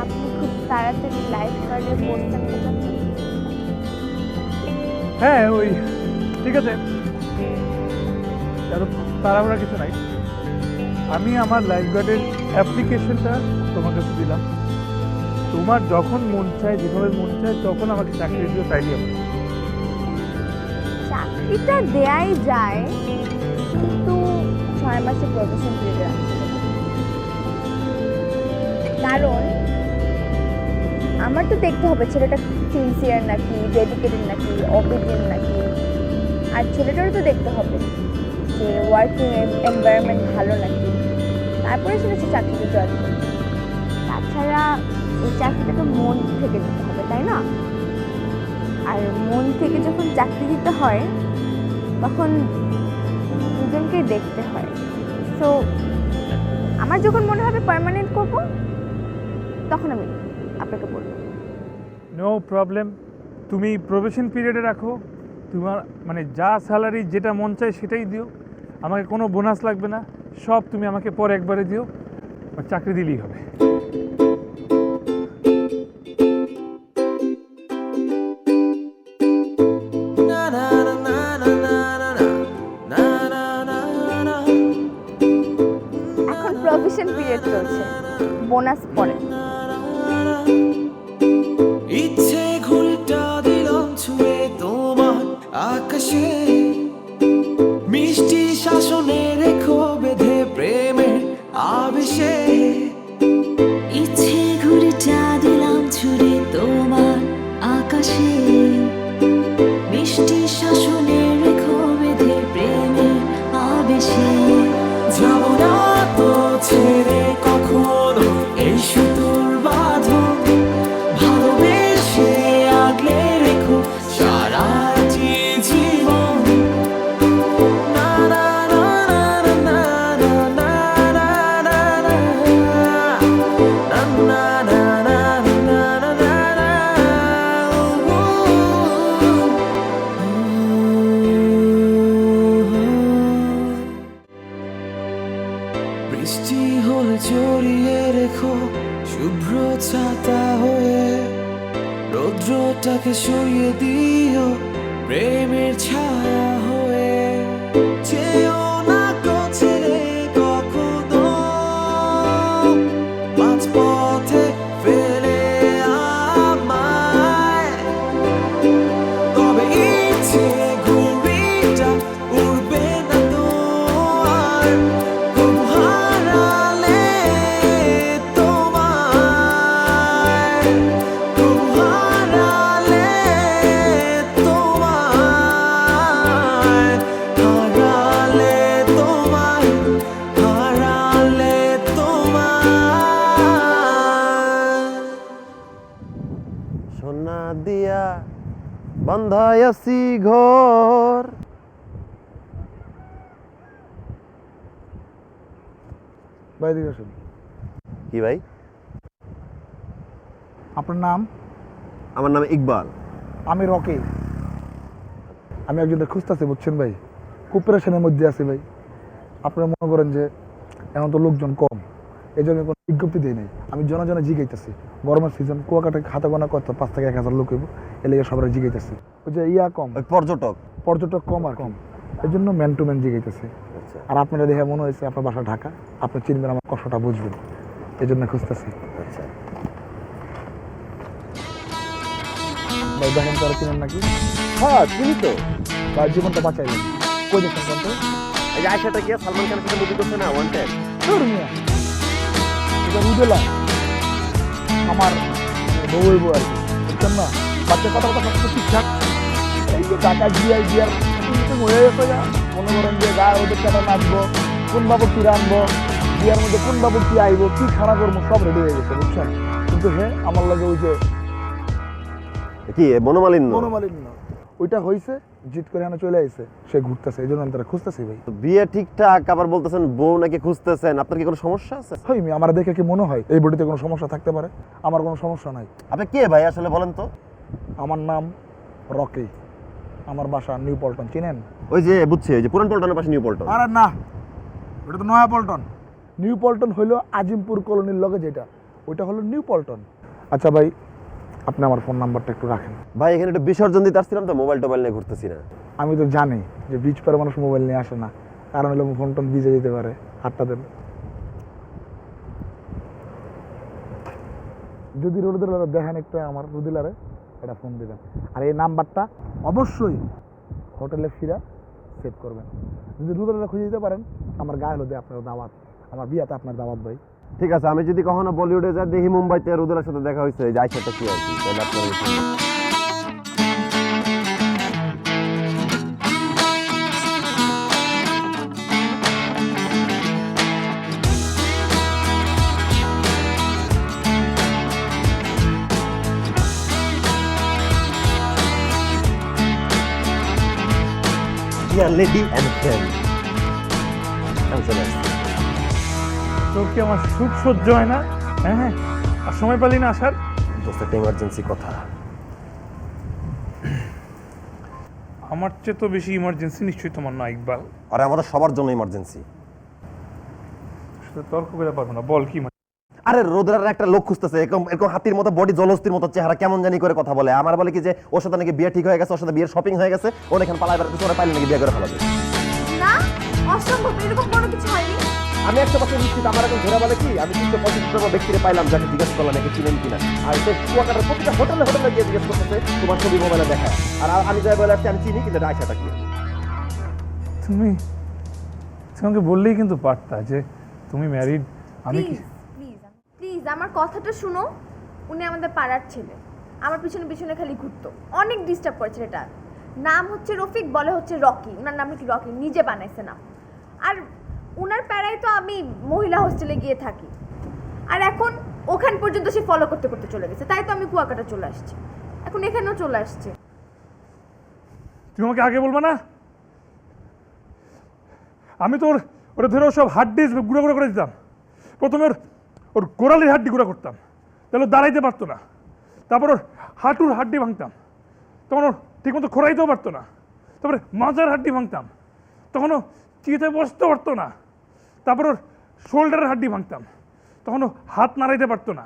Speaker 9: আপনি খুব তাড়াতাড়ি লাইফ গার্ডের পোস্টটা নিতে চাচ্ছেন?
Speaker 2: হ্যাঁ ওই ঠিক আছে, এত তাড়াহুড়া কিছু নাই। আমি আমার লাইফ গার্ডের অ্যাপ্লিকেশনটা তোমার কাছে দিলাম, তোমার যখন মন চায় যেভাবে মন চায় তখন আমাকে চাকরি দিও, তাইলে আমার।
Speaker 9: চাকরিটা দেয়াই যায়, কিন্তু 6 মাসের প্রফেশন পিরিয়ডে রাখতে হবে। কারণ আমার তো দেখতে হবে ছেলেটা সিনসিয়ার নাকি, ডেডিকেটেড নাকি, অবিডিয়েন্ট নাকি, আর ছেলেটারও তো দেখতে হবে যে ওয়ার্কিং এনভায়রনমেন্ট ভালো নাকি, তারপরে সে চাকরিতে জয়েন করবে। তাছাড়া এই চাকরিটা তো মন থেকে দিতে হবে, তাই না? আর মন থেকে যখন চাকরি দিতে হয় তখন দুজনকেই দেখতে হয়। সো আমার যখন মনে হবে পার্মানেন্ট করব তখন আমি আপনাকে বলবো।
Speaker 2: নো প্রবলেম, তুমি প্রবেশন পিরিয়ডে রাখো, তোমার মানে যা স্যালারি যেটা মন চায় সেটাই দিও, আমাকে কোনো বোনাস লাগবে না, সব তুমি আমাকে পরে একবারে দিও, আর চাকরি দিলেই হবে।
Speaker 9: এখন প্রভিশন পিরিয়ড চলছে, বোনাস পরে।
Speaker 10: ইচ্ছে ঘুলটা দিলাম ছুঁয়ে তোমার আকাশে, মিষ্টি শাসনে রেখো বেঁধে প্রেমের আবেশে।
Speaker 11: ইচ্ছে ঘুড়িটা দিলাম ছুড়ে তোমার আকাশে, মিষ্টি শাসনে রেখো বেঁধে প্রেমের আবেশে।
Speaker 10: যাব না তো ছেড়ে কখনো এই সুতোর বাঁধন, ভালোবেসে আগলে রেখো সারা জীবন। না না না না না না না না না না না না না না। বৃষ্টি হলে জড়িয়ে রেখো শুভ্র ছাতা হয়ে, রৌদ্রটাকে সরিয়ে দিও প্রেমের ছায়া হয়ে। যেও না গো ছেড়ে কখনো মাঝপথে ফেলে আমায়, তবে ইচ্ছে ঘুড়িটা উড়বে না তো আর, কবু হারালে তোমায়, কবু হারালে তোমায়, হারালে তোমায়, হারালে তোমায়।
Speaker 5: সোনা দিয়া বন্ধায়াসি ঘর।
Speaker 2: বাইরে আসুন।
Speaker 5: কি ভাই?
Speaker 2: আপনার নাম?
Speaker 5: আমার নাম ইকবাল।
Speaker 2: আমি রকি। আমি একজনের খুঁজতেছি, বুঝছেন ভাই, খুব প্রেশানের মধ্যে আছি ভাই। আপনারা মনে করেন যে এখন তো লোকজন কম, এই জন্য কোনো বিজ্ঞপ্তি দিই নাই, আমি জনে জনে জিগাইতেছি। গরমের সিজন, কুয়াকাটা খাতা গোনা কত 5 থেকে 1000 লোক হইব, এ লেগে সবাই জিগাইতেছি। ওই যে ইয়া কম,
Speaker 5: ওই পর্যটক।
Speaker 2: পর্যটক কম আর কম, এই জন্য ম্যান টু ম্যান জিগাইতেছি।
Speaker 5: আচ্ছা
Speaker 2: আর আপনারা দেখে মনে হয়েছে আপনার বাসা ঢাকা, আপনি চিনবেন, আমার কষ্টটা বুঝবেন, এই জন্য খুঁজতেছি।
Speaker 5: আচ্ছা।
Speaker 2: ভাই দেখেন তো, আর চিনেন নাকি?
Speaker 5: হ্যাঁ চিনি তো।
Speaker 2: ভাই জীবনটা বাঁচাইলেন, কই দেখছেন কোনটা?
Speaker 5: এই যে আয়শাটা গিয়ে সালমান খানের সাথে মুভি করছে না, ওয়ান্টেড।
Speaker 2: এটা রুদেলা আমার বউয়ের বউ আর কি, বুঝছেন না? বাচ্চার কথা কথা সব ঠিকঠাক। এই যে ঢাকা জিআই জিয়ার হয়ে গেছে না, মনে করেন যে গায়ে ওদের কাটা নাচবো, কোন বাবু কি রানবো, বিয়ার মধ্যে কোন বাবু কি আইবো, কি খানা করবো, সব রেডি হয়ে গেছে, বুঝছেন? কিন্তু হ্যাঁ আমার লাগে ওই যে
Speaker 5: কি মনোমালিন্য?
Speaker 2: মনোমালিন্য ওইটা হয়েছে, জিত করে এখানে চলে আসছে, সে ঘুরতেছে, এই জন্য আমি তারা খুঁজতেছি ভাই।
Speaker 5: তো বিয়ে ঠিকঠাক, আবার বলতেছেন বউ নাকি খুঁজতেছেন, আপনার কি কোনো সমস্যা আছে?
Speaker 2: হয় আমার দেখে কি মনে হয় এই বডিতে কোনো সমস্যা থাকতে পারে? আমার কোনো সমস্যা নাই।
Speaker 5: আপনি কে ভাই আসলে বলেন তো?
Speaker 2: আমার নাম রকি।
Speaker 12: আমার বাসা নিউ পল্টন, চিনেন?
Speaker 5: ওই যে বুঝছি, ওই যে পুরান পল্টনের পাশে নিউ পল্টন।
Speaker 12: আরে না, ওটা তো নয়া পল্টন। নিউ পল্টন হইলো আজিমপুর কলোনির লগে যেটা, ওইটা হলো নিউ পল্টন। আচ্ছা ভাই, আপনি আমার ফোন নাম্বারটা একটু রাখেন।
Speaker 5: ভাই এখানে একটু বিসর্জন দিতে আসছিলাম তো, মোবাইল টোবাইল নিয়ে ঘুরতেছি না।
Speaker 12: আমি তো জানি যে বিচ পারে মানুষ মোবাইল নিয়ে আসে না, কারণ হলো ফোন টোন ভিজে যেতে পারে। হাতটা দেন। যদি রোদিলারে দেখেন একটু, আমার রোদিলারে এটা ফোন দিবেন। আর এই নাম্বারটা অবশ্যই হোটেলে ফিরা সেভ করবেন। যদি রোদিলারে খুঁজে দিতে পারেন, আমার গায়ে হলো আপনার দাওয়াত, আমার বিয়াতে আপনার দাওয়াত ভাই।
Speaker 5: ঠিক আছে, আমি যদি কখনো বলিউডে যাই, দেখি মুম্বাইতে রুদুলের সাথে দেখা হয়েছে, যাই সেটা কি আর কি, তাহলে আপনার লেডি অ্যান্ড ফ্রেন্ড।
Speaker 2: তোর কি আমার সুখ সহ্য হয় না? হ্যাঁ হ্যাঁ, আর সময় পালি না আসার?
Speaker 5: দোস্ত একটা ইমার্জেন্সি কথা।
Speaker 2: আমার চেয়ে তো বেশি ইমার্জেন্সি নিশ্চয়ই তোমার না ইকবাল।
Speaker 5: আরে আমাদের সবার জন্য ইমার্জেন্সি।
Speaker 2: সেটা তর্ক করে পারবো না, বল কি?
Speaker 5: আরে রোদ্রার একটা লোক খুঁজতেছে, এরকম এরকম হাতির মতো বডি, জলহস্তির মতো চেহারা, কেমন জানি করে কথা বলে। আমার বলে কি যে ওর সাথে নাকি বিয়ে ঠিক হয়ে গেছে, ওর সাথে বিয়ের শপিং হয়ে গেছে, ও এখানে পালাই বেড়াতে, ওরা পাইলে নাকি বিয়ে করে ফেলাবে।
Speaker 9: না, অসম্ভব, এরকম কোনো কিছু হয়নি।
Speaker 5: আমি একটা বছর নিশ্চিত, আমার এখন ঘোরা বলে কি, আমি কিন্তু পঁচিশতম ব্যক্তিরে পাইলাম যাকে জিজ্ঞেস করলাম একে চিনেন কিনা। আর সে কুয়াকাটার প্রতিটা হোটেলে হোটেলে গিয়ে জিজ্ঞেস করতেছে তোমার ছবি মোবাইলে দেখা। আর আমি যাই বলে আসছি আমি চিনি, কিন্তু এটা আয়সাটা কি।
Speaker 2: তুমি তোমাকে বললেই কিন্তু পারতা যে তুমি ম্যারিড। আমি কি
Speaker 9: প্লিজ আমার কথাটা শুনো। উনি আমাদের পাড়ার ছেলে, আমার পিছনে পিছনে খালি ঘুরতো, অনেক ডিস্টার্ব করেছে। এটা নাম হচ্ছে রফিক, বলে হচ্ছে রকি। ওনার নাম কি রকি, নিজে বানাইছে না। আর উনার প্যারায় তো আমি মহিলা হোস্টেলে গিয়ে থাকি, আর এখন ওখান পর্যন্ত সে ফলো করতে করতে চলে গেছে। তাই তো আমি কুয়াকাটা চলে আসছি, এখন এখানেও চলে আসছে।
Speaker 2: তুমি আমাকে আগে বলবে না? আমি তো ওরা ধরে সব হাড্ডি গুঁড়ো গুঁড়ো করে দিতাম। প্রথমে ওর গোড়ালির হাড্ডি গুঁড়ো করতাম, তাহলে দাঁড়াইতে পারতো না। তারপর ওর হাঁটুর হাড্ডি ভাঙতাম, তখন ওর ঠিকমতো খোঁড়াইতেও পারতো না। তারপরে মাজার হাড্ডি ভাঙতাম, তখন ও চিতে বসতে পারতো না। তারপর ওর শোল্ডারের হাড্ডি ভাঙতাম, তখন ও হাত নাড়াইতে পারতো না।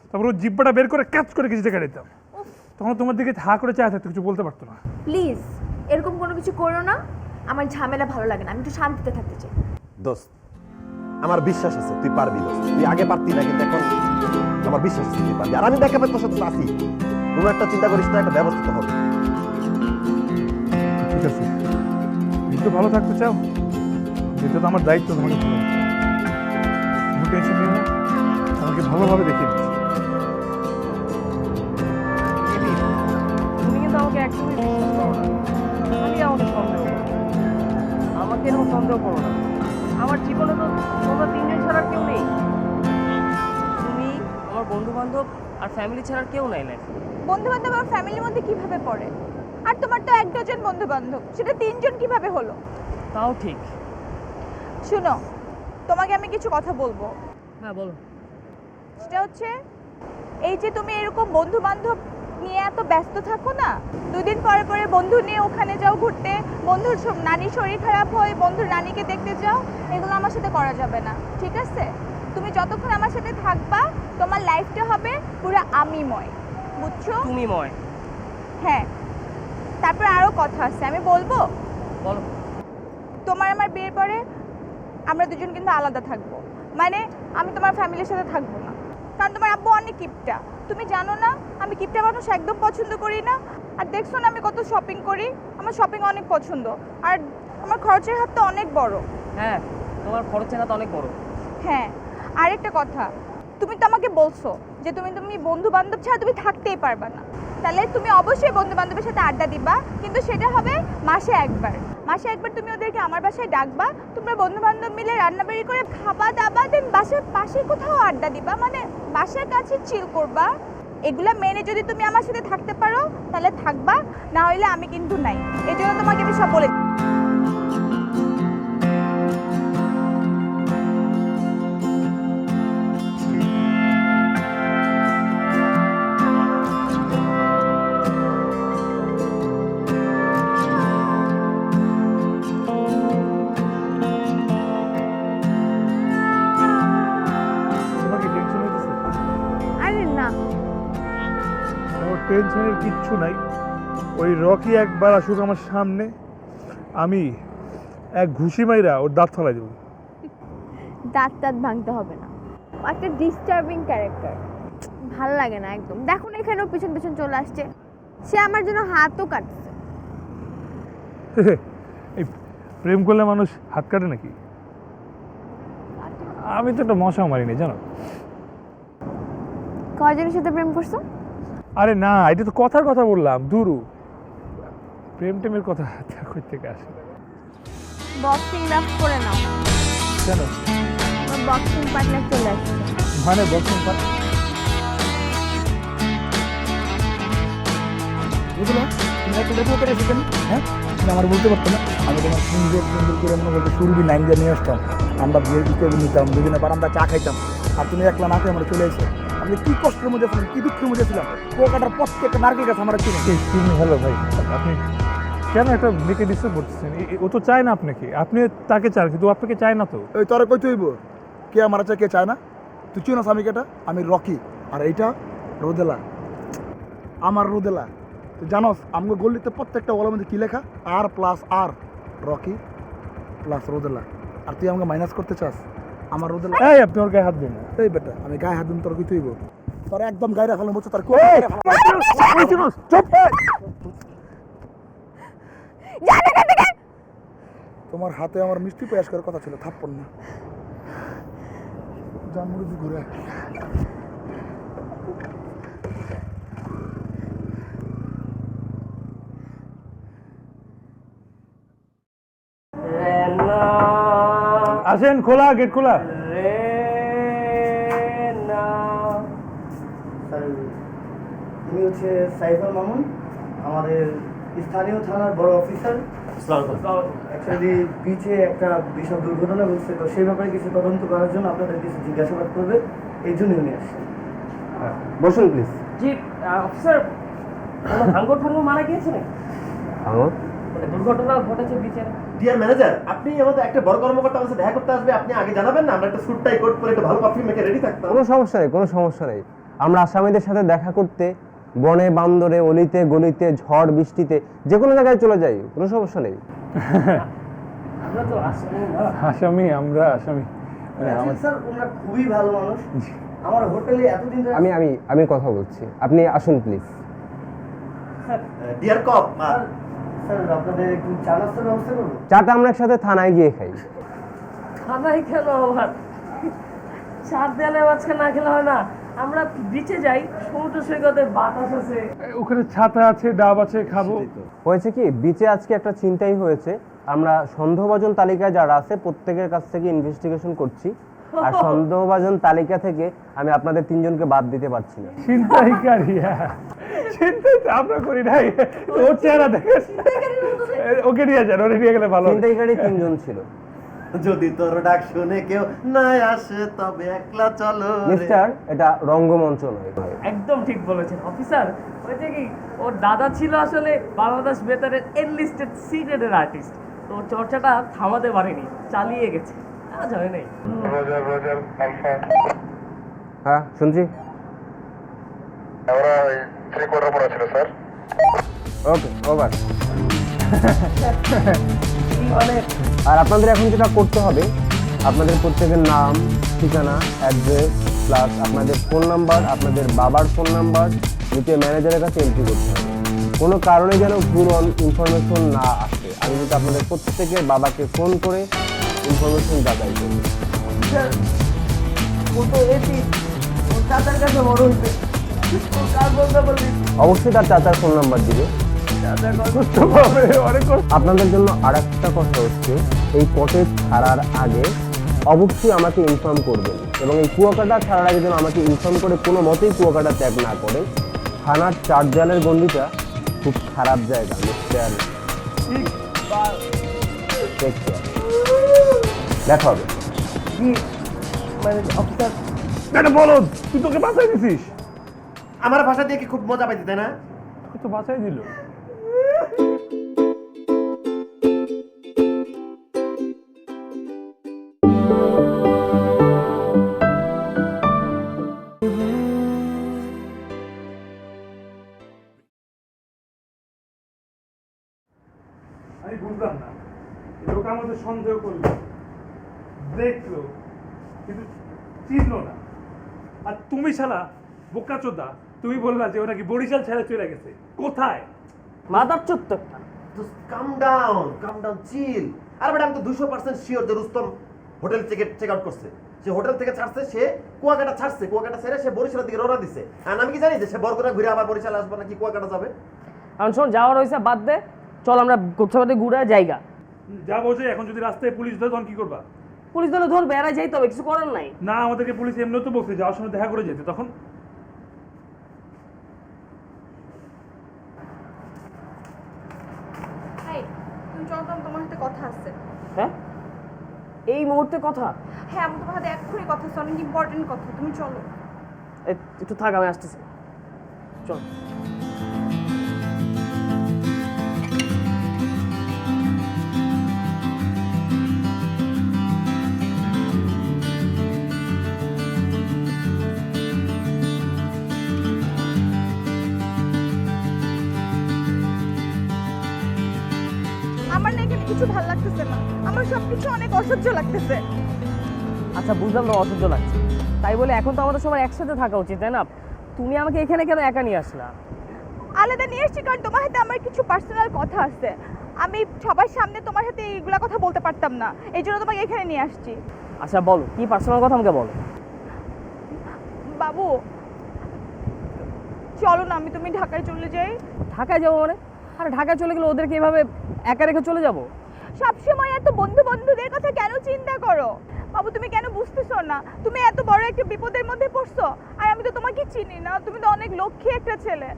Speaker 2: তারপর ওর জিব্বাটা বের করে ক্যাচ করে কিছু কেটে দিতাম, তখন তোমার দিকে হা করে চায় থাকতো, কিছু বলতে পারতো না।
Speaker 9: প্লিজ এরকম কোনো কিছু করো না, আমার ঝামেলা ভালো লাগে না, আমি একটু শান্তিতে থাকতে চাই।
Speaker 5: দোস্ত আমার বিশ্বাস আছে তুই পারবি দোস্ত, তুই আগে পারতি না, কিন্তু এখন আমার বিশ্বাস আছে তুই পারবি। আর আমি ব্যাকআপে তোর সাথে আছি, কোনো একটা চিন্তা করিস না, একটা ব্যবস্থা হবে।
Speaker 2: ঠিক আছে, তুমি তো ভালো থাকতে চাও, যেটা তো আমার দায়িত্ব তোমাকে ভালো। কোনো টেনশন নিও না, আমাকে ভালোভাবে দেখিয়ে দিচ্ছি।
Speaker 4: তুমি কিন্তু আমাকে একদমই বিশ্বাস করো না, খালি আমাকে সন্দেহ করো। আমাকে এরকম সন্দেহ করো না, আমার জীবনে তো তোমরা তিনজন ছাড়া কেউ নেই। তুমি, আমার বন্ধু বান্ধব আর ফ্যামিলি ছাড়া কেউ নাই লাইফ।
Speaker 1: বন্ধু বান্ধব আর ফ্যামিলির মধ্যে কিভাবে পড়ে? আর তোমার তো 1 ডজন বন্ধু বান্ধব, সেটা 3 জন কিভাবে হলো?
Speaker 4: তাও ঠিক।
Speaker 1: শুনো, তোমাকে আমি কিছু কথা বলবো।
Speaker 4: হ্যাঁ বলো।
Speaker 1: সেটা হচ্ছে এই যে তুমি এরকম বন্ধু বান্ধব নিয়ে এত ব্যস্ত থাকো না, 2 দিন পরে পরে বন্ধু নিয়ে ওখানে যাও ঘুরতে, বন্ধুর নানির শরীর খারাপ হয় বন্ধুর নানিকে দেখতে যাও, এগুলো আমার সাথে করা যাবে না, ঠিক আছে? তুমি যতক্ষণ আমার সাথে থাকবা, তোমার লাইফটা হবে পুরো আমিময়, বুঝছো?
Speaker 4: তুমিময়।
Speaker 1: হ্যাঁ, তারপর আরও কথা আছে, আমি বলবো?
Speaker 4: বলো।
Speaker 1: তোমার আমার বিয়ের পরে আমরা দুজন কিন্তু আলাদা থাকবো, মানে আমি তোমার ফ্যামিলির সাথে থাকবো না, কারণ তোমার আব্বু অনেক কিপটা। তুমি জানো না আমি কিপটা মানুষ একদম পছন্দ করি না। আর দেখছো না আমি কত শপিং করি, আমার শপিং অনেক পছন্দ, আর আমার খরচের হাত তো অনেক বড়।
Speaker 4: হ্যাঁ, তোমার খরচের হাত অনেক বড়।
Speaker 1: হ্যাঁ, আরেকটা কথা, তুমি তো আমাকে বলছো যে তুমি বন্ধু বান্ধব ছাড়া তুমি থাকতেই পারবা না, তাহলে তুমি অবশ্যই বন্ধু বান্ধবের সাথে আড্ডা দিবা, কিন্তু সেটা হবে মাসে একবার। মাসে একবার তুমি ওদেরকে আমার বাসায় ডাকবা, তোমরা বন্ধু বান্ধব মিলে রান্নাবাড়ি করে খাবা দাবা, দেন বাসার পাশে কোথাও আড্ডা দিবা, মানে বাসার কাছে চিল করবা। এগুলা মেনে যদি তুমি আমার সাথে থাকতে পারো তাহলে থাকবা, না হইলে আমি কিন্তু নাই। এই জন্য তোমাকে আমি সব বলে
Speaker 2: টেনশনের কিচ্ছু নাই। ওই রকি একবার আসুক আমার সামনে, আমি এক ঘুষি মাইরা ওর দাঁত ফেলাই দেবো।
Speaker 9: দাঁত টাত ভাঙতে হবে না, ও একটা ডিস্টার্বিং ক্যারেক্টার, ভাল লাগে না একদম। দেখো না এখানেও পিছন পিছন চলে আসছে, সে আমার জন্য হাতও কাটছে।
Speaker 2: এই প্রেম করলে মানুষ হাত কাটে নাকি? আমি তো একটা মশাও মারিনি জানো।
Speaker 9: কয়জনের সাথে প্রেম করছো?
Speaker 2: আরে না, এটা তো কথার কথা বললাম, দুরু প্রেম টেমের কথা কই থেকে আসে?
Speaker 9: বক্সিং রাফ করে নাও।
Speaker 2: কেন?
Speaker 9: আমার বক্সিং পার্টনার চলে আসছে।
Speaker 2: মানে বক্সিং পার্ট
Speaker 12: বুঝলো, তুমি একটা দেখো করে এসেছেন, হ্যাঁ তুমি আমার বলতে পারতো না? আমি তোমার সুন্দর সুন্দর করে মনে করতে সুরবি নাইন দিয়ে নিয়ে আসতাম, আমরা বিয়ের দিকে নিতাম, দুজনে বারান্দা চা খাইতাম, আর তুমি একলা না খেয়ে আমরা চলে এসে। আমি কি কষ্টের মধ্যে ছিলাম, কি দুঃখের মধ্যে ছিলাম। পোকাটার প্রত্যেকটা নারকেল গাছ আমার চিনি।
Speaker 2: হ্যালো ভাই, আপনি কেন একটা মেয়েকে ডিস্টার্ব করতেছেন? ও তো চায় না আপনাকে, আপনি তাকে চান কিন্তু ও আপনাকে চায় না তো।
Speaker 12: ওই তোরা কই তুইব, কে আমার চায় কে চায় না? তুই চিনো আমি কেটা? আমি রকি, আর এইটা রোদেলা, আমার রোদেলা। তুই জানোস আমাকে গল্লিতে প্রত্যেকটা ওয়ালের মধ্যে কি লেখা? R+R, রকি প্লাস রোদেলা। আর তুই আমাকে মাইনাস করতে চাস আমার রোদেলা?
Speaker 2: এই আপনি ওর গায়ে হাত দিন না।
Speaker 12: এই বেটা, আমি গায়ে হাত দিন তোর কি তুইব? তোর একদম গায়ে রাখালাম বলছো তোর চুপ। তোমার হাতে আমার মিষ্টি পেশ করার কথা ছিল, থাপ্পড় না। যা মুরগি ঘুরে আয়।
Speaker 2: আসেন, খোলা গেট খোলা।
Speaker 8: স্যার, উনি হচ্ছে সাইফুল মামুন, আমাদের স্থানীয় থানার বড় অফিসার। অ্যাকচুয়ালি বিচে একটা বিশাল দুর্ঘটনা ঘটছে, তো সেই ব্যাপারে কিছু তদন্ত করার জন্য আপনাদের কিছু জিজ্ঞাসাবাদ করবে, এই জন্য উনি আসছেন।
Speaker 3: বসুন প্লিজ।
Speaker 4: জি অফিসার, কোনো ভাঙ্গর ঠাঙ্গর মারা গিয়েছে নাকি?
Speaker 3: ভাঙর?
Speaker 4: মানে দুর্ঘটনা ঘটেছে বিচারে।
Speaker 5: ডিয়ার ম্যানেজার, আপনি আমাদের একটা বড় কর্মকর্তা আমাদের দেখা করতে আসবে, আপনি আগে জানাবেন না? আমরা একটা স্যুট টাই কোট পরে একটা ভালো পারফিউম মেখে রেডি থাকতাম।
Speaker 3: কোনো সমস্যা নেই, কোনো সমস্যা নেই। আমরা আসামিদের সাথে দেখা করতে বনে বান্দরে অলিতে গলিতে ঝড় বৃষ্টিতে যে কোনো জায়গায় চলে যাই, কোনো সমস্যা নেই।
Speaker 4: আমরা তো
Speaker 2: আসামি, আমরা আসামি।
Speaker 8: স্যার, ওনারা খুবই ভালো মানুষ। আমার হোটেলে এতদিন ধরে
Speaker 3: আমি আমি আমি কথা বলছি, আপনি আসুন প্লিজ।
Speaker 5: ডিয়ার কপ,
Speaker 8: স্যার আপনাদের একটু চা নাস্তার ব্যবস্থা করবো?
Speaker 3: চাটা আমরা একসাথে থানায় গিয়ে খাই।
Speaker 4: খানাই কেন আবার? চার দেয়ালের মাঝখানে না খেলে হয় না? আমরা বিচে যাই, সমুদ্র সৈকতে বাতাস আছে।
Speaker 2: ওখানে ছাতা আছে, ডাব আছে, খাবো।
Speaker 3: হয়েছে কি, বিচে আজকে একটা চিন্তাই হয়েছে। আমরা সন্দেহভাজন তালিকায় যারা আছে প্রত্যেকের কাছ থেকে ইনভেস্টিগেশন করছি, আর সন্দেহভাজন তালিকা থেকে আমি আপনাদের তিনজনকে বাদ দিতে পারছি না।
Speaker 2: চিন্তাই তো আমরা করি নাই। ওর চেহারা দেখে ওকে নিয়ে যান, ওরে নিয়ে গেলে ভালো।
Speaker 3: চিন্তাইকারী তিনজন ছিল।
Speaker 5: যদি তোর ডাক শুনে কেউ না আসে তবে একলা চলো রে।
Speaker 3: মিস্টার, এটা রঙ্গমঞ্চ নয়।
Speaker 4: একদম ঠিক বলেছেন অফিসার। হয়েছে কি, ওর দাদা ছিল আসলে বাংলাদেশ বেতারের এনলিস্টেড সিক্রেটের আর্টিস্ট, তো ওর চর্চাটা থামাতে পারেনি, চালিয়ে গেছে। আজ হয় নাই।
Speaker 3: হ্যাঁ শুনছি। ওকে, ওভার। আর আপনাদের এখন যেটা করতে হবে, আপনাদের প্রত্যেকের নাম, ঠিকানা, অ্যাড্রেস প্লাস আপনাদের ফোন নাম্বার, আপনাদের বাবার ফোন নাম্বার নিচে ম্যানেজারের কাছে এন্ট্রি করতে হবে। কোনো কারণে যেন ভুল ইনফরমেশন না আসে। আমি কিন্তু আপনাদের প্রত্যেকের বাবাকে ফোন করে ইনফরমেশন যাচাই করব। অবশ্যই তার চাচার ফোন নাম্বার দিবে। আপনাদের জন্য আর একটা কথা হচ্ছে, এই কটেজ ছাড়ার আগে অবশ্যই আমাকে ইনফর্ম করবেন, এবং এই কুয়াকাটা ছাড়ার আগে যেন আমাকে ইনফর্ম করে কোনো মতেই কুয়াকাটা ত্যাগ না করেন। থানার চার দেয়ালের গণ্ডিটা খুব খারাপ জায়গা। দেখা হবে।
Speaker 2: বলো, তুই তোকে বাঁচাই দিছিস?
Speaker 5: আমার ভাষা দিয়ে কি খুব মজা পাইতে, তাই না?
Speaker 2: তোকে তো বাঁচাই দিল। সন্দেহ করলো, দেখলো কিন্তু চিনলো না। আর তুমি শালা বোকাচোদা, তুমি বললা যে ও নাকি বরিশাল ছেড়ে চলে গেছে। কোথায়?
Speaker 4: মাদার চোদ্দ একটা।
Speaker 5: কাম ডাউন চিল। আর বেটা আমি তো 200% শিওর যে রুস্তম হোটেল থেকে চেক আউট করছে। সে হোটেল থেকে ছাড়ছে, সে কুয়াকাটা ছাড়ছে, কুয়াকাটা ছেড়ে সে বরিশালের দিকে রওনা দিছে। আর আমি কি জানি যে সে বরগুনা ঘুরে আবার বরিশাল আসবে নাকি কুয়াকাটা যাবে?
Speaker 4: এখন শোন, যাওয়ার হয়েছে বাদ দে, চল আমরা কোথাও ঘুরে জায়গা।
Speaker 2: যাবো যে, এখন যদি রাস্তায় পুলিশ ধরে তখন কি করবা?
Speaker 4: পুলিশ দলে ধরবে, এরা যাইতে হবে, কিছু করার নাই।
Speaker 2: না, আমাদেরকে পুলিশ এমনিও তো বলছে যাওয়ার সময় দেখা করে যেতে, তখন
Speaker 1: এই, তুমি চলো তো, তোমার সাথে কথা আছে।
Speaker 4: হ্যাঁ, এই মুহূর্তে কথা?
Speaker 1: হ্যাঁ, আমি তোমার সাথে এক্ষুনি কথা আছে, অনেক ইম্পর্টেন্ট কথা। তুমি চলো।
Speaker 4: একটু থাক, আমি আসতেছি, চল।
Speaker 1: আমার না এখানে কিছু ভালো লাগতেছে না, আমার সবকিছু অনেক অসহ্য লাগতেছে।
Speaker 4: আচ্ছা, বুঝলাম না অসহ্য লাগছে, তাই বলে এখন তো আমাদের সবার একসাথে থাকা উচিত, তাই না? তুমি আমাকে এখানে কেন একা নিয়ে আসলা?
Speaker 1: আলাদা নিয়ে এসেছি কারণ তোমার সাথে আমার কিছু পার্সোনাল কথা আছে। আমি সবার সামনে তোমার সাথে এইগুলা কথা বলতে পারতাম না, এই জন্য তোমাকে এখানে নিয়ে আসছি।
Speaker 4: আচ্ছা বলো, কি পার্সোনাল কথা আমাকে বলো।
Speaker 1: বাবু চলো না, আমি তুমি ঢাকায় চলে যাই।
Speaker 4: ঢাকায় যাবো মানে? আরে ঢাকায় চলে গেলে ওদেরকে এভাবে একা রেখে চলে যাবো?
Speaker 1: সবসময় এত বন্ধুদের কথা কেন চিন্তা করো? বাবু তুমি কেন বুঝতেছো না? তুমি এত বড় একটা বিপদের মধ্যে পড়ছো, আর আমি তো তোমাকে চিনি না। তুমি তো অনেক লক্ষ্মী একটা ছেলে,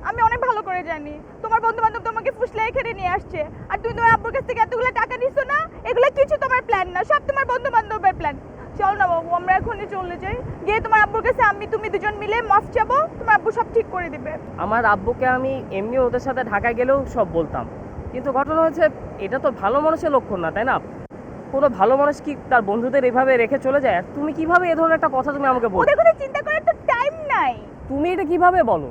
Speaker 1: আমি অনেক ভালো করে জানি। তোমার বন্ধু বান্ধব তোমাকে ফুসলে এখানে নিয়ে আসছে, আর তুমি তোমার আব্বুর কাছ থেকে এতগুলো টাকা নিছো না, এগুলো কিছু তোমার প্ল্যান না, সব তোমার বন্ধু বান্ধবের প্ল্যান। চলো না বাবু, আমরা এখনই চলে যাই, গিয়ে তোমার আব্বুর কাছে তুমি দুজন মিলে মাফ চাবো, তোমার আব্বু সব ঠিক করে দিবে।
Speaker 4: আমার আব্বুকে আমি এমনি ওদের সাথে ঢাকায় গেলেও সব বলতাম, কিন্তু ঘটনা হচ্ছে এটা তো ভালো মানুষের লক্ষণ না, তাই না? কোনো ভালো মানুষ কি তার বন্ধুদের এভাবে রেখে চলে যায়? আর তুমি কিভাবে এ ধরনের একটা কথা তুমি আমাকে বলো?
Speaker 1: ওদের কথা চিন্তা করার তো টাইম নাই।
Speaker 4: তুমি এটা কিভাবে বলো?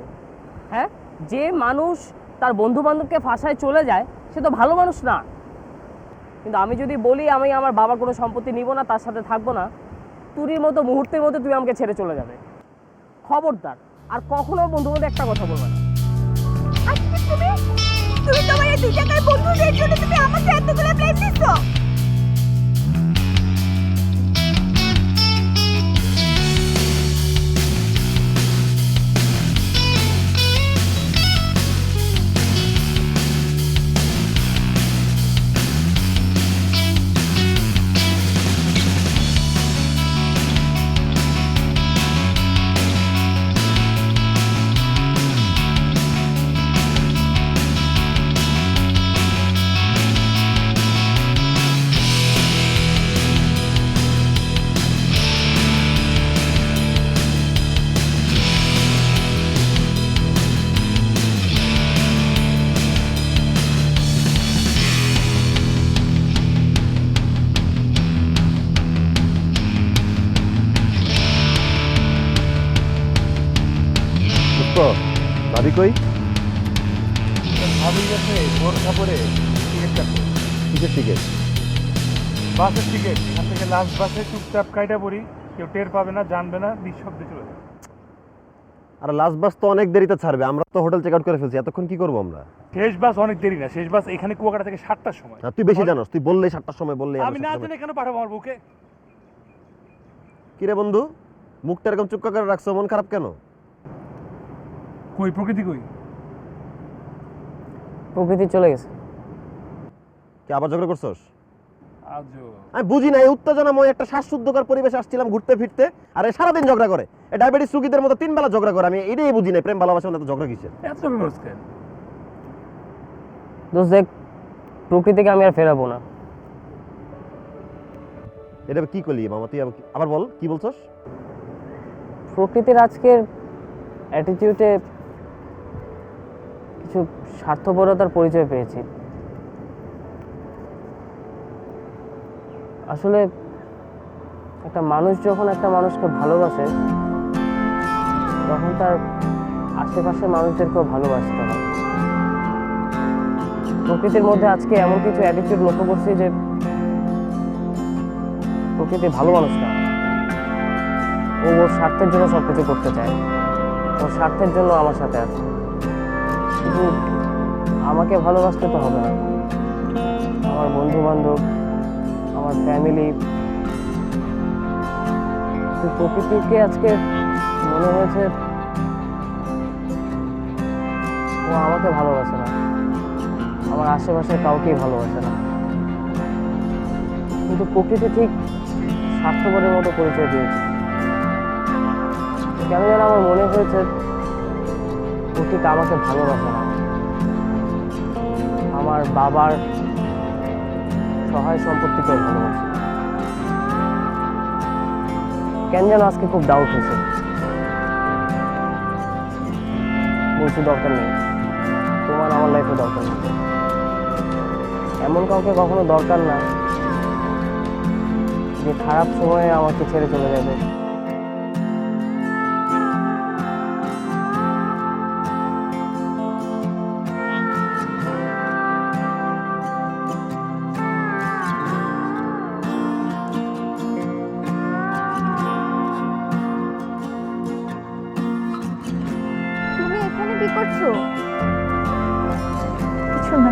Speaker 4: হ্যাঁ, যে মানুষ তার বন্ধু বান্ধবকে ফাঁসায় চলে যায় সে তো ভালো মানুষ না। কিন্তু আমি যদি বলি আমি আমার বাবার কোনো সম্পত্তি নিব না, তার সাথে থাকবো না, তুরির মতো মুহূর্তের মধ্যে তুমি আমাকে ছেড়ে চলে যাবে। খবরদার আর কখনো বন্ধুর মধ্যে একটা কথা বলবে না।
Speaker 1: আজকে তুমি তোমার এই দুই টাকার বন্ধুদের জন্য তুমি আমাকে এতগুলো ব্লেম দিছো।
Speaker 3: ভাবি কই?
Speaker 2: ভাবি গেছে বোরখা পরে টিকিট কাটতে।
Speaker 3: কিসের টিকিট?
Speaker 2: বাসের টিকিট। এখান থেকে লাস্ট বাসে চুপচাপ কাইটা পড়ি, কেউ টের পাবে না, জানবে না, নিঃশব্দে চলে যাবে।
Speaker 3: আর লাস্ট বাস তো অনেক দেরিতে ছাড়বে, আমরা তো হোটেল চেক আউট করে ফেলছি, এতক্ষণ কি করবো আমরা?
Speaker 2: শেষ বাস অনেক দেরি না, শেষ বাস এখানে কুয়াকাটা থেকে 7টার সময়।
Speaker 3: তুই বেশি জানোস, তুই বললেই 7টার সময় বললেই
Speaker 2: আমি না জেনে কেন পাঠাবো আমার বুকে?
Speaker 3: কিরে বন্ধু, মুখটা এরকম চুপকা করে রাখছো, মন খারাপ কেন?
Speaker 2: কই প্রকৃতি কই?
Speaker 4: প্রকৃতি চলে গেছে।
Speaker 3: কি আবার ঝগড়া করছস?
Speaker 2: আজও
Speaker 3: আমি বুঝি না, এই উত্তেজনাময় একটা শ্বাসশুদ্ধকর পরিবেশে আসছিলাম ঘুরতে ফিরতে, আর এ সারাদিন ঝগড়া করে। এই ডায়াবেটিস রোগীদের মতো 3 বেলা ঝগড়া করে। আমি এটাই বুঝি না, প্রেম ভালোবাসার মধ্যে এত ঝগড়া কিসের?
Speaker 2: এত ঝগড়া করছ কেন?
Speaker 4: দোস্ত দেখ, প্রকৃতিকে আমি আর ফেরাবো না।
Speaker 3: এটা কি করলি মামা? তুই আবার বল, কি বলছস?
Speaker 4: প্রকৃতির আজকের অ্যাটিটিউডে কিছু স্বার্থপরতার পরিচয় পেয়েছি। আসলে একটা মানুষ যখন একটা মানুষকে ভালোবাসে তখন তার আশেপাশের মানুষদেরকেও ভালোবাসতে হয়। প্রকৃতির মধ্যে আজকে এমন কিছু অ্যাটিটিউড লক্ষ্য করছি যে প্রকৃতি ভালো মানুষ না, ও ওর স্বার্থের জন্য সব কিছু করতে চায়, ওর স্বার্থের জন্য আমার সাথে আছে। কিন্তু আমাকে ভালোবাসতে তো হবে না, আমার বন্ধু বান্ধব, আমার ফ্যামিলি। প্রকৃতিকে আজকে মনে হয়েছে ও আমাকে ভালোবাসে না, আমার আশেপাশে কাউকেই ভালোবাসে না। কিন্তু প্রকৃতি ঠিক স্বার্থপরের মতো পরিচয় দিয়েছে। কেন যেন আমার মনে হয়েছে ও ঠিক আমাকে ভালোবাসে না, আমার বাবার সহায় সম্পত্তিকেও ভালোবাসে। কেন যেন আজকে খুব ডাউট হয়েছে। বলছি দরকার নেই, তোমার আমার লাইফে দরকার নেই। এমন কাউকে কখনো দরকার না যে খারাপ সময়ে আমাকে ছেড়ে চলে যাবে।
Speaker 9: তুমি এখানে কি করছো?
Speaker 1: কিছু না।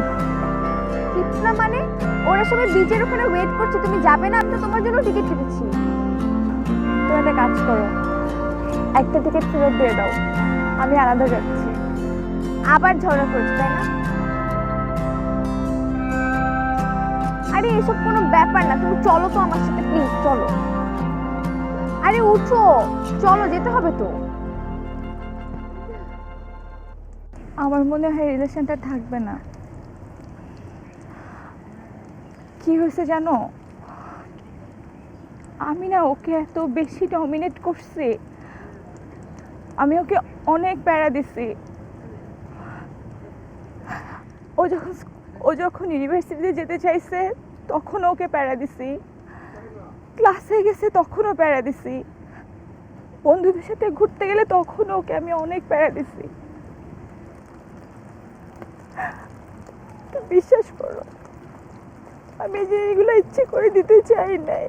Speaker 9: কিছু না মানে? ওরা সবাই বিচের ওখানে ওয়েট করছে, তুমি যাবে না? আমি তো তোমার জন্য টিকিট কেটেছি।
Speaker 1: তুমি একটা কাজ করো, একটা টিকিট ফেরত দিয়ে দাও, আমি আলাদা যাচ্ছি।
Speaker 9: আবার ঝগড়া করছো তাই না? আরে এসব কোনো ব্যাপার না, তুমি চলো তো আমার সাথে, প্লিজ চলো। আরে উঠো, চলো, যেতে হবে তো।
Speaker 1: আমার মনে হয় রিলেশনটা থাকবে না। কি হয়েছে জানো, আমি না ওকে এত বেশি ডমিনেট করছি, আমি ওকে অনেক প্যারা দিছি। ও যখন ইউনিভার্সিটিতে যেতে চাইছে তখন ওকে প্যারা দিছি, ক্লাসে গেছে তখনও প্যারা দিছি, বন্ধুদের সাথে ঘুরতে গেলে তখন ওকে আমি অনেক প্যারা দিছি। তো বিশ্বাস করো, আমি যে এগুলো ইচ্ছে করে দিতে চাই নাই।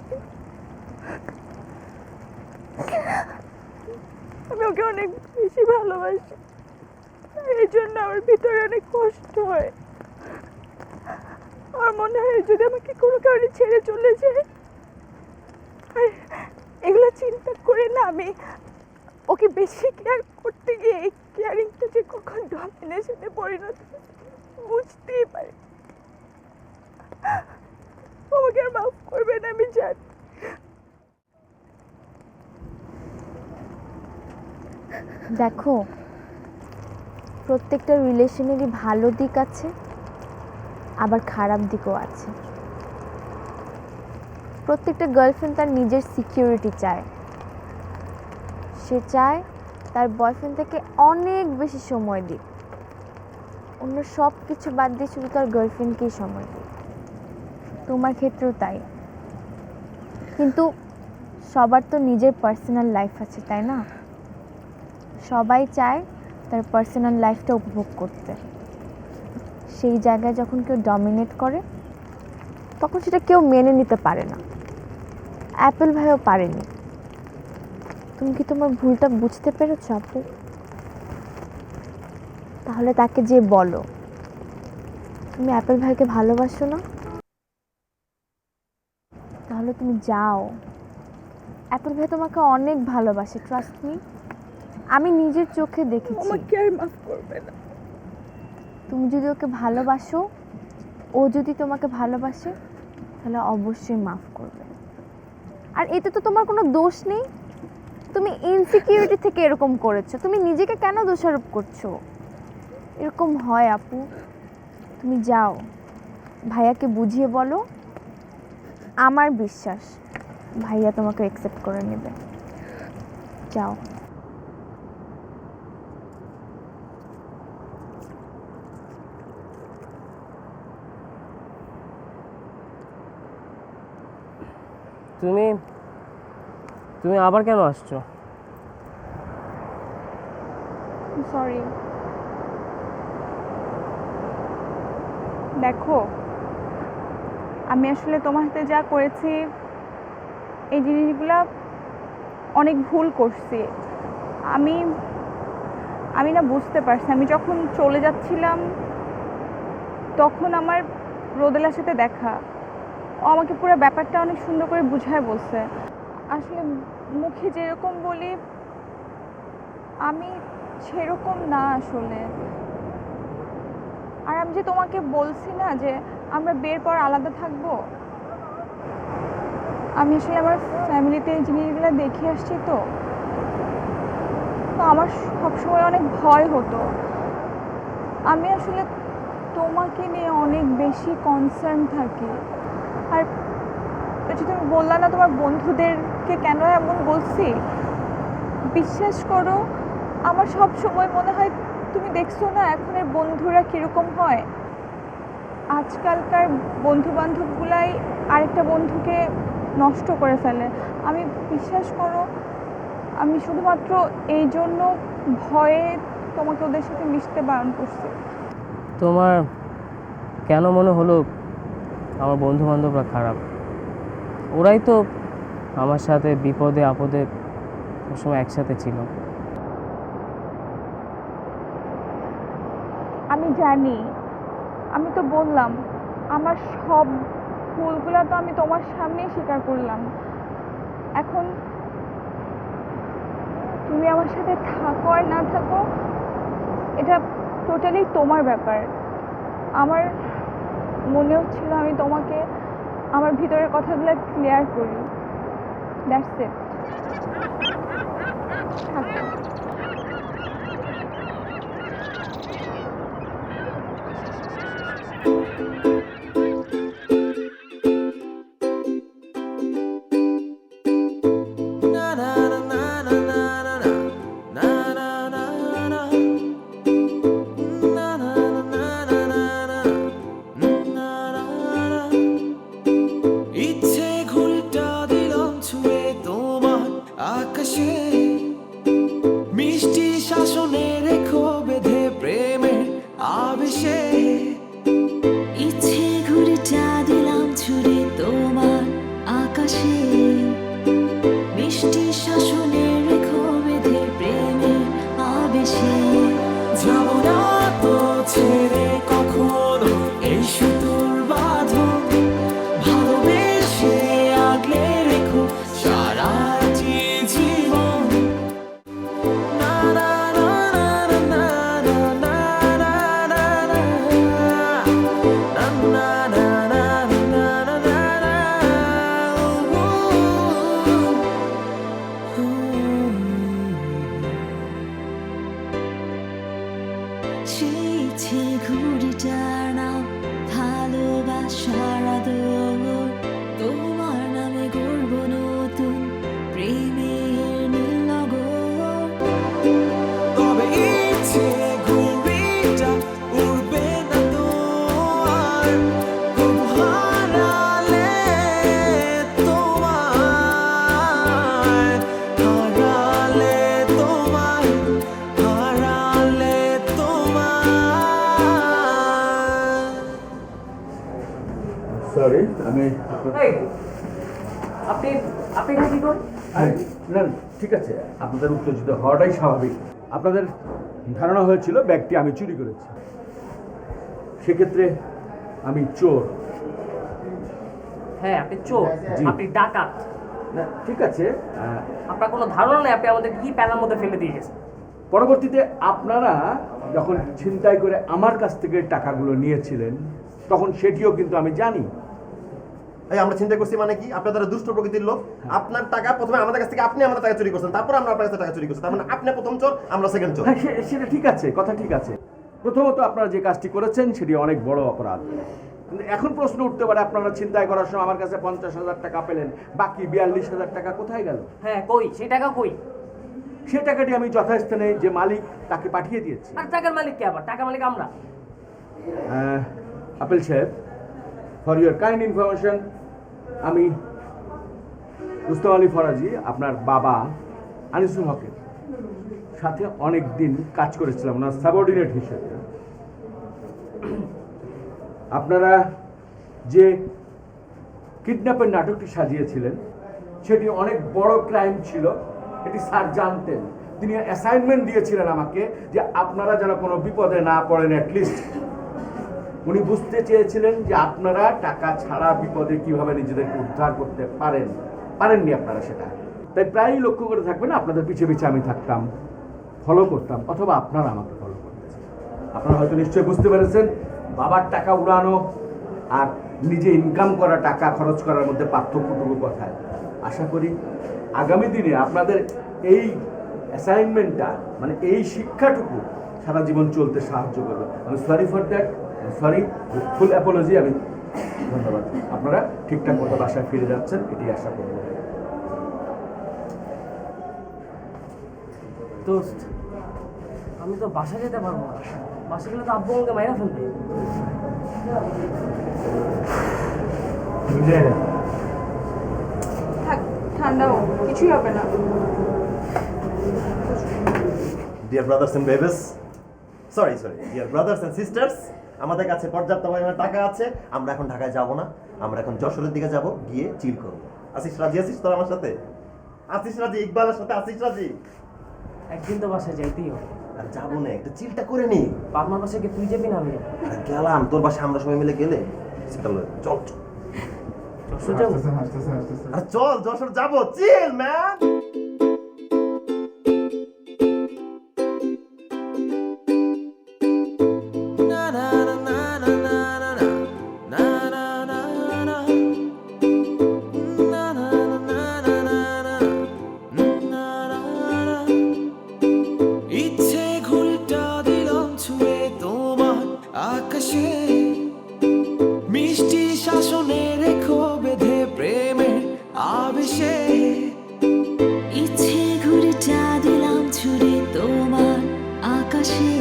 Speaker 1: আমি ওকে অনেক বেশি ভালোবাসি, এই জন্য আমার ভিতরে অনেক কষ্ট হয়। আমার মনে হয় যদি আমাকে কোনো কারণে ছেড়ে চলে যায়, আর এগুলো চিন্তা করে না আমি ওকে বেশি কেয়ার করতে গিয়ে এই কেয়ারিংটা যে কখন ডমিনেশনে পরিণত বুঝতেই পারি। আমাকে আর মাফ করবে না আমি জানি।
Speaker 9: দেখো, প্রত্যেকটা রিলেশনেরই ভালো দিক আছে, আবার খারাপ দিকও আছে। প্রত্যেকটা গার্লফ্রেন্ড তার নিজের সিকিউরিটি চায়, সে চায় তার বয়ফ্রেন্ড থেকে অনেক বেশি সময় দিক, অন্য সব কিছু বাদ দিয়ে শুধু তার গার্লফ্রেন্ডকেই সময় দিক। তোমার ক্ষেত্রেও তাই। কিন্তু সবার তো নিজের পার্সোনাল লাইফ আছে, তাই না? সবাই চায় তার পার্সোনাল লাইফটা উপভোগ করতে। সেই জায়গায় যখন কেউ ডমিনেট করে তখন সেটা কেউ মেনে নিতে পারে না। অ্যাপেল ভাইও পারেনি। তুমি কি তোমার ভুলটা বুঝতে পেরেছো আপু? তাহলে তাকে যে বলো তুমি অ্যাপেল ভাইকে ভালোবাসো না, তাহলে তুমি যাও। অ্যাপেল ভাই তোমাকে অনেক ভালোবাসে, ট্রাস্ট মি, আমি নিজের চোখে দেখেছি।
Speaker 1: আমাকে আর মাফ করবে না।
Speaker 9: তুমি যদি ওকে ভালোবাসো, ও যদি তোমাকে ভালোবাসে, তাহলে অবশ্যই মাফ করবে। আর এতে তো তোমার কোনো দোষ নেই, তুমি ইনসিকিউরিটি থেকে এরকম করেছো, তুমি নিজেকে কেন দোষারোপ করছো? এরকম হয় আপু। তুমি যাও, ভাইয়াকে বুঝিয়ে বলো, আমার বিশ্বাস ভাইয়া তোমাকে অ্যাকসেপ্ট করে নেবে। যাও।
Speaker 4: তুমি আবার কেন আসছো?
Speaker 1: সরি। দেখো, আমি আসলে তোমার সাথে যা করেছি এই জিনিসগুলা অনেক ভুল করছি। আমি আমি না বুঝতে পারছি, আমি যখন চলে যাচ্ছিলাম তখন আমার রোদেলার সাথে দেখা, ও আমাকে পুরো ব্যাপারটা অনেক সুন্দর করে বুঝায় বলছে। আসলে মুখে যেরকম বলি আমি সেরকম না আসলে। আর আমি যে তোমাকে বলছি না যে আমরা বিয়ের পর আলাদা থাকবো, আমি আসলে আমার ফ্যামিলিতে এই জিনিসগুলো দেখে আসছি, তো আমার সবসময় অনেক ভয় হতো। আমি আসলে তোমাকে নিয়ে অনেক বেশি কনসার্ন থাকি। আর ওই যে তুমি বললা না তোমার বন্ধুদেরকে কেন এমন বলছি, বিশ্বাস করো আমার সব সময় মনে হয়, তুমি দেখছো না এখনের বন্ধুরা কীরকম হয়, আজকালকার বন্ধু বান্ধবগুলাই আরেকটা বন্ধুকে নষ্ট করে ফেলে। আমি বিশ্বাস করো আমি শুধুমাত্র এই জন্য ভয়ে তোমাকে ওদের সাথে মিশতে বারণ করছি।
Speaker 4: তোমার কেন মনে হলো আমার বন্ধু বান্ধবরা খারাপ? ওরাই তো আমার সাথে বিপদে আপদে সবসময় একসাথে ছিল।
Speaker 1: আমি জানি, আমি তো বললাম আমার সব ভুলগুলো তো আমি তোমার সামনেই স্বীকার করলাম। এখন তুমি আমার সাথে থাকো আর না থাকো এটা টোটালি তোমার ব্যাপার। আমার মনে হচ্ছিল আমি তোমাকে আমার ভিতরের কথাগুলো ক্লিয়ার করি, দ্যাটস ইট। থাকো।
Speaker 10: ইচ্ছে ঘুলটা দিলাম ছুঁয়ে তোমার আকাশে, মিষ্টি শাসনে রেখো বেঁধে প্রেমের আবেশে।
Speaker 11: ইচ্ছে ঘুড়িটা দিলাম ছুড়ে তোমার আকাশে, মিষ্টি শাসনে রেখো বেঁধে প্রেমের আবেশে।
Speaker 10: যাব না তো ছেড়ে কখনো এই সুতোর বাঁধন, ভালোবেসে আগলে রেখো সারাটি জীবন। না না না না না না না না না
Speaker 11: সেই ইচ্ছে ঘুড়িটার নাম ভালোবাসার আদর, তোমার নামে গড়ব নতুন প্রেমের নীলনগর।
Speaker 10: তবে ইচ্ছে ঘুড়িটা উড়বে না তো আর, তবু হারালে তোমায়, হারালে তোমায়, হারালে তোমায়।
Speaker 7: সরি, আমি
Speaker 4: আপনি আপনি এখানে কি করেন?
Speaker 7: না ঠিক আছে, আপনাদের উত্তেজিত হওয়াটাই স্বাভাবিক। আপনাদের ধারণা হয়েছিল ব্যাগটি আমি চুরি করেছি, সেক্ষেত্রে আমি চোর।
Speaker 4: হ্যাঁ, আপনি চোর,
Speaker 7: জি।
Speaker 4: আপনি ডাকাত।
Speaker 7: না ঠিক আছে,
Speaker 4: আপনার কোনো ধারণা নেই আপনি আমাদের কি প্যানার মধ্যে ফেলে দিয়ে গেছেন।
Speaker 7: পরবর্তীতে আপনারা যখন ছিনতাই করে আমার কাছ থেকে টাকাগুলো নিয়েছিলেন তখন সেটিও কিন্তু আমি জানি।
Speaker 5: এই আমরা চিন্তা করছি মানে কি, আপনার দ্বারা দুষ্ট প্রকৃতির লোক। আপনার টাকা প্রথমে আমাদের কাছ থেকে আপনি আমাদের টাকা চুরি করছেন, তারপর আমরা আপনার কাছে টাকা চুরি করছি। তার মানে আপনি প্রথম চোর, আমরা সেকেন্ড চোর।
Speaker 7: হ্যাঁ সেটা ঠিক আছে, কথা ঠিক আছে। প্রথমত আপনারা যে কাজটি করেছেন সেটি অনেক বড় অপরাধ। কিন্তু এখন প্রশ্ন উঠতে পারে, আপনারা ছিনতাই করার সময় আমার কাছে 50,000 টাকা পেলেন, বাকি 42,000 টাকা কোথায় গেল?
Speaker 4: হ্যাঁ, কই সেই টাকা কই?
Speaker 7: সে টাকাটি আমি যথাস্থানে যে মালিক তাকে পাঠিয়ে দিয়েছি।
Speaker 4: আর টাকার মালিক কে? আবার টাকার মালিক আমরা।
Speaker 7: আপেল সাহেব, ফর ইউর কাইন্ড ইনফরমেশন, আমি রুস্তম আলী ফরাজি, আপনার বাবা আনিসুল হকের সাথে অনেক দিন কাজ করেছিলাম ওনার সাবঅর্ডিনেট হিসেবে। আপনারা যে কিডন্যাপের নাটকটি সাজিয়েছিলেন সেটি অনেক বড় ক্রাইম ছিল, এটি স্যার জানতেন। তিনি অ্যাসাইনমেন্ট দিয়েছিলেন আমাকে যে আপনারা যেন কোনো বিপদে না পড়েন। অ্যাটলিস্ট উনি বুঝতে চেয়েছিলেন যে আপনারা টাকা ছাড়া বিপদে কিভাবে নিজেদেরকে উদ্ধার করতে পারেননি আপনারা সেটা। তাই প্রায়ই লক্ষ্য করে থাকবেন আপনাদের পিছে পিছে আমি থাকতাম, ফলো করতাম, অথবা আপনারা আমাকে ফলো করতেছেন। আপনারা হয়তো নিশ্চয়ই বুঝতে পেরেছেন বাবার টাকা উড়ানো আর নিজে ইনকাম করা টাকা খরচ করার মধ্যে পার্থক্যটুকু কোথায়। আশা করি আগামী দিনে আপনাদের এই অ্যাসাইনমেন্টটা মানে এই শিক্ষাটুকু সারা জীবন চলতে সাহায্য করবে। আমি sorry for that, sorry, full Apology. আমি ধন্যবাদ। আপনারা ঠিকঠাক মতো বাসায় ফিরে যাচ্ছেন, এটি আশা করব।
Speaker 4: দোস্ত, আমি তো বাসা যেতে পারবো না। বাসা গেলে তো আব্বু আমাকে মাইরা ফেলবে।
Speaker 1: থাক, ঠান্ডা হোক, কিছুই হবে না।
Speaker 5: Dear brothers and babies, sorry dear brothers and sisters, আমাদের কাছে পর্যাপ্ত পরিমাণে টাকা আছে। আমরা এখন ঢাকায় যাব না, আমরা এখন যশোরের দিকে যাব, গিয়ে চিল করব। আসিস রাজি? আছিস তোর আমার সাথে? আসিস রাজি? ইকবালের সাথে আসিস রাজি?
Speaker 4: একদিন তো বাসায় যাইতেই হবে।
Speaker 5: আর যাবো না, একটা চিলটা করে নি।
Speaker 4: বাবার বাসায় কি তুই যাবি না আমি যাবো?
Speaker 5: আর গেলাম তোর বাসায়, আমরা সবাই মিলে গেলে সেটা লয়। চল চল।
Speaker 4: যশোর যাবো?
Speaker 5: আর চল যশোর যাবো, চিল ম্যান।
Speaker 10: ইচ্ছে ঘুলটা দিলাম ছুঁয়ে তোমার আকাশে, মিষ্টি শাসনে রেখো বেঁধে প্রেমের আবেশে।
Speaker 11: ইচ্ছে ঘুরটা দিলাম ছুড়ে তোমার আকাশে,